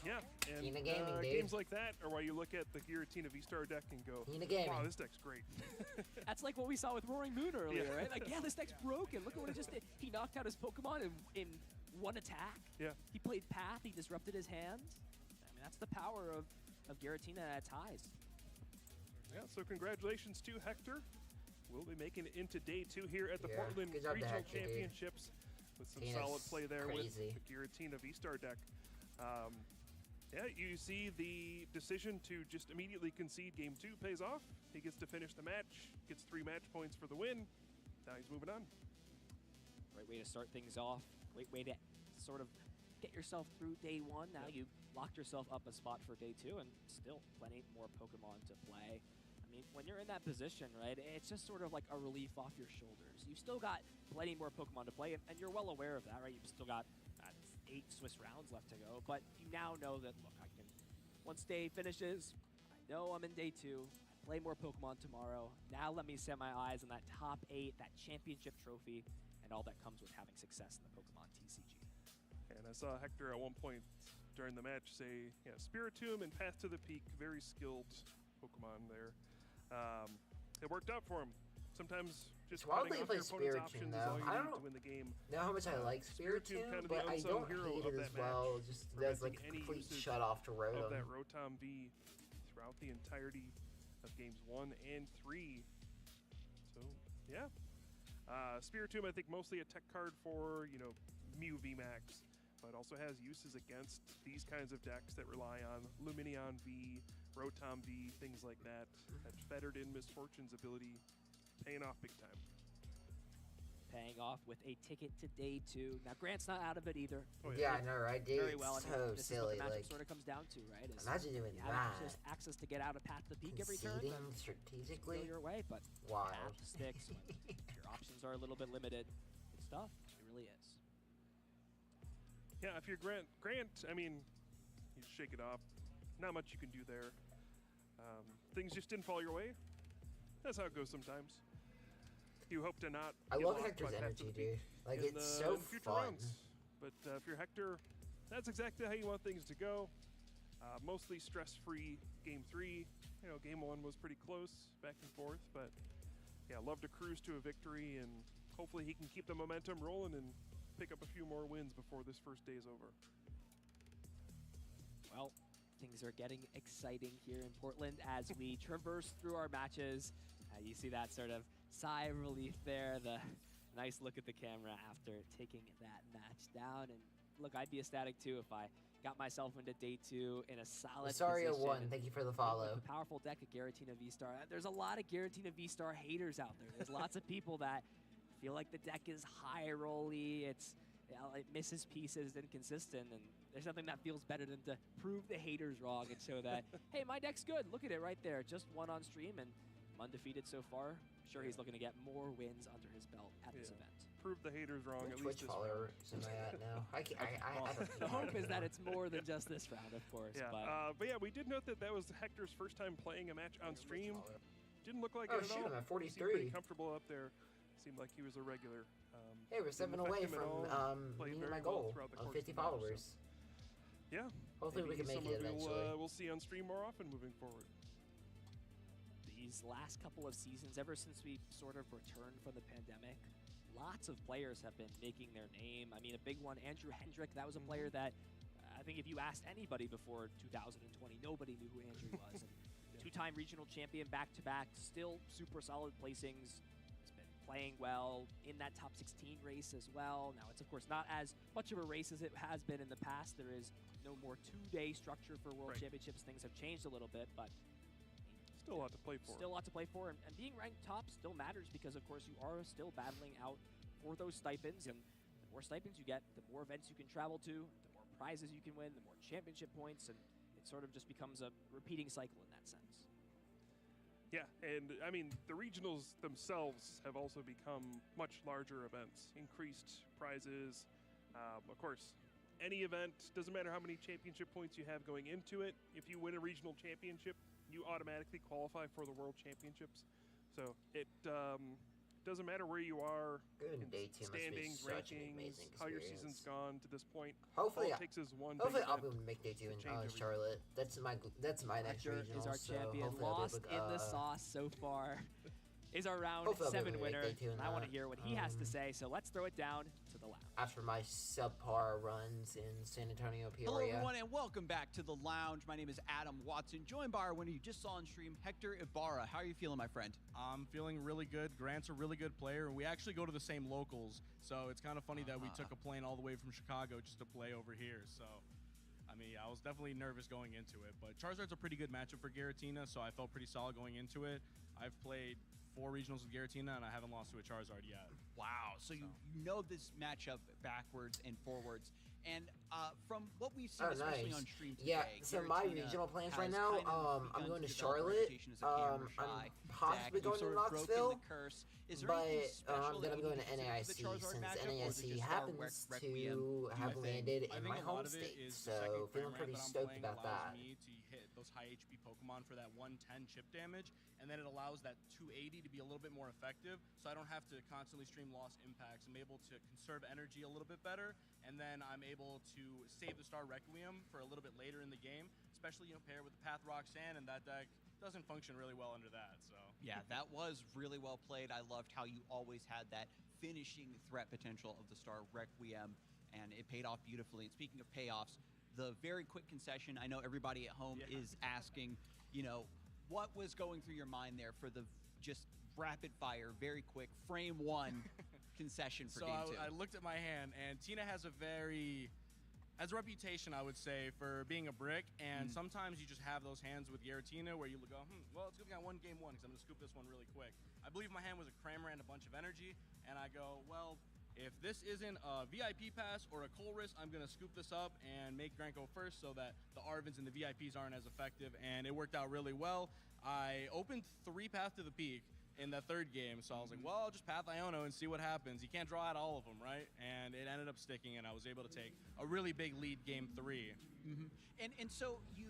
Yeah, and Tina Gaming, dude. games like that are why you look at the Giratina V-Star deck and go, Tina Gaming. wow, this deck's great. That's like what we saw with Roaring Moon earlier, Yeah. right? Like, yeah, this deck's broken. Look at what he just did. He knocked out his Pokemon in 1 attack. Yeah. He played Path. He disrupted his hand. I mean, that's the power of Giratina at its highs. Yeah, so congratulations to Hector. We'll be making it into day 2 here at the Yeah, Portland good job to Regional Hector, dude. Championships with some Tina's solid play there crazy. with the Giratina V-Star deck. Yeah, you see the decision to just immediately concede game 2 pays off. He gets to finish the match, gets 3 match points for the win. Now he's moving on. Great way to start things off. Great way to sort of get yourself through day 1. Now you locked yourself up a spot for day 2, and still plenty more Pokemon to play. I mean, when you're in that position, right, it's just sort of like a relief off your shoulders. You've still got plenty more Pokemon to play, and you're well aware of that, right? You've still got 8 Swiss rounds left to go, but you now know that, look, I can, once day finishes, I know I'm in day 2, I play more Pokemon tomorrow. Now let me set my eyes on that top 8, that championship trophy, and all that comes with having success in the Pokemon TCG. And I saw Hector at one point during the match say, yeah, Spiritomb and Path to the Peak, very skilled Pokemon there. It worked out for him. Sometimes just Wild cutting that off he your plays opponent's Spiritomb, options is all though. you I need to don't win the game. know how much I like Spiritomb, kind of but the I unsung don't hero hate of it that as well. match, Just does like preventing any complete usage shut off to of Rotom. that Rotom V throughout the entirety of games 1 and 3. So, yeah. Spiritomb, I think, mostly a tech card for, you know, Mew VMAX, but also has uses against these kinds of decks that rely on Lumineon V, Rotom V, things like that. That fettered in Misfortune's ability, paying off big time. Paying off with a ticket to day 2. Now, Grant's not out of it either. Oh, Yeah, I know, right, dude? Very well. It's I mean, so this silly. is what the matchup Like, sort of comes down to, right? Is imagine doing you have that. access to get out of Path to the Peak every turn. Conceding then strategically. go your way, but Wild. Path sticks when your options are a little bit limited. It's tough. It really is. Yeah, if you're Grant, I mean, you shake it off. Not much you can do there. Things just didn't fall your way. That's how it goes sometimes. You hope to not. I get love lost Hector's by the path to energy, the peak dude. Like, in it's so future fun. rounds. But if you're Hector, that's exactly how you want things to go. Mostly stress-free game 3. You know, game 1 was pretty close, back and forth, but yeah, love to cruise to a victory, and hopefully he can keep the momentum rolling and pick up a few more wins before this first day is over. Well, things are getting exciting here in Portland as we traverse through our matches. You see that sort of sigh of relief there, the nice look at the camera after taking that match down. And look, I'd be ecstatic too if I got myself into day 2 in a solid Rosario position. won. Thank you for the follow. With a powerful deck of Giratina V-Star. There's a lot of Giratina V-Star haters out there. There's lots of people that feel like the deck is high rolly. It's, you know, it misses pieces, inconsistent, and there's nothing that feels better than to prove the haters wrong and show that, hey, my deck's good. Look at it right there. Just won on stream and I'm undefeated so far. I'm sure he's looking to get more wins under his belt at this event. Prove the haters wrong. What At Twitch least this followers round. am I at now? I don't The know. hope is that it's more than just this round, of course. Yeah, but yeah, we did note that that was Hector's first time playing a match on stream. Didn't look like Oh, it at shoot, all. I'm at He seemed pretty 43. comfortable up there. Seemed like he was a regular. Hey, we're 7 didn't affect away him at from all. Played meeting very my well goal throughout the of course 50 the match, so. followers. Yeah. Hopefully we can maybe make it eventually. We'll see on stream more often moving forward. These last couple of seasons, ever since we sort of returned from the pandemic, lots of players have been making their name. I mean, a big one, Andrew Hendrick, that was a player that I think if you asked anybody before 2020, nobody knew who Andrew was. And two-time regional champion back-to-back, still super solid placings. He's been playing well in that top 16 race as well. Now, it's of course not as much of a race as it has been in the past. There is no more two-day structure for World Championships. Things have changed a little bit, but still a lot to play for. Still a lot to play for, and being ranked top still matters because, of course, you are still battling out for those stipends, and the more stipends you get, the more events you can travel to, the more prizes you can win, the more championship points, and it sort of just becomes a repeating cycle in that sense. Yeah, and I mean, the regionals themselves have also become much larger events, increased prizes. Of course, any event, doesn't matter how many championship points you have going into it, if you win a regional championship, you automatically qualify for the World Championships. So it doesn't matter where you are in Day 2 must be standings, such an rankings, amazing how your experience. season's gone to this point. Hopefully, all it takes is one. hopefully big I'll be event able to make day 2 in to change everything. Charlotte. That's my next Hector regional. is our so champion, hopefully I'll be lost able to, in the sauce so far. Is our round Hopefully I'll be 7 able to make winner, day 2 in and I want to that. hear what he has to say, so let's throw it down to the lounge. after my subpar runs in San Antonio, Peoria. Hello, everyone, and welcome back to the lounge. My name is Adam Watson, joined by our winner you just saw on stream, Hector Ibarra. How are you feeling, my friend? I'm feeling really good. Grant's a really good player, and we actually go to the same locals, so it's kind of funny that we took a plane all the way from Chicago just to play over here. So, I mean, I was definitely nervous going into it, but Charizard's a pretty good matchup for Giratina, so I felt pretty solid going into it. I've played 4 regionals with Giratina, and I haven't lost to a Charizard yet. Wow, so you know this matchup backwards and forwards. And from what we've seen, especially on stream today, yeah, so my Giratina regional plans has right now, kind of I'm begun going to develop a Charlotte. reputation as a camera-shy I'm possibly deck. going You've to sort of broken Knoxville, the curse. Is there but anything special then that I'm you going need to do for NAIC the Charizard since matchup, or is it NAIC just happens Requiem? to have landed I in think my a lot home of it state, is the second so feeling frame pretty rate that I'm stoked playing about allows that. me to hit those high HP Pokemon for that 110 chip damage, and then it allows that 280 to be a little bit more effective, so I don't have to constantly stream lost impacts. I'm able to conserve energy a little bit better, and then I'm able to save the Star Requiem for a little bit later in the game, especially, paired with the Path Roxanne, and that deck doesn't function really well under that, so. Yeah, that was really well played. I loved how you always had that finishing threat potential of the Star Requiem, and it paid off beautifully. And speaking of payoffs, the very quick concession, I know everybody at home is asking, what was going through your mind there for the just rapid fire, very quick, frame 1 concession for So game 2? I looked at my hand, and Tina has a reputation, I would say, for being a brick, and sometimes you just have those hands with Giratina where you go, well, it's good we got one game 1 because I'm going to scoop this one really quick. I believe my hand was a Kramer and a bunch of energy, and I go, well, if this isn't a VIP pass or a Colress, I'm going to scoop this up and make Grant go first so that the Arvins and the VIPs aren't as effective, and it worked out really well. I opened 3 Path to the Peak in the 3rd game, so I was like, well, I'll just Path Iono and see what happens. You can't draw out all of them, right? And it ended up sticking, and I was able to take a really big lead game 3. And so you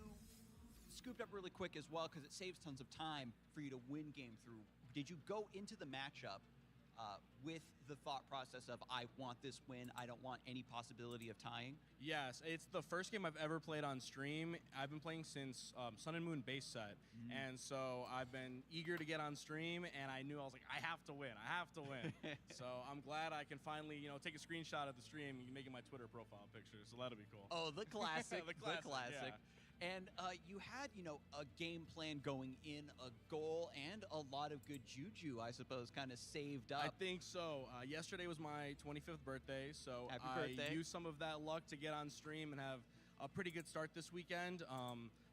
scooped up really quick as well because it saves tons of time for you to win game through. Did you go into the matchup with the thought process of, I want this win, I don't want any possibility of tying? Yes, it's the first game I've ever played on stream. I've been playing since Sun and Moon base set, and so I've been eager to get on stream, and I knew I was like, I have to win, I have to win. So I'm glad I can finally, take a screenshot of the stream and make it my Twitter profile picture, so that'll be cool. Oh, the classic, the classic. Yeah. And you had, a game plan going in, a goal, and a lot of good juju, I suppose, kind of saved up. I think so. Yesterday was my 25th birthday, so Happy I birthday. used some of that luck to get on stream and have a pretty good start this weekend.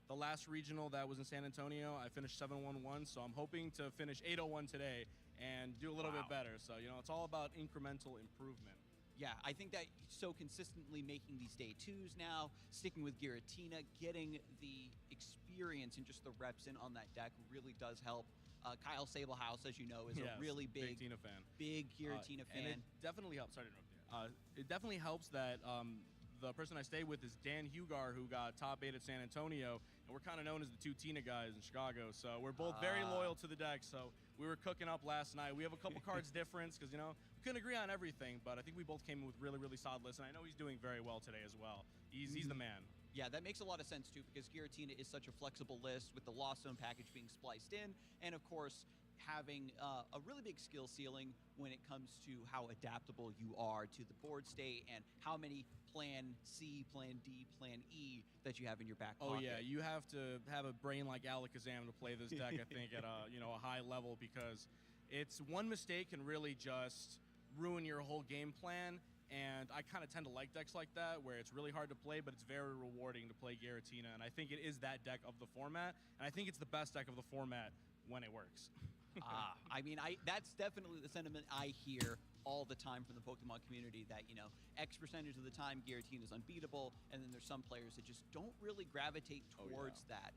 The last regional that was in San Antonio, I finished 7-1-1, so I'm hoping to finish 8-0-1 today and do a little bit better. So, it's all about incremental improvement. Yeah, I think that so consistently making these day twos now, sticking with Giratina, getting the experience and just the reps in on that deck really does help. Kyle Sablehouse, as you know, is a really big Tina fan. Big Giratina fan. And it definitely helps. Sorry to interrupt you. It definitely helps that the person I stay with is Dan Hugar, who got top 8 at San Antonio, and we're kind of known as the two Tina guys in Chicago. So we're both very loyal to the deck. So we were cooking up last night. We have a couple cards difference because, we couldn't agree on everything, but I think we both came in with really, really solid lists, and I know he's doing very well today as well. He's the man. Yeah, that makes a lot of sense, too, because Giratina is such a flexible list with the Lost Zone package being spliced in, and, of course, having a really big skill ceiling when it comes to how adaptable you are to the board state and how many plan C, plan D, plan E that you have in your back pocket. Oh, yeah, you have to have a brain like Alakazam to play this deck, I think, at a high level, because it's one mistake can really just ruin your whole game plan. And I kind of tend to like decks like that, where it's really hard to play, but it's very rewarding to play Giratina. And I think it is that deck of the format, and I think it's the best deck of the format when it works. That's definitely the sentiment I hear all the time from the Pokemon community, that, X percentage of the time Giratina is unbeatable, and then there's some players that just don't really gravitate towards that.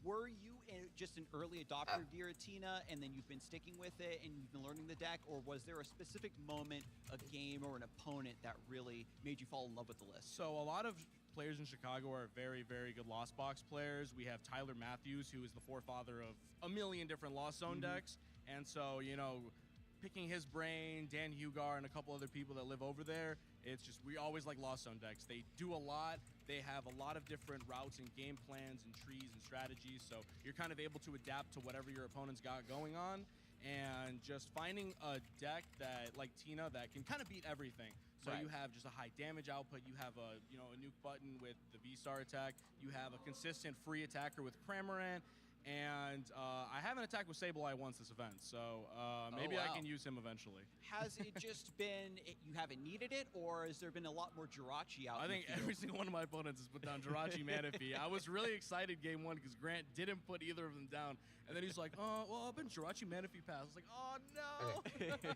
Were you just an early adopter of Giratina, and then you've been sticking with it, and you've been learning the deck, or was there a specific moment, a game, or an opponent that really made you fall in love with the list? So a lot of players in Chicago are very, very good Lost Box players. We have Tyler Matthews, who is the forefather of a million different Lost Zone decks, and so, picking his brain, Dan Hugar, and a couple other people that live over there, it's just, we always like Lost Zone decks. They do a lot. They have a lot of different routes and game plans and trees and strategies, so you're kind of able to adapt to whatever your opponent's got going on, and just finding a deck that, like Tina, that can kind of beat everything. So you have just a high damage output, you have a nuke button with the V-Star attack, you have a consistent free attacker with Cramorant, and I haven't attacked with Sableye once this event, so maybe I can use him eventually. Has it just been you haven't needed it, or has there been a lot more Jirachi out? I think every single one of my opponents has put down Jirachi Manaphy. I was really excited game one because Grant didn't put either of them down, and then he's like, well, I've been Jirachi Manaphy pass. I was like, oh no.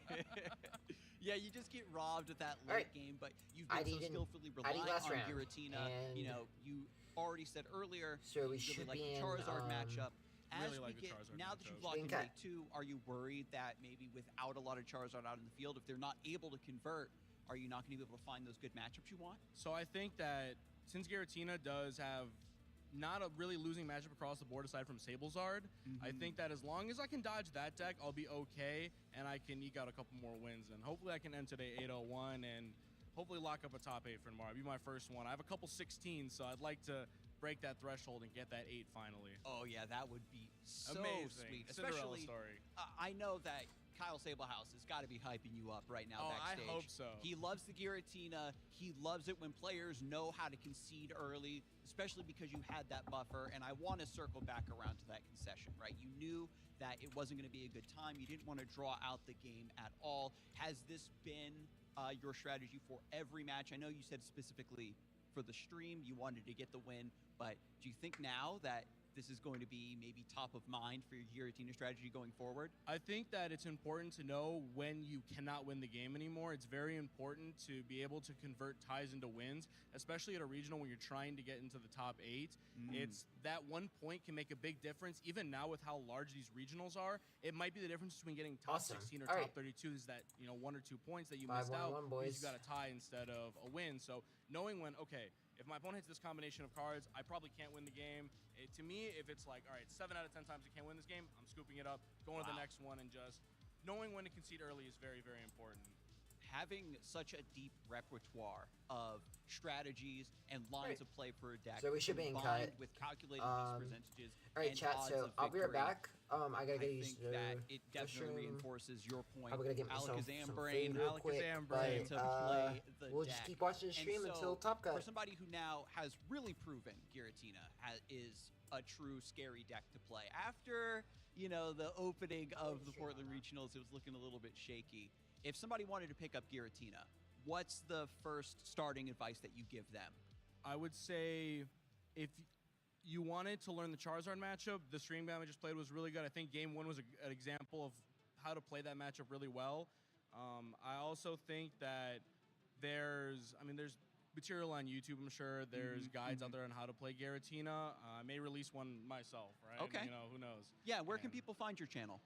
Yeah, you just get robbed at that late game, but you've been so skillfully relying on Giratina. You already said earlier, so we you should really like be the Charizard matchup. Really like the Charizard now that you've locked in day 2, are you worried that maybe without a lot of Charizard out in the field, if they're not able to convert, are you not going to be able to find those good matchups you want? So I think that since Giratina does have not a really losing matchup across the board aside from Sablezard, I think that as long as I can dodge that deck, I'll be okay, and I can eke out a couple more wins. And hopefully I can end today 8-0-1 and hopefully lock up a top 8 for tomorrow. It'll be my first one. I have a couple 16s, so I'd like to break that threshold and get that 8 finally. Oh yeah, that would be so amazing. Sweet. Cinderella Especially, story. I know that Kyle Sablehouse has got to be hyping you up right now backstage. I hope so. He loves the Giratina. He loves it when players know how to concede early, especially because you had that buffer. And I want to circle back around to that concession, right? You knew that it wasn't going to be a good time. You didn't want to draw out the game at all. Has this been your strategy for every match? I know you said specifically for the stream you wanted to get the win, but do you think now that this is going to be maybe top of mind for your Giratina strategy going forward? I think that it's important to know when you cannot win the game anymore. It's very important to be able to convert ties into wins, especially at a regional when you're trying to get into the top 8. It's that 1 point can make a big difference. Even now with how large these regionals are, it might be the difference between getting top 16 or top 32 is that 1 or 2 points that you missed out because you got a tie instead of a win. So knowing when, okay, if my opponent hits this combination of cards, I probably can't win the game. To me, if it's like, all right, 7 out of 10 times I can't win this game, I'm scooping it up, going to the next one, and just knowing when to concede early is very, very important. Having such a deep repertoire of strategies and lines of play for a deck, So we should be in combined cut. with calculating these percentages. All right, and chat. odds So of I'll be right victory, back. I gotta get I used think to that it the definitely stream. reinforces your point. I'm gonna get myself Alakazam some brain, food real quick, brain but, to play the we'll deck. just keep watching the And stream so, until Top Cut. For somebody who now has really proven Giratina is a true scary deck to play. After, you know, the opening of the Portland Regionals, it was looking a little bit shaky. If somebody wanted to pick up Giratina, what's the first starting advice that you give them? I would say if you wanted to learn the Charizard matchup, the stream game I just played was really good. I think game 1 was an example of how to play that matchup really well. I also think that there's material on YouTube, I'm sure. There's guides out there on how to play Giratina. I may release one myself, right? Okay. You know, who knows? Yeah, where can people find your channel?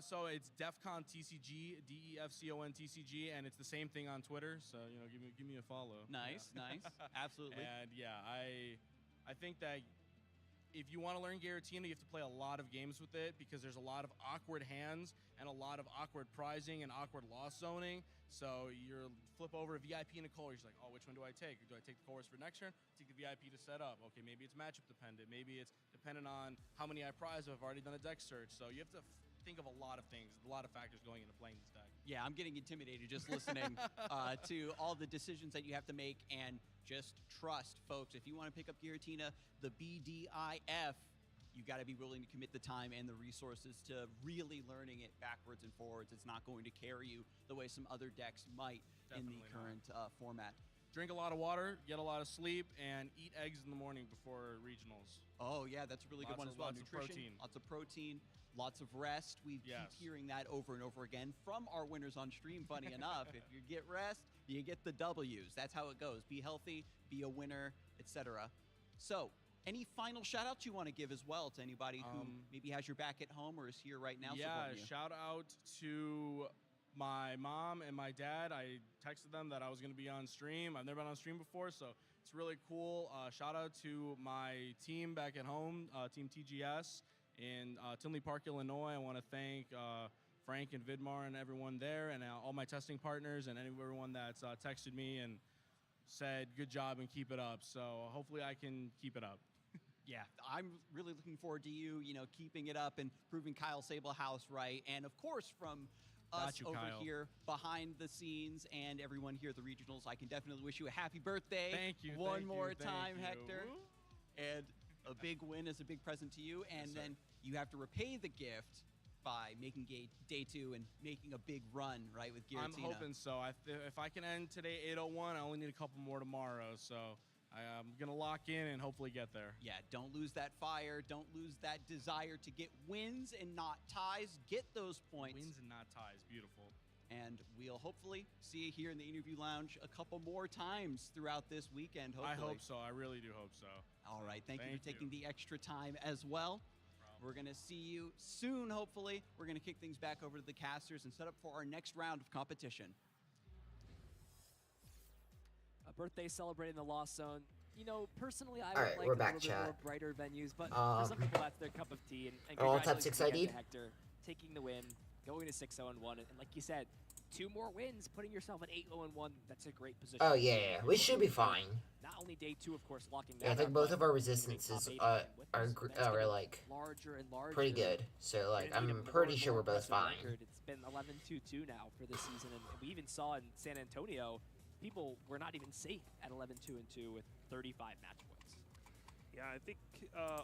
So it's DefCon TCG, DEFCON TCG, and it's the same thing on Twitter. So, you know, give me a follow. Nice, nice. Absolutely. And yeah, I think that if you want to learn Giratina, you have to play a lot of games with it because there's a lot of awkward hands and a lot of awkward prizing and awkward loss zoning. So you flip over a VIP and a Colress, you're like, oh, which one do I take? Do I take the Colress for next turn? Take the VIP to set up. Okay, maybe it's matchup dependent. Maybe it's dependent on how many I prize if I've already done a deck search. So you have to think of a lot of things, a lot of factors going into playing this deck. Yeah, I'm getting intimidated just listening to all the decisions that you have to make, and just trust, folks. If you want to pick up Giratina, the BDIF, you got to be willing to commit the time and the resources to really learning it backwards and forwards. It's not going to carry you the way some other decks might in the current format. Drink a lot of water, get a lot of sleep, and eat eggs in the morning before regionals. Oh, yeah, that's a really good one as well. Lots of protein. Lots of protein, lots of rest. We keep hearing that over and over again from our winners on stream, funny enough. If you get rest, you get the W's. That's how it goes. Be healthy, be a winner, etc. So, any final shout-outs you want to give as well to anybody who maybe has your back at home or is here right now supporting you? Shout out to my mom and my dad. I texted them that I was going to be on stream. I've never been on stream before, so it's really cool. Shout out to my team back at home, Team TGS in Tinley Park, Illinois. I want to thank Frank and Vidmar and everyone there, and all my testing partners and everyone that's texted me and said good job and keep it up. So hopefully I can keep it up. Yeah, I'm really looking forward to you, keeping it up and proving Kyle Sablehouse right. And of course, from us over Kyle. here behind the scenes and everyone here at the regionals, I can definitely wish you a happy birthday. Thank you. One thank more you, thank time, you. Hector. Woo. And a big win is a big present to you. And Yes, then you have to repay the gift by making day 2 and making a big run, right, with Giratina. I'm hoping so. If I can end today 8:01, I only need a couple more tomorrow. So I'm going to lock in and hopefully get there. Yeah, don't lose that fire. Don't lose that desire to get wins and not ties. Get those points. Wins and not ties. Beautiful. And we'll hopefully see you here in the interview lounge a couple more times throughout this weekend, hopefully. I hope so. I really do hope so. All right. Thank you for taking the extra time as well. We're going to see you soon, hopefully. We're going to kick things back over to the casters and set up for our next round of competition. A birthday celebrating the Lost Zone. You know, personally, I All would right, like we're a back, little bit chat. more brighter venues, but for some people, that's their cup of tea. And all top 6 congratulations again ID'd? to Hector, taking the win, going to 6-0-1, and like you said, 2 more wins, putting yourself at 8-0-1. That's a great position. Oh yeah, we should be fine. Not only day 2, of course, locking that Yeah, I think up, both but of our top resistances 8 are with us, that's getting like larger and larger. pretty good. So like And even I'm more pretty and sure more we're both impressive fine. record. It's been 11-2-2 now for this season, and we even saw in San Antonio, people were not even safe at 11-2-2 with 35 match points. Yeah, I think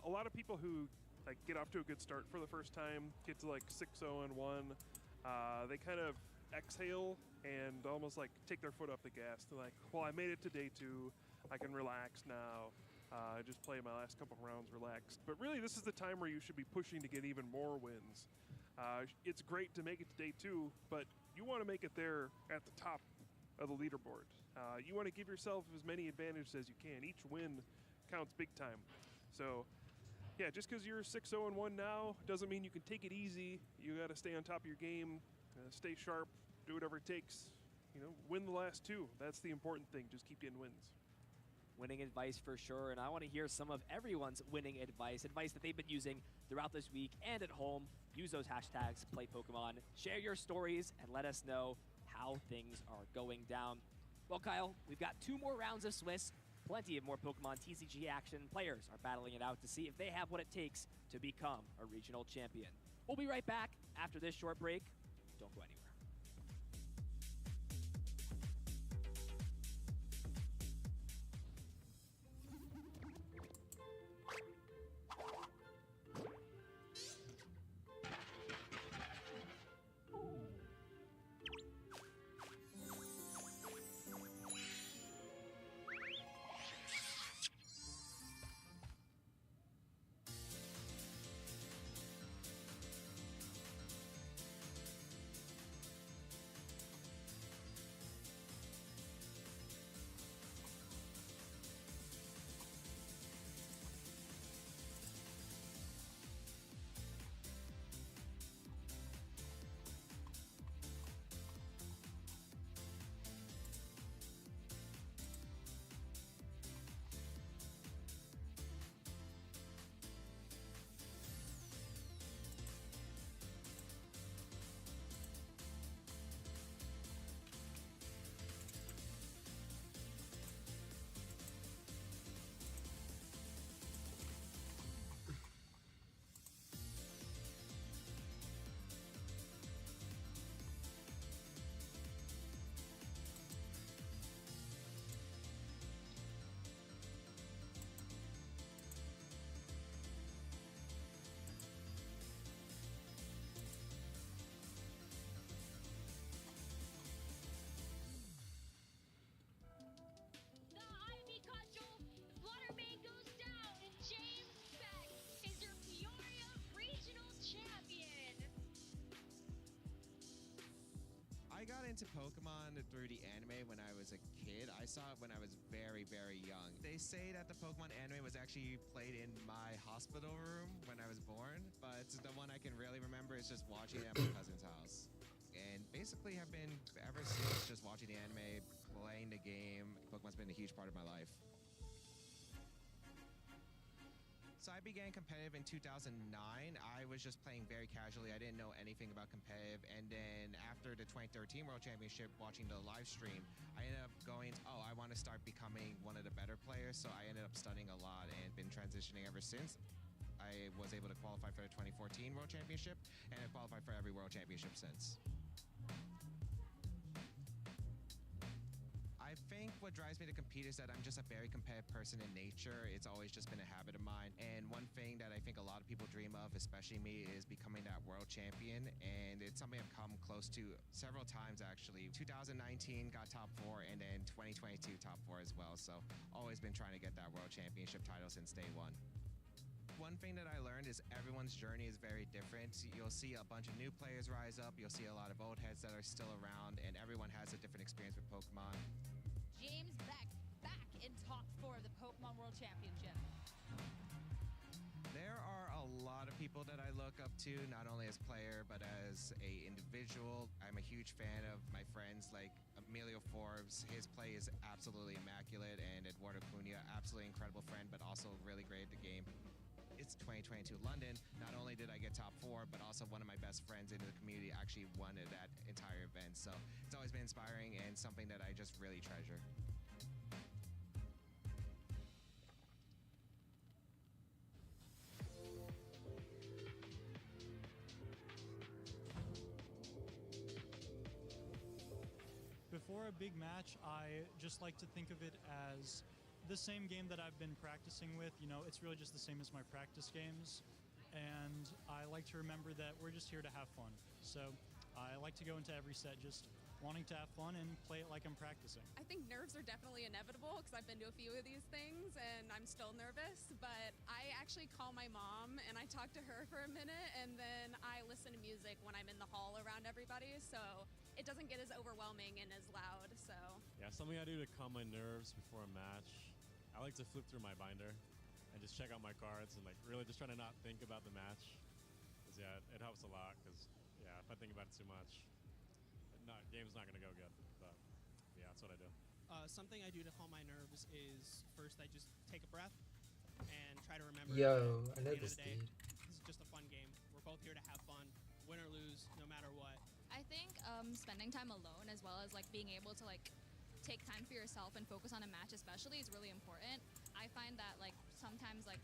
a lot of people who like get off to a good start for the first time, get to like 6-0-1, they kind of exhale and almost like take their foot off the gas. They're like, well, I made it to day 2, I can relax now. Just play my last couple rounds relaxed. But really, this is the time where you should be pushing to get even more wins. It's great to make it to day 2, but you want to make it there at the top of the leaderboard. You want to give yourself as many advantages as you can. Each win counts big time. So, yeah, just because you're 6-0-1 now doesn't mean you can take it easy. You got to stay on top of your game, stay sharp, do whatever it takes. You know, win the last 2. That's the important thing. Just keep getting wins. winning advice for sure, and I want to hear some of everyone's winning advice that they've been using throughout this week and at home. Use those hashtags, play Pokemon, share your stories, and let us know how things are going down. Well, Kyle, we've got 2 more rounds of Swiss, plenty of more Pokemon TCG action. Players are battling it out to see if they have what it takes to become a regional champion. We'll be right back after this short break. Don't go anywhere. I got into Pokemon through the anime when I was a kid. I saw it when I was very, very young. They say that the Pokemon anime was actually played in my hospital room when I was born, but the one I can really remember is just watching it at my cousin's house. And basically have been, ever since, just watching the anime, playing the game. Pokemon's been a huge part of my life. So I began competitive in 2009. I was just playing very casually. I didn't know anything about competitive. And then after the 2013 World Championship, watching the live stream, I ended up going, oh, I want to start becoming one of the better players. So I ended up studying a lot and been transitioning ever since. I was able to qualify for the 2014 World Championship and have qualified for every World Championship since. I think what drives me to compete is that I'm just a very competitive person in nature. It's always just been a habit of mine. And one thing that I think a lot of people dream of, especially me, is becoming that world champion. And it's something I've come close to several times, actually. 2019 got top 4, and then 2022 top 4 as well. So always been trying to get that world championship title since day one. One thing that I learned is everyone's journey is very different. You'll see a bunch of new players rise up. You'll see a lot of old heads that are still around, and everyone has a different experience with Pokemon. James Beck back in top 4 of the Pokemon World Championship. There are a lot of people that I look up to, not only as player, but as a individual. I'm a huge fan of my friends like Emilio Forbes. His play is absolutely immaculate, and Eduardo Cunha, absolutely incredible friend, but also really great at the game. It's 2022 London. Not only did I get top 4, but also one of my best friends in the community actually won that entire event. So it's always been inspiring and something that I just really treasure. Before a big match, I just like to think of it as the same game that I've been practicing with. You know, it's really just the same as my practice games. And I like to remember that we're just here to have fun. So I like to go into every set just wanting to have fun and play it like I'm practicing. I think nerves are definitely inevitable because I've been to a few of these things and I'm still nervous, but I actually call my mom and I talk to her for a minute and then I listen to music when I'm in the hall around everybody, so it doesn't get as overwhelming and as loud. So yeah, something I do to calm my nerves before a match, I like to flip through my binder and just check out my cards and like really just try to not think about the match, because yeah, it helps a lot, because yeah, if I think about it too much, game's not gonna go good. But yeah, that's what I do. Something I do to calm my nerves is first I just take a breath and try to remember. Yo, I at know the end this of the day, dude. this is just a fun game. We're both here to have fun, win or lose, no matter what. I think spending time alone as well as like being able to like take time for yourself and focus on a match especially is really important. I find that like sometimes like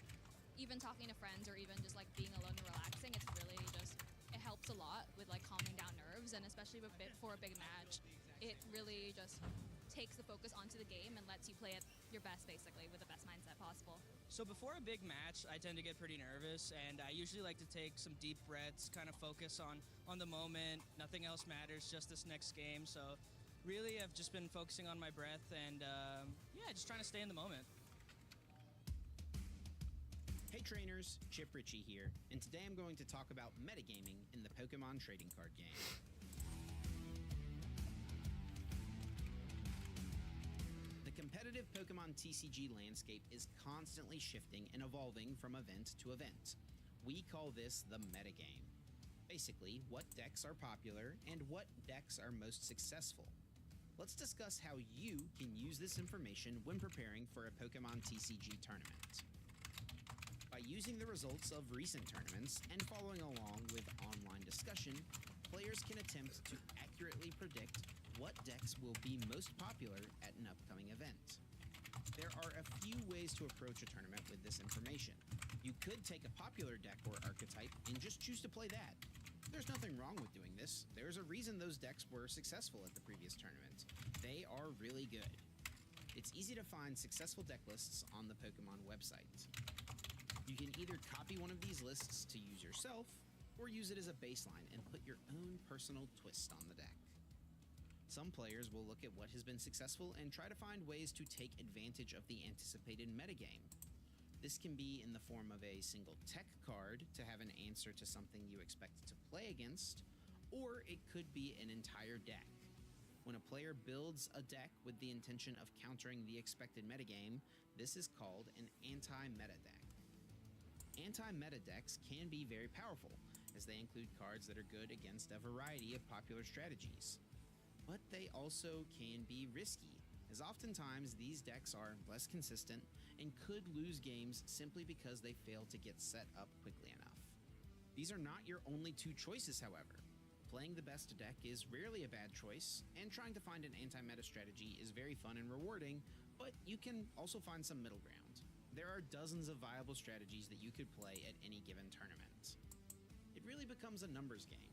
even talking to friends or even just like being alone and relaxing, it's really just, it helps a lot with like calming down nerves, and especially for a big match, it really just takes the focus onto the game and lets you play at your best basically with the best mindset possible. So before a big match, I tend to get pretty nervous, and I usually like to take some deep breaths, kind of focus on the moment. Nothing else matters, just this next game. So really, I've just been focusing on my breath and yeah, just trying to stay in the moment. Hey trainers, Chip Ritchie here, and today I'm going to talk about metagaming in the Pokemon trading card game. The competitive Pokemon TCG landscape is constantly shifting and evolving from event to event. We call this the metagame. Basically, what decks are popular and what decks are most successful. Let's discuss how you can use this information when preparing for a Pokemon TCG tournament. By using the results of recent tournaments and following along with online discussion, players can attempt to accurately predict what decks will be most popular at an upcoming event. There are a few ways to approach a tournament with this information. You could take a popular deck or archetype and just choose to play that. There's nothing wrong with doing this. There's a reason those decks were successful at the previous tournament. They are really good. It's easy to find successful deck lists on the Pokemon website. You can either copy one of these lists to use yourself, or use it as a baseline and put your own personal twist on the deck. Some players will look at what has been successful and try to find ways to take advantage of the anticipated metagame. This can be in the form of a single tech card to have an answer to something you expect to play against, or it could be an entire deck. When a player builds a deck with the intention of countering the expected metagame, this is called an anti-meta deck. Anti-meta decks can be very powerful, as they include cards that are good against a variety of popular strategies. But they also can be risky, as oftentimes these decks are less consistent and could lose games simply because they fail to get set up quickly enough. These are not your only two choices, however. Playing the best deck is rarely a bad choice, and trying to find an anti-meta strategy is very fun and rewarding, but you can also find some middle ground. There are dozens of viable strategies that you could play at any given tournament. It really becomes a numbers game.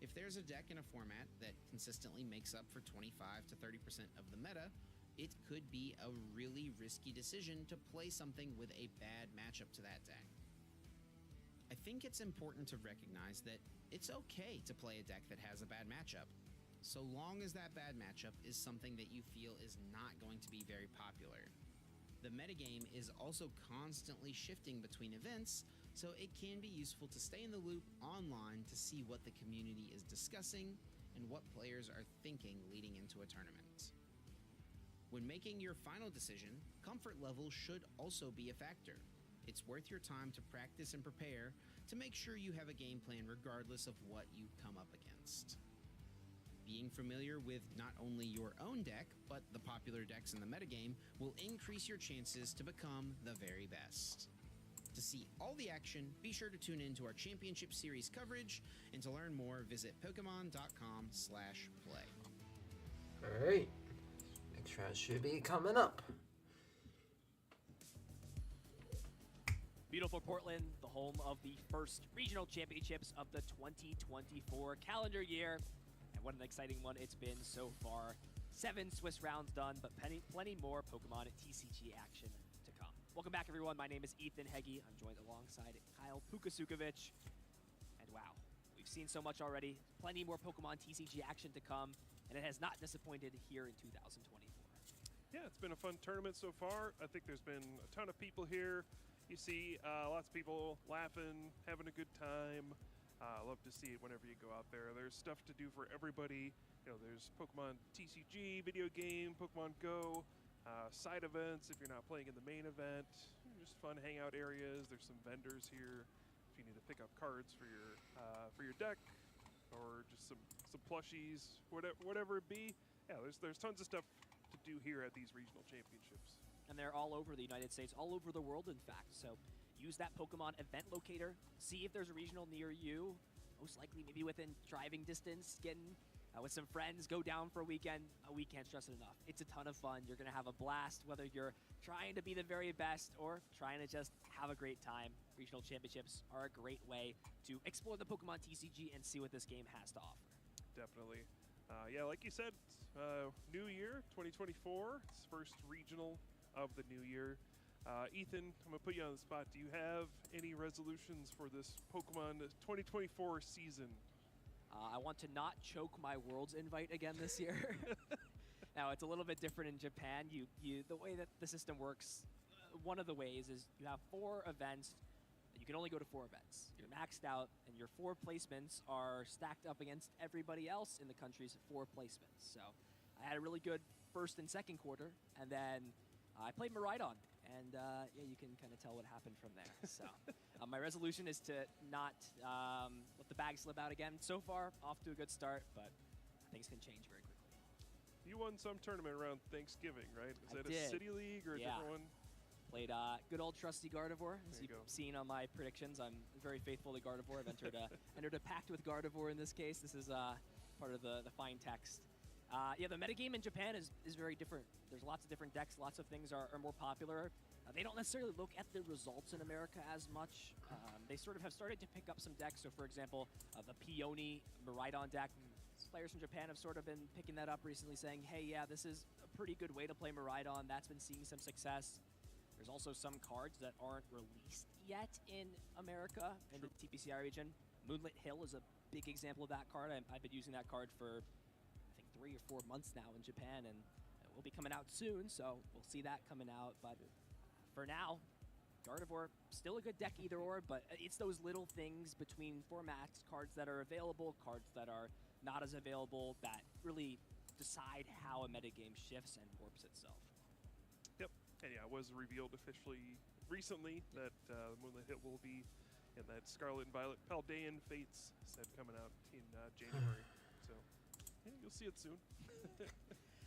If there's a deck in a format that consistently makes up for 25 to 30% of the meta, it could be a really risky decision to play something with a bad matchup to that deck. I think it's important to recognize that it's okay to play a deck that has a bad matchup, so long as that bad matchup is something that you feel is not going to be very popular. The metagame is also constantly shifting between events, so it can be useful to stay in the loop online to see what the community is discussing and what players are thinking leading into a tournament. When making your final decision, comfort level should also be a factor. It's worth your time to practice and prepare to make sure you have a game plan regardless of what you come up against. Being familiar with not only your own deck, but the popular decks in the metagame will increase your chances to become the very best. To see all the action, be sure to tune in to our Championship Series coverage, and to learn more, visit Pokemon.com/play. Alright. Next round should be coming up. Beautiful Portland, the home of the first regional championships of the 2024 calendar year. And what an exciting one it's been so far. 7 Swiss rounds done, but plenty more Pokemon TCG action to come. Welcome back, everyone. My name is Ethan Heggie. I'm joined alongside Kyle Pukasukovic. And wow, we've seen so much already. Plenty more Pokemon TCG action to come, and it has not disappointed here in 2024. Yeah, it's been a fun tournament so far. I think there's been a ton of people here. You see lots of people laughing, having a good time. I love to see it whenever you go out there. There's stuff to do for everybody. You know, there's Pokemon TCG, video game, Pokemon Go, side events if you're not playing in the main event. Just fun hangout areas. There's some vendors here if you need to pick up cards for your deck, or just some plushies, whatever it be. Yeah, there's tons of stuff to do here at these regional championships. And they're all over the United States, all over the world, in fact. So use that Pokemon event locator. See if there's a regional near you. Most likely maybe within driving distance, getting with some friends, go down for a weekend. We can't stress it enough. It's a ton of fun. You're going to have a blast, whether you're trying to be the very best or trying to just have a great time. Regional championships are a great way to explore the Pokemon TCG and see what this game has to offer. Definitely. Yeah, like you said, new year, 2024. It's first regional of the new year. Ethan, I'm going to put you on the spot. Do you have any resolutions for this Pokemon 2024 season? I want to not choke my Worlds invite again this year. Now, it's a little bit different in Japan. The way that the system works, one of the ways is you have 4 events. You can only go to 4 events. You're maxed out, and your 4 placements are stacked up against everybody else in the country's 4 placements. So I had a really good first and second quarter, and then I played Miraidon. And yeah, you can kind of tell what happened from there. So my resolution is to not let the bag slip out again. So far, off to a good start, but things can change very quickly. You won some tournament around Thanksgiving, right? Is that did. a City League or a different one? Played good old trusty Gardevoir. As you've seen on my predictions, I'm very faithful to Gardevoir. I've entered a pact with Gardevoir in this case. This is part of the fine text. Yeah, the metagame in Japan is very different. There's lots of different decks. Lots of things are more popular. They don't necessarily look at the results in America as much. They sort of have started to pick up some decks. So, for example, the Peony Miraidon deck. Players from Japan have sort of been picking that up recently, saying, hey, yeah, this is a pretty good way to play Miraidon. That's been seeing some success. There's also some cards that aren't released yet in America, in the TPCI region. Moonlit Hill is a big example of that card. I've been using that card for 3 or 4 months now in Japan, and it will be coming out soon, so we'll see that coming out. But for now, Gardevoir, still a good deck either or, but it's those little things between formats, cards that are available, cards that are not as available, that really decide how a metagame shifts and warps itself. Yep, and yeah, it was revealed officially recently that Moonlit Hill will be in that Scarlet and Violet Paldean Fates set coming out in January. So yeah, you'll see it soon.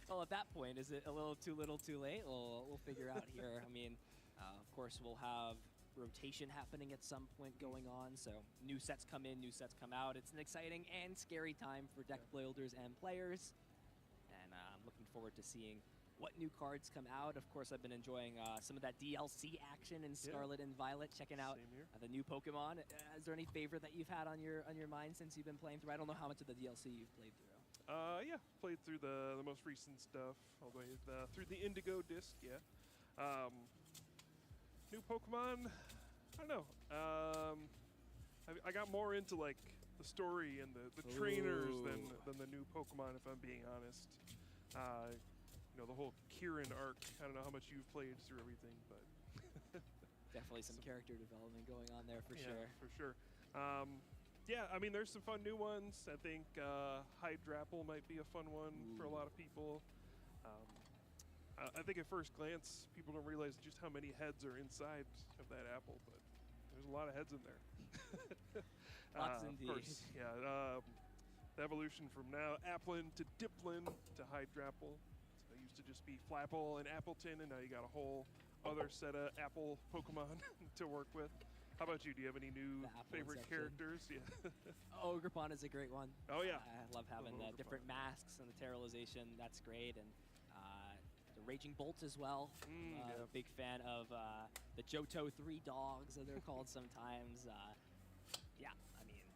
Well, at that point, is it a little too late? We'll figure out here. I mean, of course, we'll have rotation happening at some point going on, so new sets come in, new sets come out. It's an exciting and scary time for deck builders and players, and I'm looking forward to seeing what new cards come out. Of course, I've been enjoying some of that DLC action in Scarlet and Violet, checking out the new Pokemon. Is there any favorite that you've had on your mind since you've been playing through? I don't know how much of the DLC you've played through. Yeah, played through the most recent stuff all the way through the Indigo disc. Yeah. New Pokemon, I don't know. I got more into like the story and the trainers than the new Pokemon, if I'm being honest. You know, the whole Kieran arc. I don't know how much you've played through everything, but definitely some character development going on there for sure. For sure. Yeah, I mean, there's some fun new ones. I think Hydrapple might be a fun one for a lot of people. I think at first glance, people don't realize just how many heads are inside of that apple, but there's a lot of heads in there. Lots indeed. Of course, yeah. The evolution from now Applin to Diplin to Hydrapple. So it used to just be Flapple and Appleton, and now you got a whole other set of Apple Pokemon to work with. How about you? Do you have any new favorite characters? Yeah. Ogerpon is a great one. Oh, yeah. I love having the different masks and the Terralization. That's great. And the Raging Bolt as well. A big fan of the Johto 3 dogs, as they're called sometimes. Yeah, I mean,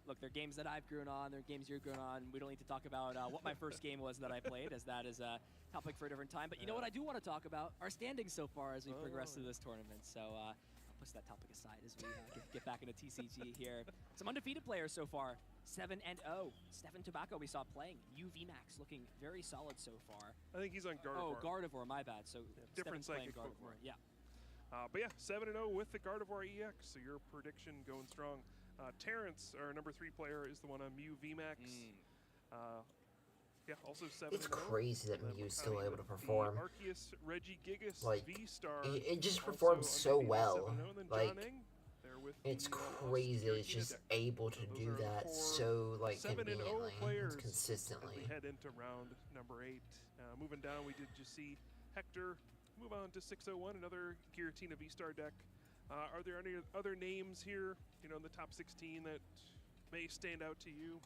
look, they're games that I've grown on. They're games you've grown on. We don't need to talk about what my first game was that I played, as that is a topic for a different time. But you know what I do want to talk about? Our standings so far as we progress through this tournament. So I'll push that topic aside as we get back into TCG here. Some undefeated players so far. 7-0. Stefan Tobacco we saw playing. UVMAX looking very solid so far. I think he's on Gardevoir. Oh, Gardevoir, my bad. So different playing psychic Gardevoir. Pokemon. Yeah. But yeah, 7-0 with the Gardevoir EX, so your prediction going strong. Terrence, our number 3 player, is the one on Mew VMAX. Yeah, also 7-0. It's crazy that Mew's still able to perform. Arceus, Regigigas, like, V-Star. It just performs so well. And then like, John Eng, their there with It's the, crazy. It's Giratina just deck. able to Those do are that four so like 7-0 conveniently players and consistently. as we head into round number 8. Moving down, we did just see Hector move on to 601, another Giratina V-Star deck. Are there any other names here, in the top 16 that may stand out to you?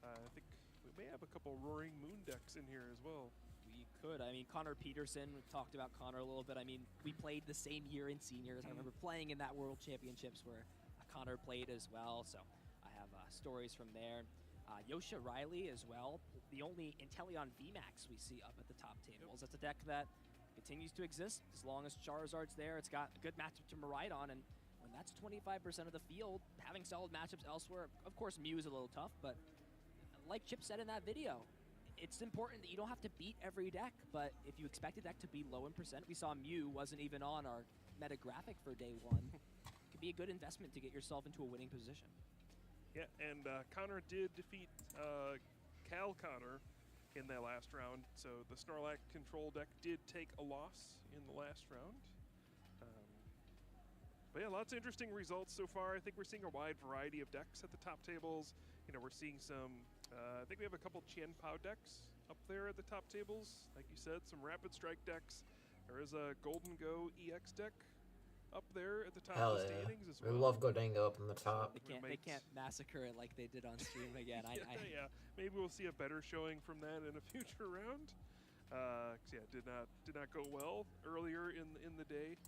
I think we may have a couple Roaring Moon decks in here as well. We could. I mean, Connor Peterson, we've talked about Connor a little bit. I mean, we played the same year in seniors. I remember playing in that World Championships where Connor played as well, so I have stories from there. Yosha Riley as well, the only Inteleon VMAX we see up at the top tables. That's a deck that continues to exist as long as Charizard's there. It's got a good matchup to Miraidon, and when that's 25% of the field, having solid matchups elsewhere, of course Mew is a little tough, but like Chip said in that video, it's important that you don't have to beat every deck, but if you expect a deck to be low in percent, we saw Mew wasn't even on our meta graphic for day one. It could be a good investment to get yourself into a winning position. Yeah, and Connor did defeat Cal Connor in that last round, so the Snorlax control deck did take a loss in the last round. But yeah, lots of interesting results so far. I think we're seeing a wide variety of decks at the top tables. We're seeing some, I think we have a couple Qian Pao decks up there at the top tables. Like you said, some Rapid Strike decks. There is a Golden Go EX deck up there at the top Hell of the yeah. standings as We well. love Godango up on the top. They can't massacre it like they did on stream again. Yeah, maybe we'll see a better showing from that in a future round. 'Cause yeah, did not go well earlier in the day.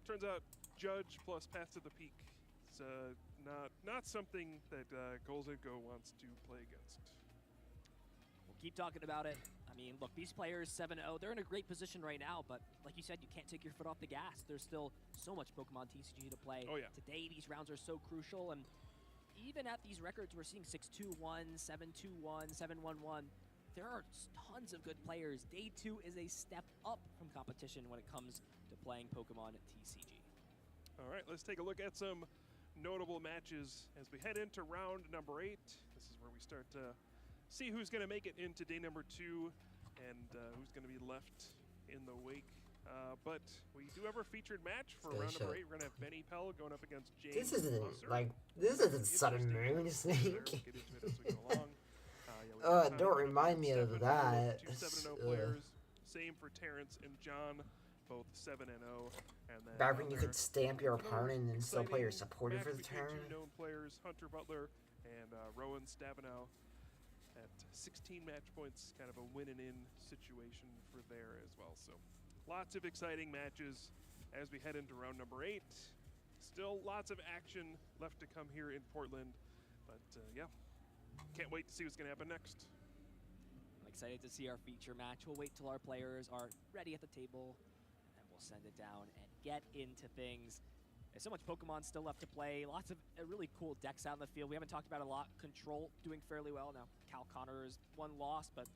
Turns out Judge plus Path to the Peak is not something that Golden Go wants to play against. We'll keep talking about it. I mean, look, these players 7-0, they're in a great position right now, but like you said, you can't take your foot off the gas. There's still so much Pokemon TCG to play. Oh, yeah. Today, these rounds are so crucial, and even at these records, we're seeing 6-2-1, 7-2-1, 7-1-1. There are tons of good players. Day 2 is a step up from competition when it comes to playing Pokemon at TCG. All right, let's take a look at some notable matches as we head into round number 8. This is where we start to see who's going to make it into day number 2 and who's going to be left in the wake. But we do have our featured match for round number 8. We're going to have Benny Pell going up against James This isn't Musser. this isn't Sun and Moon Snake. Don't remind me of that. 2 7-0 players. Same for Terrence and John, both 7-0. And then Back when you could stamp your opponent and still play your supporter for the turn. 2 known players, Hunter Butler and Rowan Stabenow, at 16 match points, kind of a win and in situation for there as well. So lots of exciting matches as we head into round number 8. Still lots of action left to come here in Portland, but yeah, can't wait to see what's going to happen next. I'm excited to see our feature match. We'll wait till our players are ready at the table, and then we'll send it down and get into things. There's so much Pokemon still left to play. Lots of really cool decks out in the field. We haven't talked about a lot. Control doing fairly well. Now, Cal Connor is one loss, but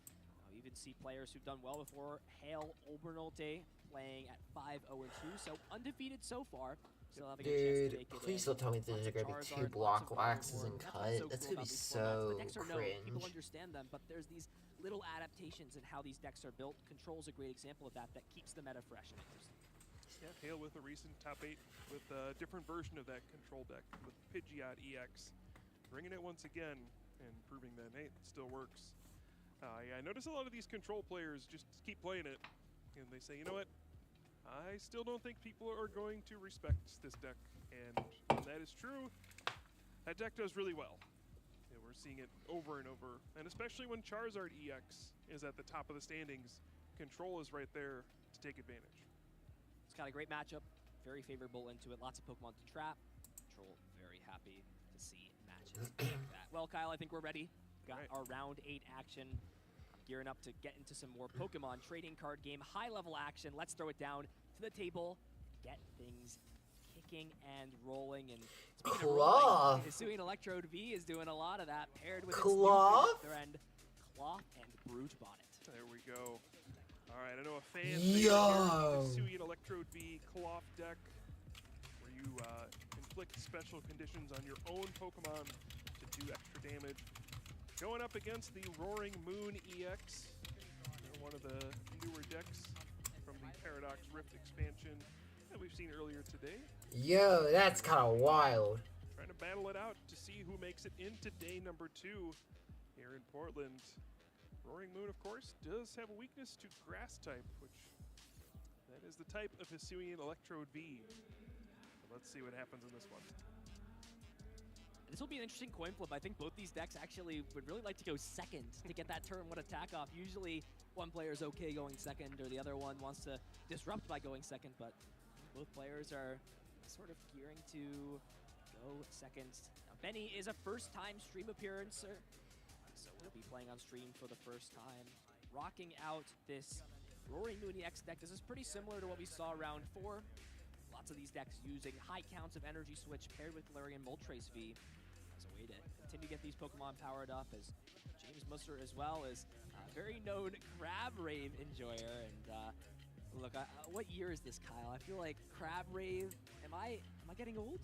you even see players who've done well before. Hale Obernolte playing at 5-0-2, so undefeated so far. Still having a chance to Dude, make it please in. don't tell me there's gonna be 2 block waxes and cut. That's gonna be so The decks are known, people cringe. understand them, but there's these little adaptations in how these decks are built. Control's a great example of that keeps the meta fresh and interesting. Yeah, Hale with a recent top 8 with a different version of that control deck with Pidgeot EX. Bringing it once again and proving that, hey, it still works. Yeah, I notice a lot of these control players just keep playing it, and they say, you know what? I still don't think people are going to respect this deck, and when that is true, that deck does really well. Yeah, we're seeing it over and over, and especially when Charizard EX is at the top of the standings, control is right there to take advantage. It's got a great matchup, very favorable into it, lots of Pokemon to trap. Control very happy to see matches like that. Well, Kyle, I think we're ready. Got our round 8 action. Gearing up to get into some more Pokemon trading card game, high-level action. Let's throw it down to the table, get things kicking and rolling. And speaking of rolling, Hisuian Electrode V is doing a lot of that, paired with its new friend, Cloth and Brute Bonnet. There we go. All right, I know a fan Yo! Hisuian Electrode V Cloth deck, where you inflict special conditions on your own Pokemon to do extra damage. Going up against the Roaring Moon EX, one of the newer decks from the Paradox Rift expansion. that we've seen earlier today. Yo, that's kind of wild. Trying to battle it out to see who makes it into day number 2 here in Portland. Roaring Moon, of course, does have a weakness to grass type, which that is the type of Hisuian Electrode V. So let's see what happens in this one. This will be an interesting coin flip. I think both these decks actually would really like to go second to get that turn 1 attack off. Usually one player is okay going second or the other one wants to disrupt by going second, but both players are sort of gearing to go second. Now, Benny is a first-time stream appearancer, so we'll be playing on stream for the first time. Rocking out this Roaring Moon EX deck. This is pretty similar to what we saw round 4. Lots of these decks using high counts of Energy Switch paired with Galarian Moltres V. As a way to continue to get these Pokemon powered up, as James Musser as well is a very known Crab Rave enjoyer. And look, what year is this, Kyle? I feel like Crab Rave, am I getting old?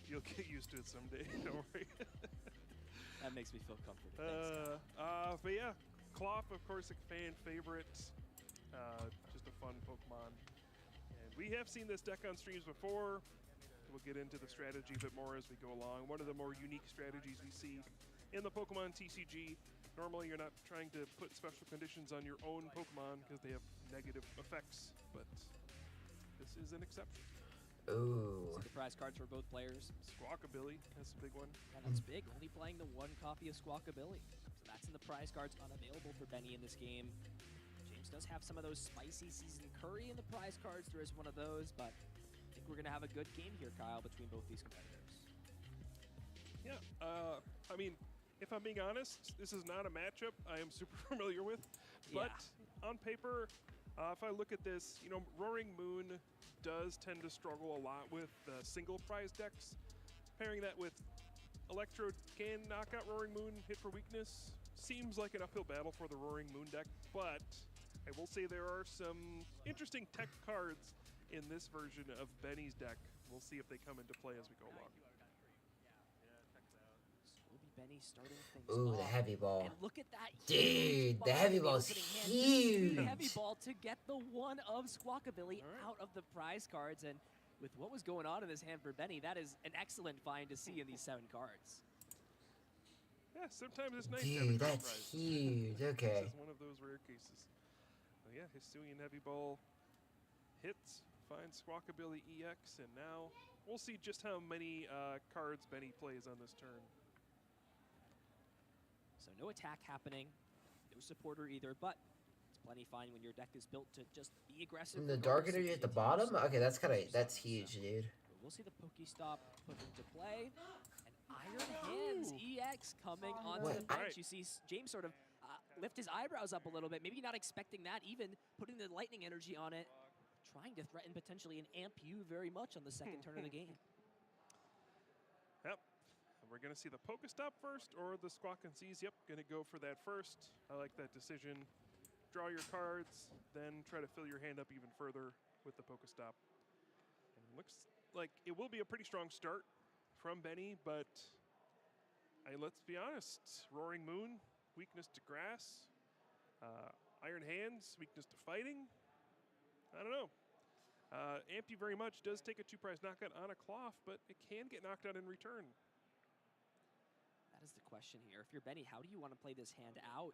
You'll get used to it someday, don't worry. That makes me feel comfortable. But yeah, Cloth, of course, a fan favorite. Just a fun Pokemon. And we have seen this deck on streams before. We'll get into the strategy a bit more as we go along. One of the more unique strategies we see in the Pokemon TCG. Normally, you're not trying to put special conditions on your own Pokemon because they have negative effects, but this is an exception. Ooh. See the prize cards for both players. Squawkabilly, that's a big one. Yeah, that's big. Only playing the 1 copy of Squawkabilly. So that's in the prize cards unavailable for Benny in this game. James does have some of those spicy seasoned curry in the prize cards. There is one of those, but I think we're going to have a good game here, Kyle, between both these competitors. Yeah, I mean, if I'm being honest, this is not a matchup I am super familiar with, but on paper, if I look at this, you know, Roaring Moon does tend to struggle a lot with single prize decks. Pairing that with Electrode can knock out Roaring Moon, hit for weakness. Seems like an uphill battle for the Roaring Moon deck, but I will say there are some interesting tech cards in this version of Benny's deck. We'll see if they come into play as we go along. Benny starting things Ooh, off. the heavy ball. And look at that. Dude, the heavy ball's huge. The heavy ball to get the 1 of Squawkabilly out of the prize cards. And with what was going on in this hand for Benny, that is an excellent find to see in these 7 cards. Yeah, sometimes it's nice to have a Dude, grand that's prize. huge. Okay. This is one of those rare cases. But yeah, Hisuian Heavy Ball hits, finds Squawkabilly EX, and now we'll see just how many cards Benny plays on this turn. So no attack happening, no supporter either, but it's plenty fine when your deck is built to just be aggressive. And the dark energy at the bottom? Okay, that's huge, dude. We'll see the Pokestop put into play. And Iron Hands EX coming onto the bench. You see James sort of lift his eyebrows up a little bit, maybe not expecting that, even putting the lightning energy on it, trying to threaten potentially an amp you very much on the second turn of the game. Yep. We're going to see the Pokestop first or the Squawk and Seize. Yep, going to go for that first. I like that decision. Draw your cards, then try to fill your hand up even further with the Pokestop. And it looks like it will be a pretty strong start from Benny, but let's be honest. Roaring Moon, weakness to grass. Iron Hands, weakness to fighting. I don't know. Amped You very much does take a 2-prize knockout on a Cloth, but it can get knocked out in return. That is the question here. If you're Benny, how do you want to play this hand out?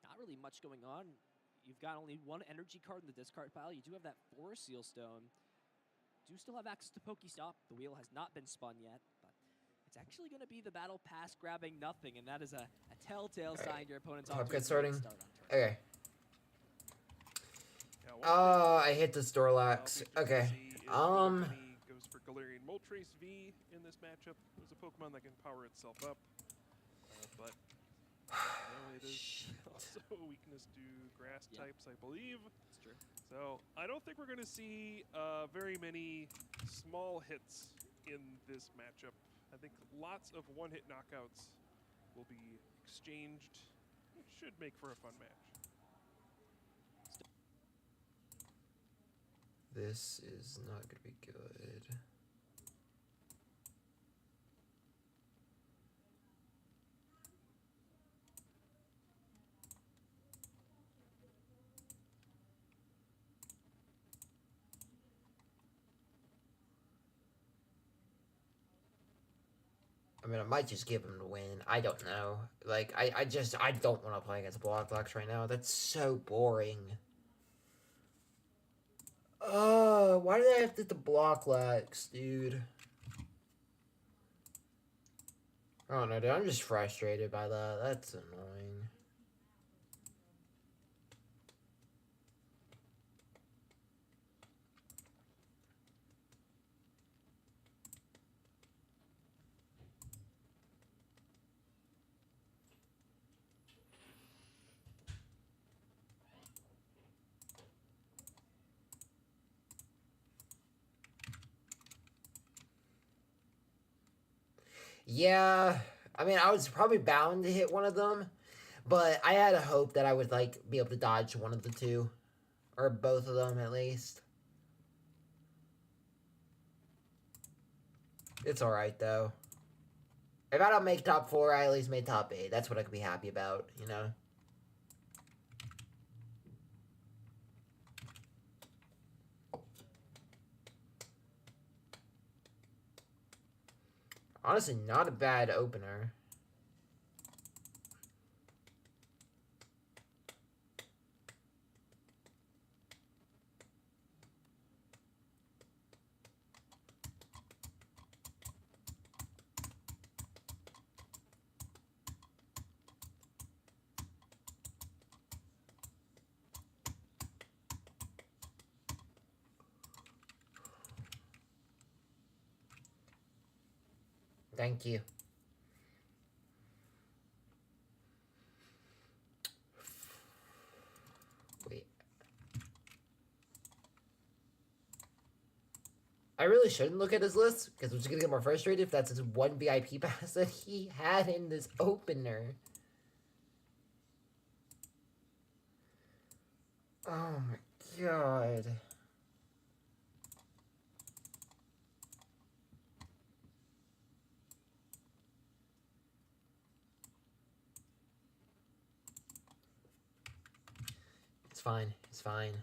Not really much going on. You've got only 1 energy card in the discard pile. You do have that Forest Seal Stone. Do still have access to Pokestop. The wheel has not been spun yet, but it's actually going to be the Battle Pass grabbing nothing, and that is a telltale sign your opponent's off to a great starting. start on turn. Okay. Oh, I hit the Snorlax. Okay. Goes for Galarian Moltres V in this matchup. There's a Pokemon that can power itself up, but it is also a weakness to grass types, I believe. That's true. So I don't think we're going to see very many small hits in this matchup. I think lots of 1-hit knockouts will be exchanged. It should make for a fun match. This is not going to be good. I mean, I might just give him the win. I don't know. Like, I don't want to play against Blocklex right now. That's so boring. Why did I have to Blocklex, dude? I don't know, dude. I'm just frustrated by that. That's annoying. Yeah, I mean, I was probably bound to hit one of them, but I had a hope that I would, like, be able to dodge one of the two, or both of them at least. It's alright, though. If I don't make top 4, I at least made top 8. That's what I could be happy about, you know? Honestly, not a bad opener. Thank you. Wait. I really shouldn't look at his list, because I'm just gonna get more frustrated if that's his one VIP pass that he had in this opener. Oh my god. It's fine. It's fine.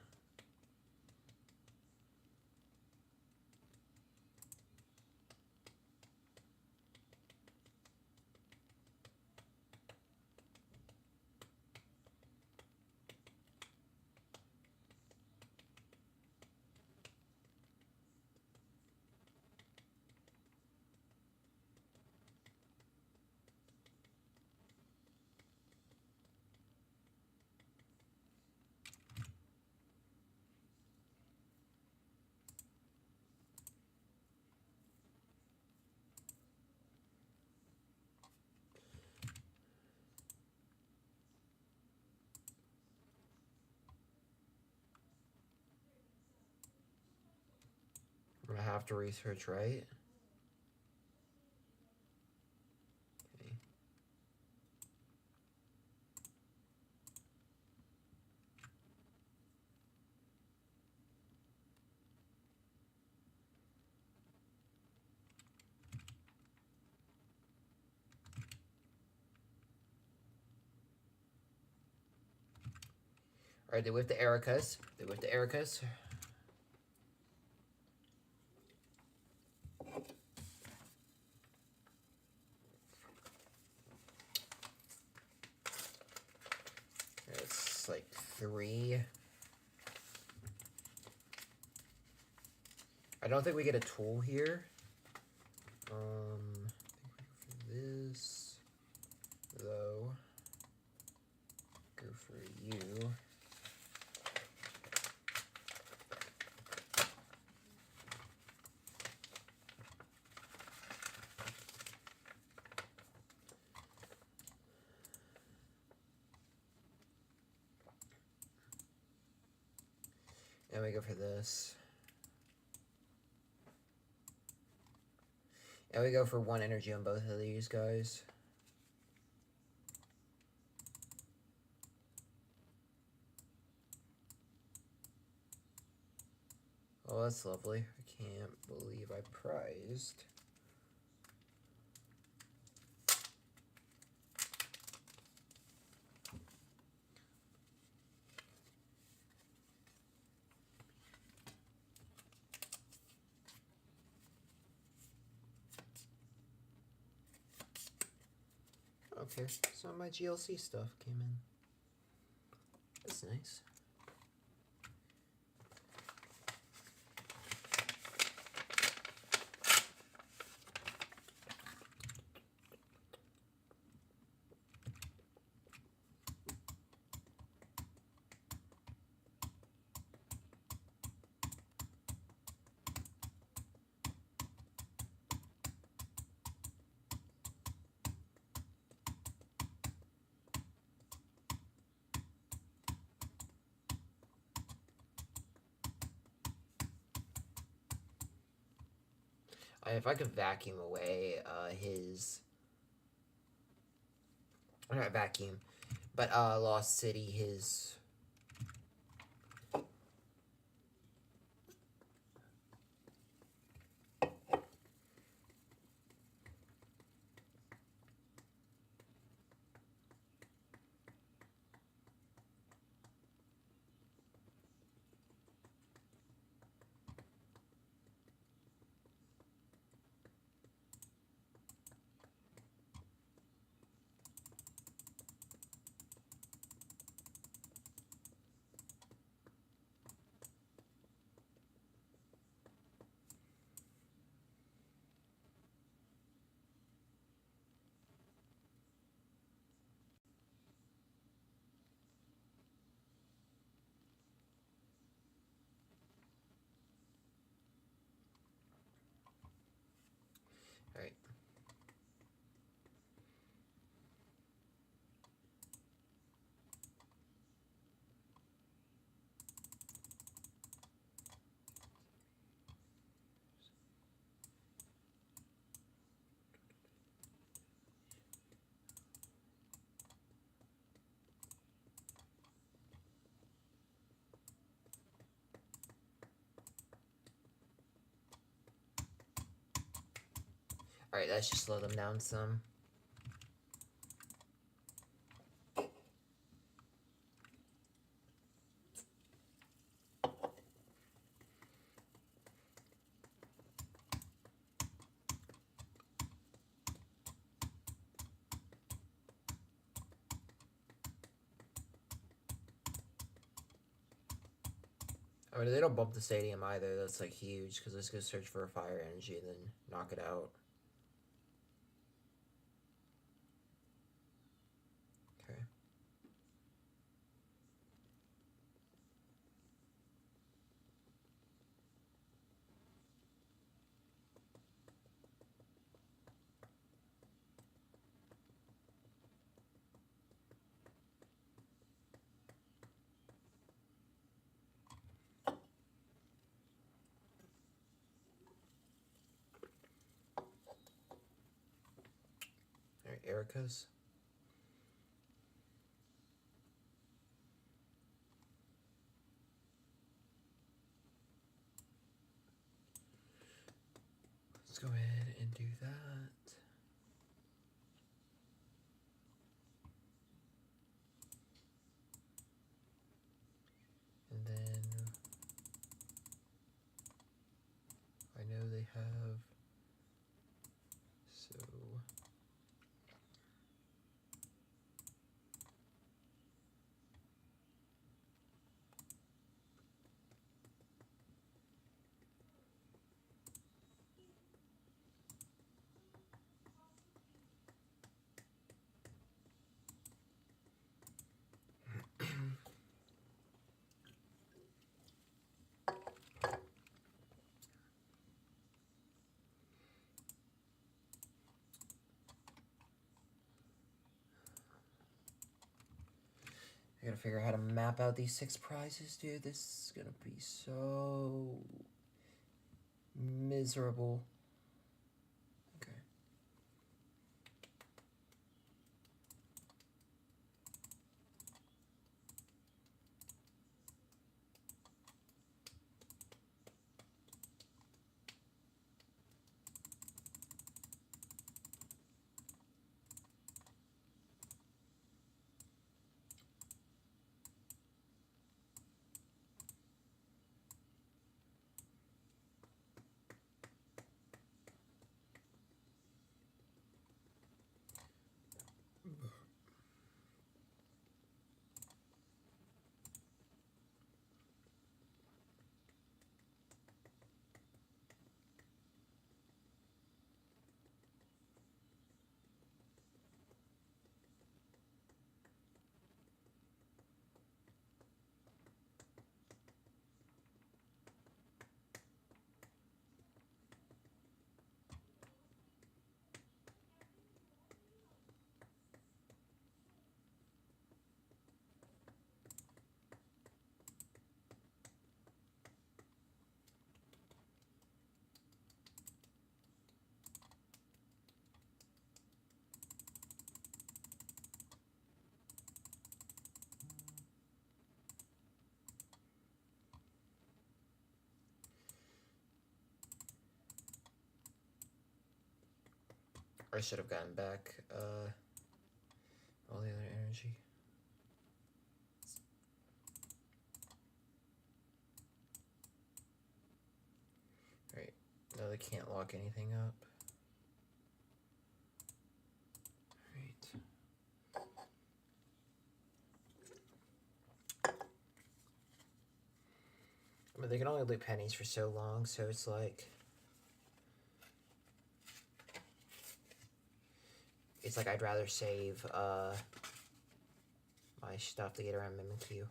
I'm gonna have to research, right? Okay. Alright, they whipped the Ericas. They whipped the Ericas. It's like 3. I don't think we get a tool here. I think we go for this, though. Go for you. And we go for this. And we go for 1 energy on both of these guys. Oh, that's lovely. I can't believe I prized. Okay, some of my GLC stuff came in. That's nice. If I could vacuum away his, not vacuum, but Lost City, his Alright. Alright, let's just slow them down some. I mean, they don't bump the stadium either. That's like huge because let's go search for a fire energy and then knock it out. Okay. Alright, Erica's. Let's go ahead and do that. And then I know they have, so I gotta figure out how to map out these 6 prizes, dude. This is gonna be so miserable. Okay. I should have gotten back all the other energy. Right. No, they can't lock anything up. Right. I mean, they can only loot pennies for so long, so it's like... It's like I'd rather save my stuff to get around Mimikyu.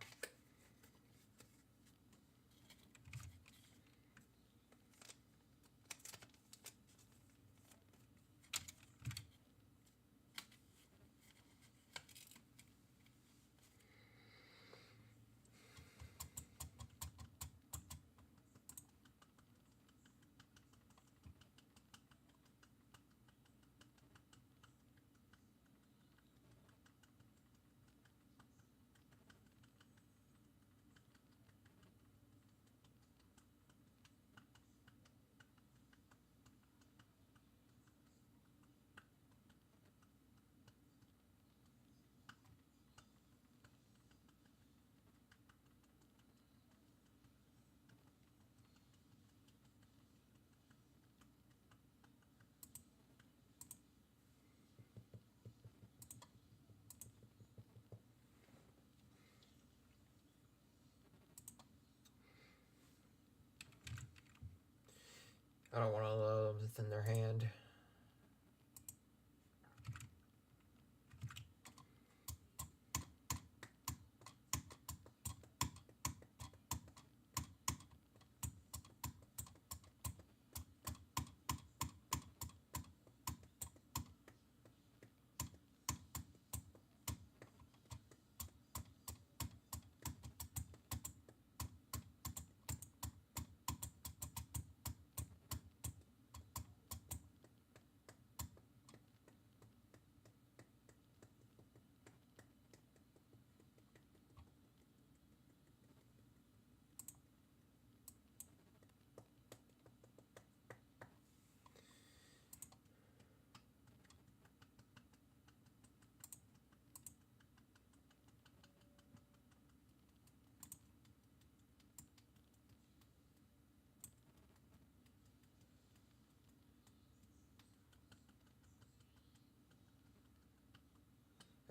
I don't want to allow them to thin their hand.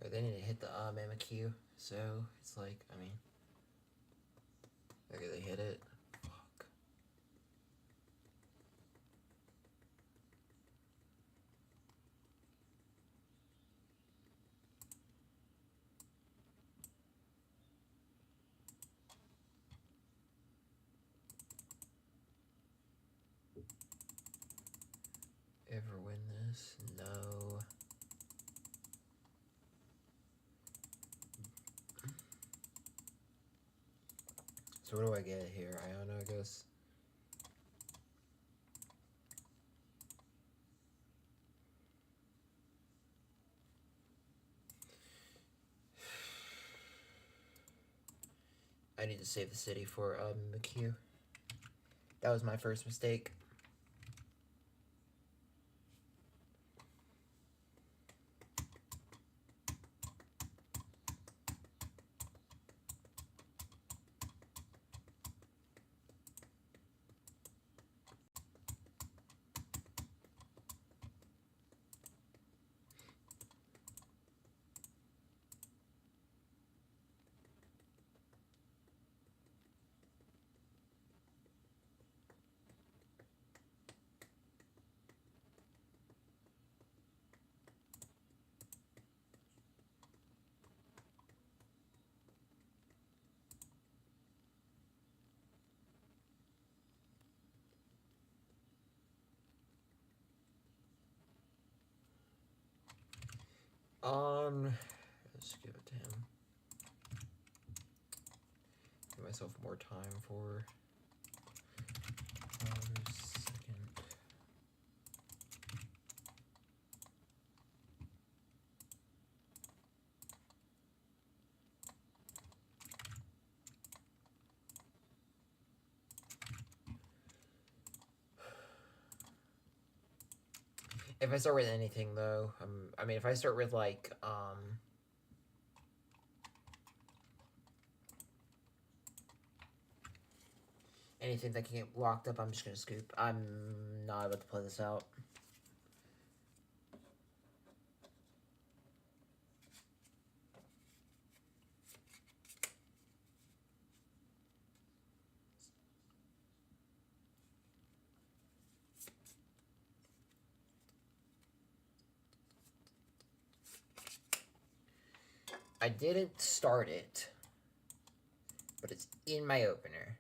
Or they need to hit the Mimikyu, so it's like, I mean, okay, they hit it. Fuck. Ever win this? No. So what do I get here? Iona, I guess. I need to save the city for McHugh. That was my first mistake. Let's give it to him. Give myself more time for second. If I start with anything, though, I mean, if I start with, like, anything that can get blocked up, I'm just gonna scoop. I'm not about to play this out. I didn't start it, but it's in my opener.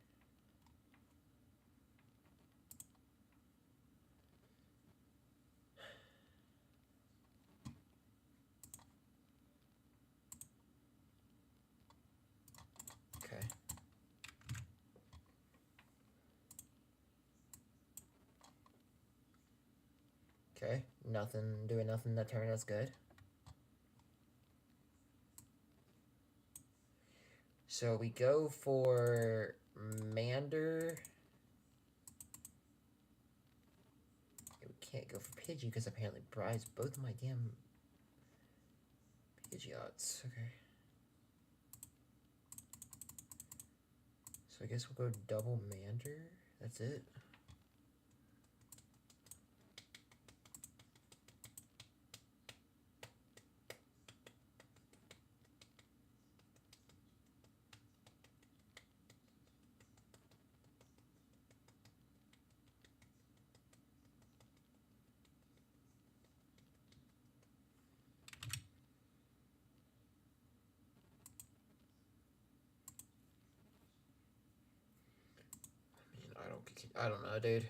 Okay. Okay, doing nothing that turn, that's good. So we go for Mander. We can't go for Pidgey because apparently Bry's both of my damn Pidgeots. Okay. So I guess we'll go double Mander. That's it. I don't know, dude.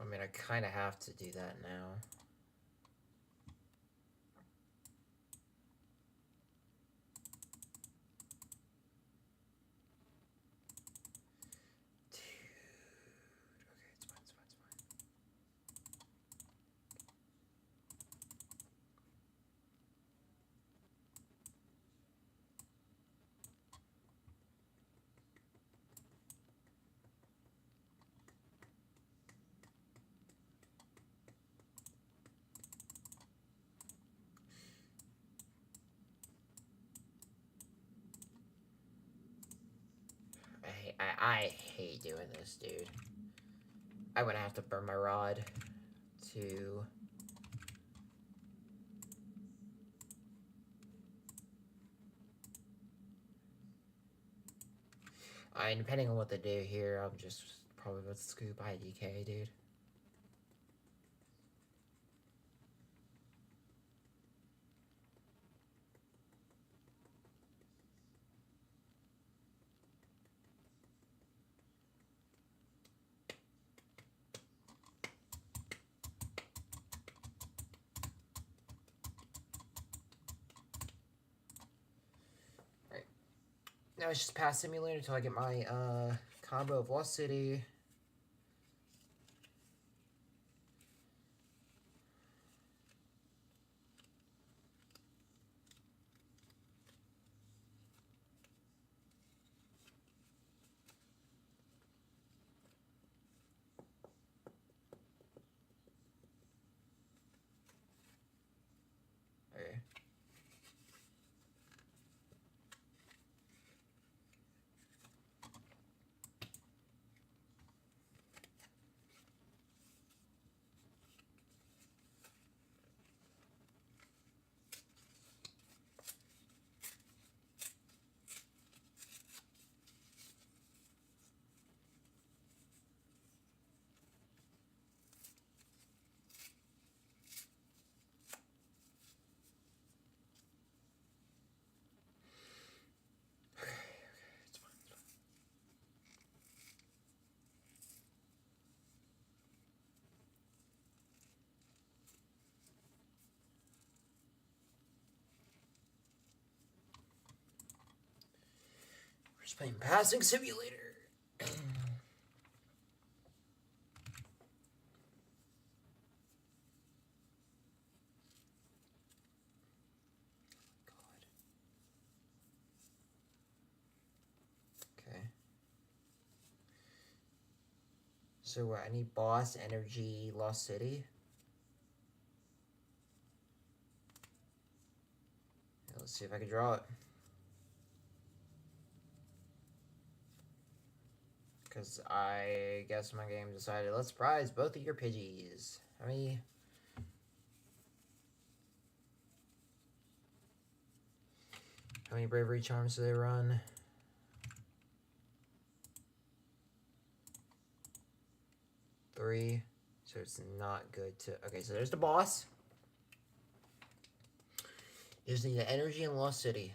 I mean, I kind of have to do that now. I hate doing this, dude. I'm gonna have to burn my rod to... depending on what they do here, I'm just probably about to scoop IDK, dude. Now it's just Pass Simulator until I get my combo of Lost City. Just playing Passing Simulator. So I need Boss, Energy, Lost City. Let's see if I can draw it. Because I guess my game decided, let's prize both of your Pidgeys. How many Bravery Charms do they run? Three, so it's not good to. Okay, so there's the boss. You just need the energy in Lost City.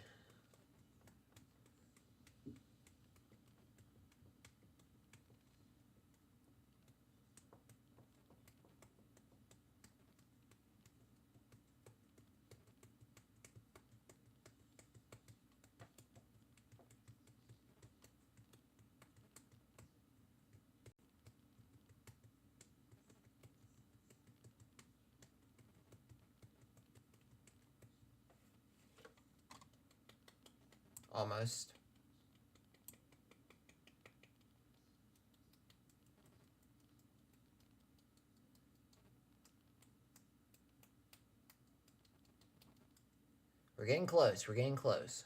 Almost. We're getting close. We're getting close.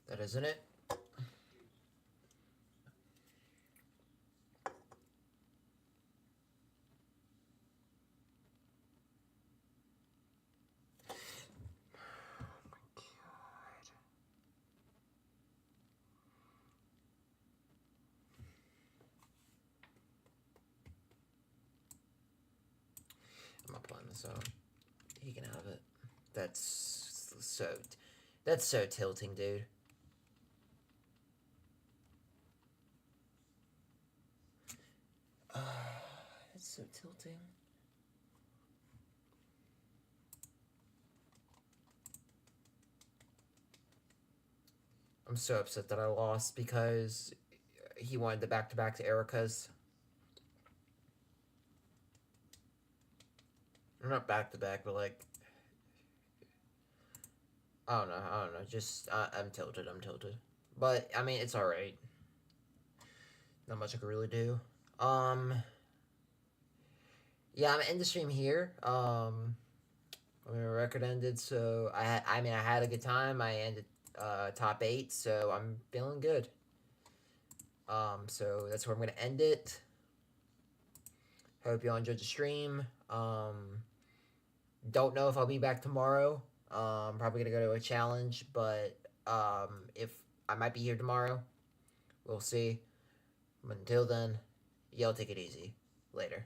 That isn't it. I'm not playing this out. He can have it. That's so tilting, dude. It's so tilting. I'm so upset that I lost because he wanted the back-to-back to Erica's. Not back-to-back, but like... I don't know. Just, I'm tilted. But, I mean, it's alright. Not much I could really do. Yeah, I'm gonna end the stream here. I mean, my record ended, so I had a good time. I ended top 8, so I'm feeling good. So that's where I'm gonna end it. Hope y'all enjoyed the stream. Don't know if I'll be back tomorrow. Probably gonna go to a challenge, but if I might be here tomorrow, we'll see. But until then, y'all take it easy. Later.